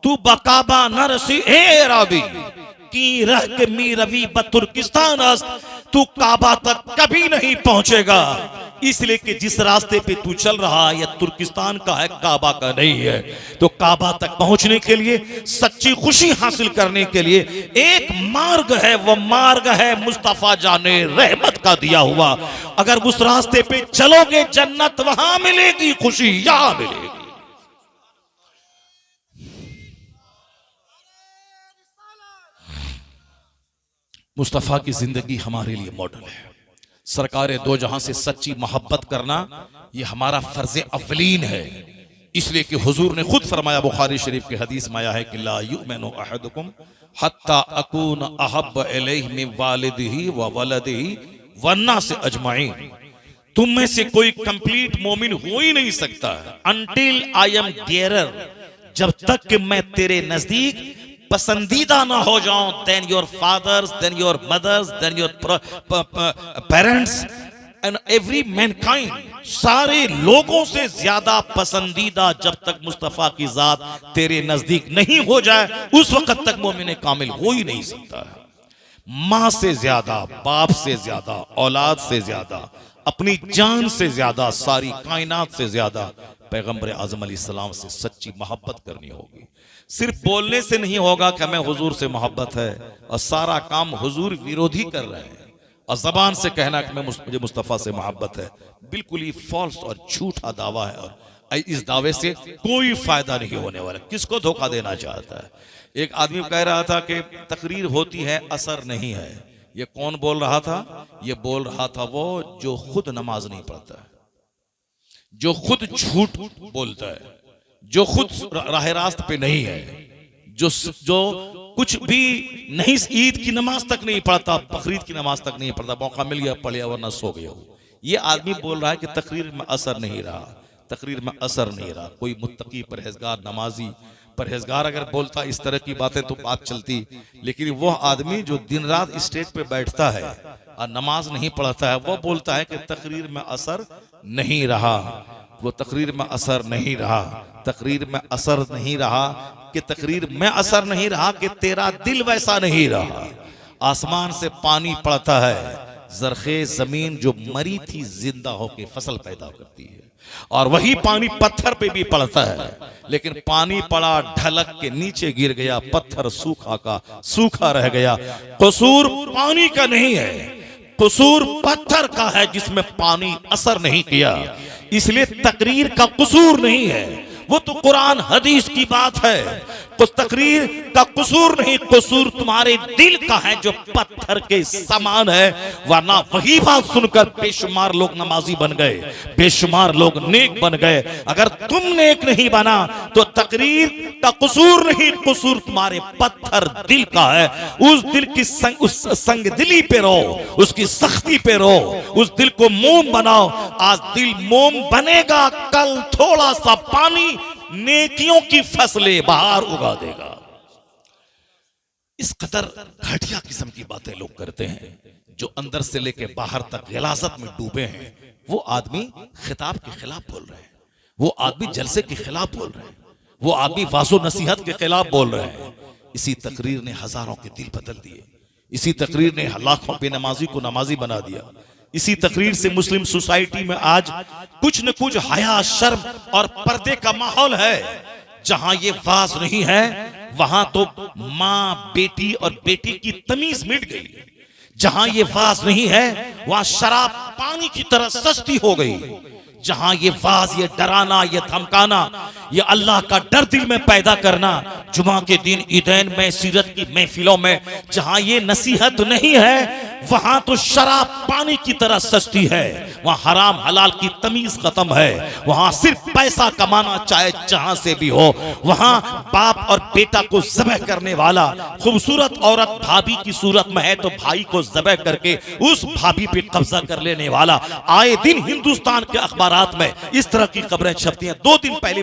तू बकाबा न रसी ए रावी की रह के मी रवि बतुर्किस्तान अस्त, तू काबा तक कभी नहीं पहुंचेगा। इसलिए कि जिस रास्ते पे तू चल रहा है, यह तुर्किस्तान का है, काबा का नहीं है। तो काबा तक पहुंचने के लिए, सच्ची खुशी हासिल करने के लिए एक मार्ग है, वह मार्ग है मुस्तफा जाने रहमत का दिया हुआ। अगर उस रास्ते पे चलोगे, जन्नत वहां मिलेगी, खुशी यहां मिलेगी। मुस्तफा की जिंदगी हमारे लिए मॉडल है। सरकार दो जहां से सच्ची मोहब्बत करना यह हमारा फर्ज अवलीन है। इसलिए कि हुजूर ने खुद फरमाया, बुखारी शरीफ की हदीस में आया है कि ला युमिनु अहदुकुम हत्ता अकून अहब्ब इलैहि मिन वालिदिही व वलदिही वन्नास अजमाइन। तुम में से कोई कंप्लीट मोमिन हो ही नहीं सकता अनटिल आई एम डियरर, जब तक कि मैं तेरे नजदीक पसंदीदा ना हो जाऊं, then your fathers, then your mothers, then your parents and every mankind. सारे लोगों से ज्यादा पसंदीदा जब तक मुस्तफा की जात तेरे नजदीक नहीं हो जाए, उस वक्त तक मोमिन कामिल हो ही नहीं सकता है। मां से ज्यादा, बाप से ज्यादा, औलाद से ज्यादा, अपनी जान से ज्यादा, सारी कायनात से ज्यादा पैगंबर आजम अलैहिस्सलाम से सच्ची मोहब्बत करनी होगी। सिर्फ बोलने से नहीं होगा कि हमें हुजूर से मोहब्बत है और सारा काम हुजूर विरोधी कर रहे हैं। और जबान से कहना कि मुझे मुस्तफ़ा से मोहब्बत है, बिल्कुल ही फॉल्स और झूठा दावा है, और इस दावे से कोई फायदा नहीं होने वाला। किसको धोखा देना चाहता है? एक आदमी कह रहा था कि तकरीर होती है, असर नहीं है। ये कौन बोल रहा था? ये बोल रहा था वो जो खुद नमाज नहीं पढ़ता है, जो खुद झूठ बोलता है, जो खुद राह रास्त पे नहीं है, जो कुछ भी नहीं, ईद की नमाज तक नहीं पढ़ता, बकरीद की नमाज तक नहीं पढ़ता, मौका मिल गया पढ़ लिया वरना सो गया। ये आदमी बोल रहा है कि तकरीर में असर नहीं रहा, तकरीर में असर नहीं रहा। कोई मुत्तकी, परहेजगार, नमाजी, परहेजगार अगर बोलता इस तरह की बातें तो बात चलती, लेकिन वो आदमी जो दिन रात स्टेज पे बैठता है और नमाज नहीं पढ़ता है, वो बोलता है कि तकरीर में असर नहीं रहा, वो तकरीर में असर नहीं रहा, तकरीर में असर नहीं रहा, कि तकरीर में असर नहीं रहा कि तेरा दिल वैसा नहीं रहा। आसमान से पानी पड़ता है, जरखे जमीन जो मरी थी जिंदा होके फसल पैदा करती है, और वही पानी पत्थर पे भी पड़ता है, लेकिन पानी पड़ा, ढलक के नीचे गिर गया, पत्थर सूखा का सूखा रह गया। कसूर पानी का नहीं है, कसूर पत्थर का है जिसमें पानी असर नहीं किया। इसलिए तकरीर का कसूर नहीं है, वो तो कुरान हदीस की बात है। तो तकरीर का कसूर नहीं, कसूर तुम्हारे दिल का है जो पत्थर के समान है। वरना वही बात सुनकर बेशुमार लोग नमाजी बन गए, बेशुमार लोग नेक बन गए। अगर तुम नेक नहीं बना तो तकरीर का कसूर नहीं, कसूर तुम्हारे पत्थर दिल का है। उस दिल की उस संग दिली पे रहो, उसकी सख्ती पे रहो, उस दिल को मोम बनाओ। आज दिल मोम बनेगा, कल थोड़ा सा पानी नेकियों की फसलें बाहर उगा देगा। इस कदर घटिया किस्म की बातें लोग करते हैं, जो अंदर से लेके बाहर तक गिलाजत में डूबे हैं। वो आदमी खिताब के खिलाफ बोल रहे हैं, वो आदमी जलसे के खिलाफ बोल रहे हैं, वो आदमी वासो नसीहत के खिलाफ बोल रहे हैं। इसी तकरीर ने हजारों के दिल बदल दिए, इसी तकरीर ने लाखों बेनमाजी को नमाजी बना दिया। इसी तकरीर से मुस्लिम सोसाइटी में आज कुछ न कुछ हया, शर्म और पर्दे का माहौल है। जहां ये वाज नहीं है वहां तो माँ, बेटी और बेटी की तमीज मिट गई। जहां ये वाज नहीं है वहां शराब पानी की तरह सस्ती हो गई। जहां ये वाज, ये डराना, ये धमकाना, ये अल्लाह का डर दिल में पैदा करना, जुमा के दिन ईदैन में, सीरत की महफिलों में जहां ये नसीहत नहीं है, वहां तो शराब पानी की तरह सस्ती है। वहां हराम हलाल की तमीज खत्म है। वहां सिर्फ पैसा कमाना, चाहे जहां से भी हो। वहां बाप और बेटा को ज़बह करने वाला, खूबसूरत औरत भाभी की सूरत में है तो भाई को ज़बह करके उस भाभी पे कब्जा कर लेने वाला। आए दिन हिंदुस्तान के अखबारात में इस तरह की खबरें छपती हैं। 2 दिन पहले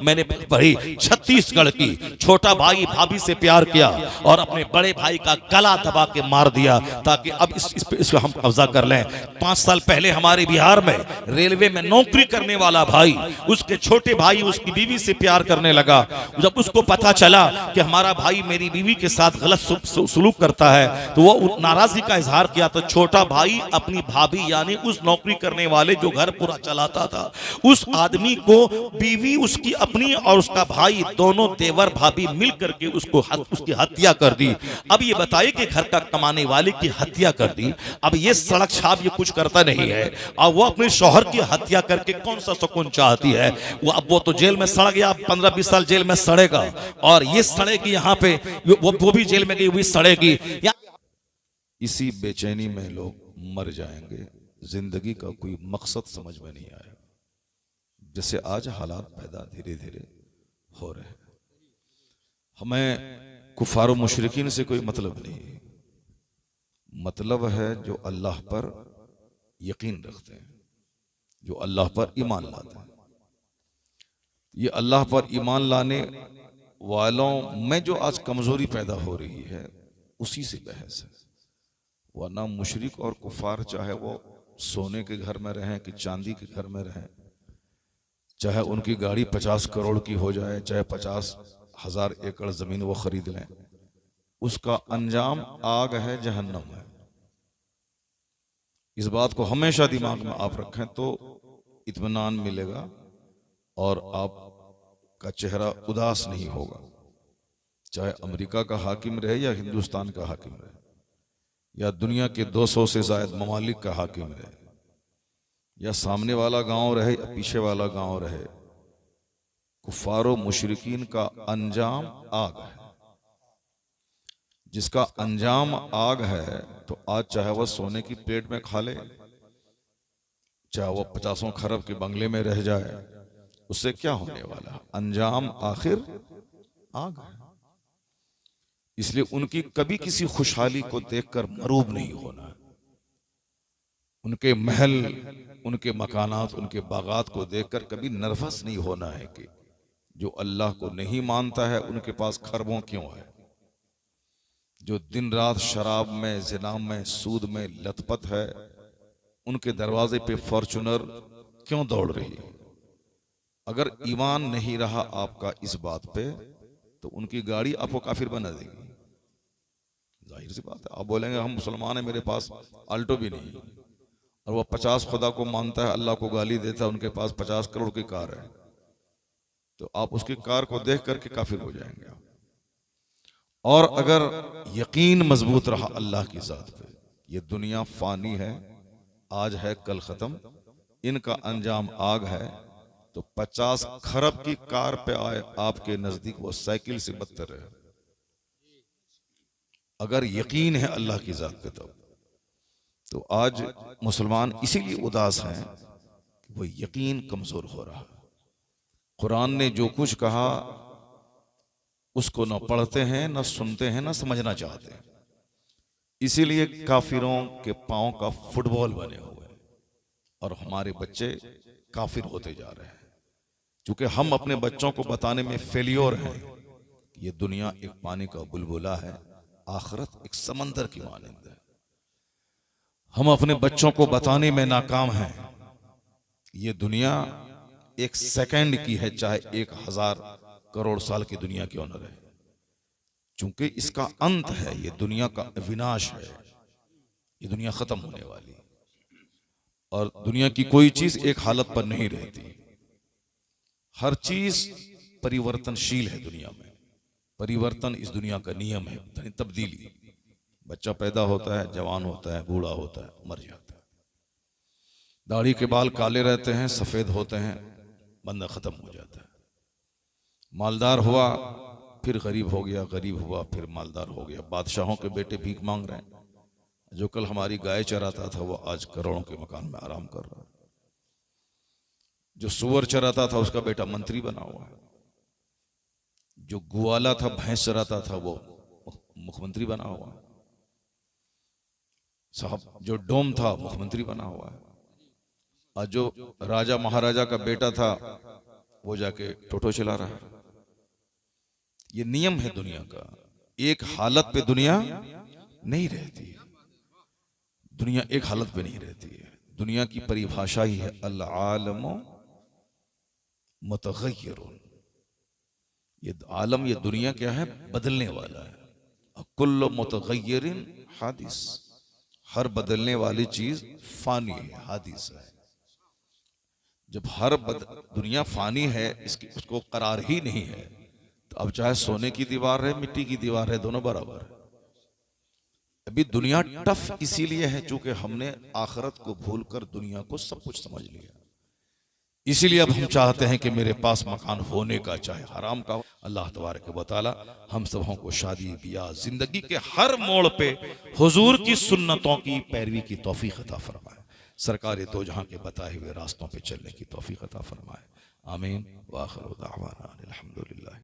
मैंने पढ़ी, छत्तीसगढ़ की, छोटा भाई भाभी से प्यार किया और अपने बड़े भाई का गला दबा के मार दिया ताकि अब इसको हम कब्जा कर लें। 5 साल पहले हमारे बिहार में रेलवे में नौकरी करने वाला भाई, उसके छोटे भाई उसकी बीवी से प्यार करने लगा। जब उसको पता चला कि हमारा भाई मेरी बीवी के साथ गलत सलूक करता है तो वो नाराजगी का इजहार किया। तो छोटा भाई अपनी भाभी यानी उस नौकरी करने वाले जो घर पूरा चलाता था, उस आदमी को बीवी उसकी अपनी और उसका भाई दोनों देवर भाभी मिल करके उसकी हत्या कर दी। अब ये बताइए कि घर का कमाने वाले की हत्या कर दी। अब ये सड़क छाप ये कुछ करता नहीं है और वो अपने शौहर की हत्या करके कौन सा सुकून चाहती है? वो तो जेल में सड़ गया, 15-20 साल जेल में सड़ेगा और ये सड़ेगी यहाँ पे, वो भी जेल में गई हुई सड़ेगी। इसी बेचैनी में लोग मर जाएंगे। जिंदगी का कोई मकसद समझ में नहीं आया। जैसे आज हालात पैदा धीरे धीरे हो रहे हैं। हमें कुफार और मुशरिकीन से कोई मतलब नहीं, मतलब है जो अल्लाह पर यकीन रखते हैं, जो अल्लाह पर ईमान लाते हैं। ये अल्लाह पर ईमान लाने वालों में जो आज कमजोरी पैदा हो रही है उसी से बहस है। वरना मुशरिक और कुफार चाहे वो सोने के घर में रहें कि चांदी के घर में रहें, चाहे उनकी गाड़ी 50 करोड़ की हो जाए, चाहे 50,000 एकड़ जमीन वो खरीद लें, उसका अंजाम आग है, जहन्नम है। इस बात को हमेशा दिमाग में आप रखें तो इत्मीनान मिलेगा और आपका चेहरा उदास नहीं होगा। चाहे अमेरिका का हाकिम रहे या हिंदुस्तान का हाकिम रहे, या दुनिया के 200 से ज्यादा ममालिक का हाकिम रहे, या सामने वाला गांव रहे या पीछे वाला गांव रहे, कुफारो मुशरिकीन का अंजाम आग है। जिसका अंजाम आग है तो आज चाहे वह सोने की प्लेट में खा ले, चाहे वह 50 खरब के बंगले में रह जाए, उससे क्या होने वाला? अंजाम आखिर आग है। इसलिए उनकी कभी किसी खुशहाली को देखकर मरूब नहीं होना। उनके महल, उनके मकानात, उनके बागात को देखकर कभी नर्वस नहीं होना है कि जो अल्लाह को नहीं मानता है उनके पास खरबों क्यों है, जो दिन रात शराब में, जिना में, सूद में लथपथ है, उनके दरवाजे पे फॉर्चूनर क्यों दौड़ रही है। अगर ईमान नहीं रहा आपका इस बात पे तो उनकी गाड़ी आपको काफिर बना देगी। जाहिर सी बात है। आप बोलेंगे हम मुसलमान हैं, मेरे पास आल्टो भी नहीं, और वह 50 खुदा को मानता है, अल्लाह को गाली देता है, उनके पास 50 करोड़ की कार है, तो आप उसकी कार को देख करके काफिर हो जाएंगे। और अगर यकीन मजबूत रहा अल्लाह की जात पे, ये दुनिया फानी है, आज है कल खत्म, इनका अंजाम आग है, तो 50 खरब की कार पे आए आपके नजदीक वो साइकिल से बदतर है। अगर यकीन है अल्लाह की जात पे तो आज मुसलमान इसीलिए उदास हैं कि वो यकीन कमजोर हो रहा है। कुरान ने जो कुछ कहा उसको न पढ़ते हैं, न सुनते हैं, न समझना चाहते हैं। इसीलिए काफिरों के पांव का फुटबॉल बने हुए हैं और हमारे बच्चे काफिर होते जा रहे हैं। क्योंकि हम अपने बच्चों को बताने में फेलियर हैं। ये दुनिया एक पानी का बुलबुला है, आखिरत एक समंदर की मानंद है। हम अपने बच्चों को बताने में नाकाम हैं। ये दुनिया एक सेकंड की है, चाहे 1000 करोड़ साल की दुनिया क्यों न रहे, क्योंकि इसका अंत है। ये दुनिया का विनाश है, ये दुनिया खत्म होने वाली है। और दुनिया की कोई चीज एक हालत पर नहीं रहती, हर चीज परिवर्तनशील है। दुनिया में परिवर्तन इस दुनिया का नियम है, यानी तब्दीली। बच्चा पैदा होता है, जवान होता है, बूढ़ा होता है, मर जाता है। दाढ़ी के बाल काले रहते हैं, सफेद होते हैं, बंदा खत्म हो जाता है। मालदार हुआ फिर गरीब हो गया, गरीब हुआ फिर मालदार हो गया। बादशाहों के बेटे भीख मांग रहे हैं। जो कल हमारी गाय चराता था वो आज करोड़ों के मकान में आराम कर रहा है। जो सुअर चराता था उसका बेटा मंत्री बना हुआ है। जो ग्वाला था, भैंस चराता था, वो मुख्यमंत्री बना हुआ है। साहब जो डोम था मुख्यमंत्री बना हुआ है। और जो राजा महाराजा का बेटा था वो जाके टोटो चला रहा है। ये नियम है दुनिया का। एक हालत पे दुनिया नहीं रहती, दुनिया एक हालत पे नहीं रहती है। दुनिया की परिभाषा ही है अल आलम मुतगय्यरुन। ये आलम, ये दुनिया क्या है? बदलने वाला है। कुल्लु मुतगय्यरिन हादिस, हर बदलने वाली चीज फानी है, हादिस है। जब दुनिया फानी है, उसको करार ही नहीं है, तो अब चाहे सोने की दीवार है, मिट्टी की दीवार है, दोनों बराबर है। अभी दुनिया टफ इसीलिए है क्योंकि हमने आखिरत को भूलकर दुनिया को सब कुछ समझ लिया। इसीलिए अब हम चाहते हैं कि मेरे पास मकान होने का, चाहे हराम का। अल्लाह तबारक व तआला हम सबों को शादी, ब्याह, जिंदगी के हर मोड़ पे हुजूर की सुन्नतों की पैरवी की तौफीक अता फरमाए। सरकार दो जहां के बताए हुए रास्तों पे चलने की तौफीक अता फरमाए। आमीन। व आखिरु दाअवाना अनिल हम्दुलिल्लाह।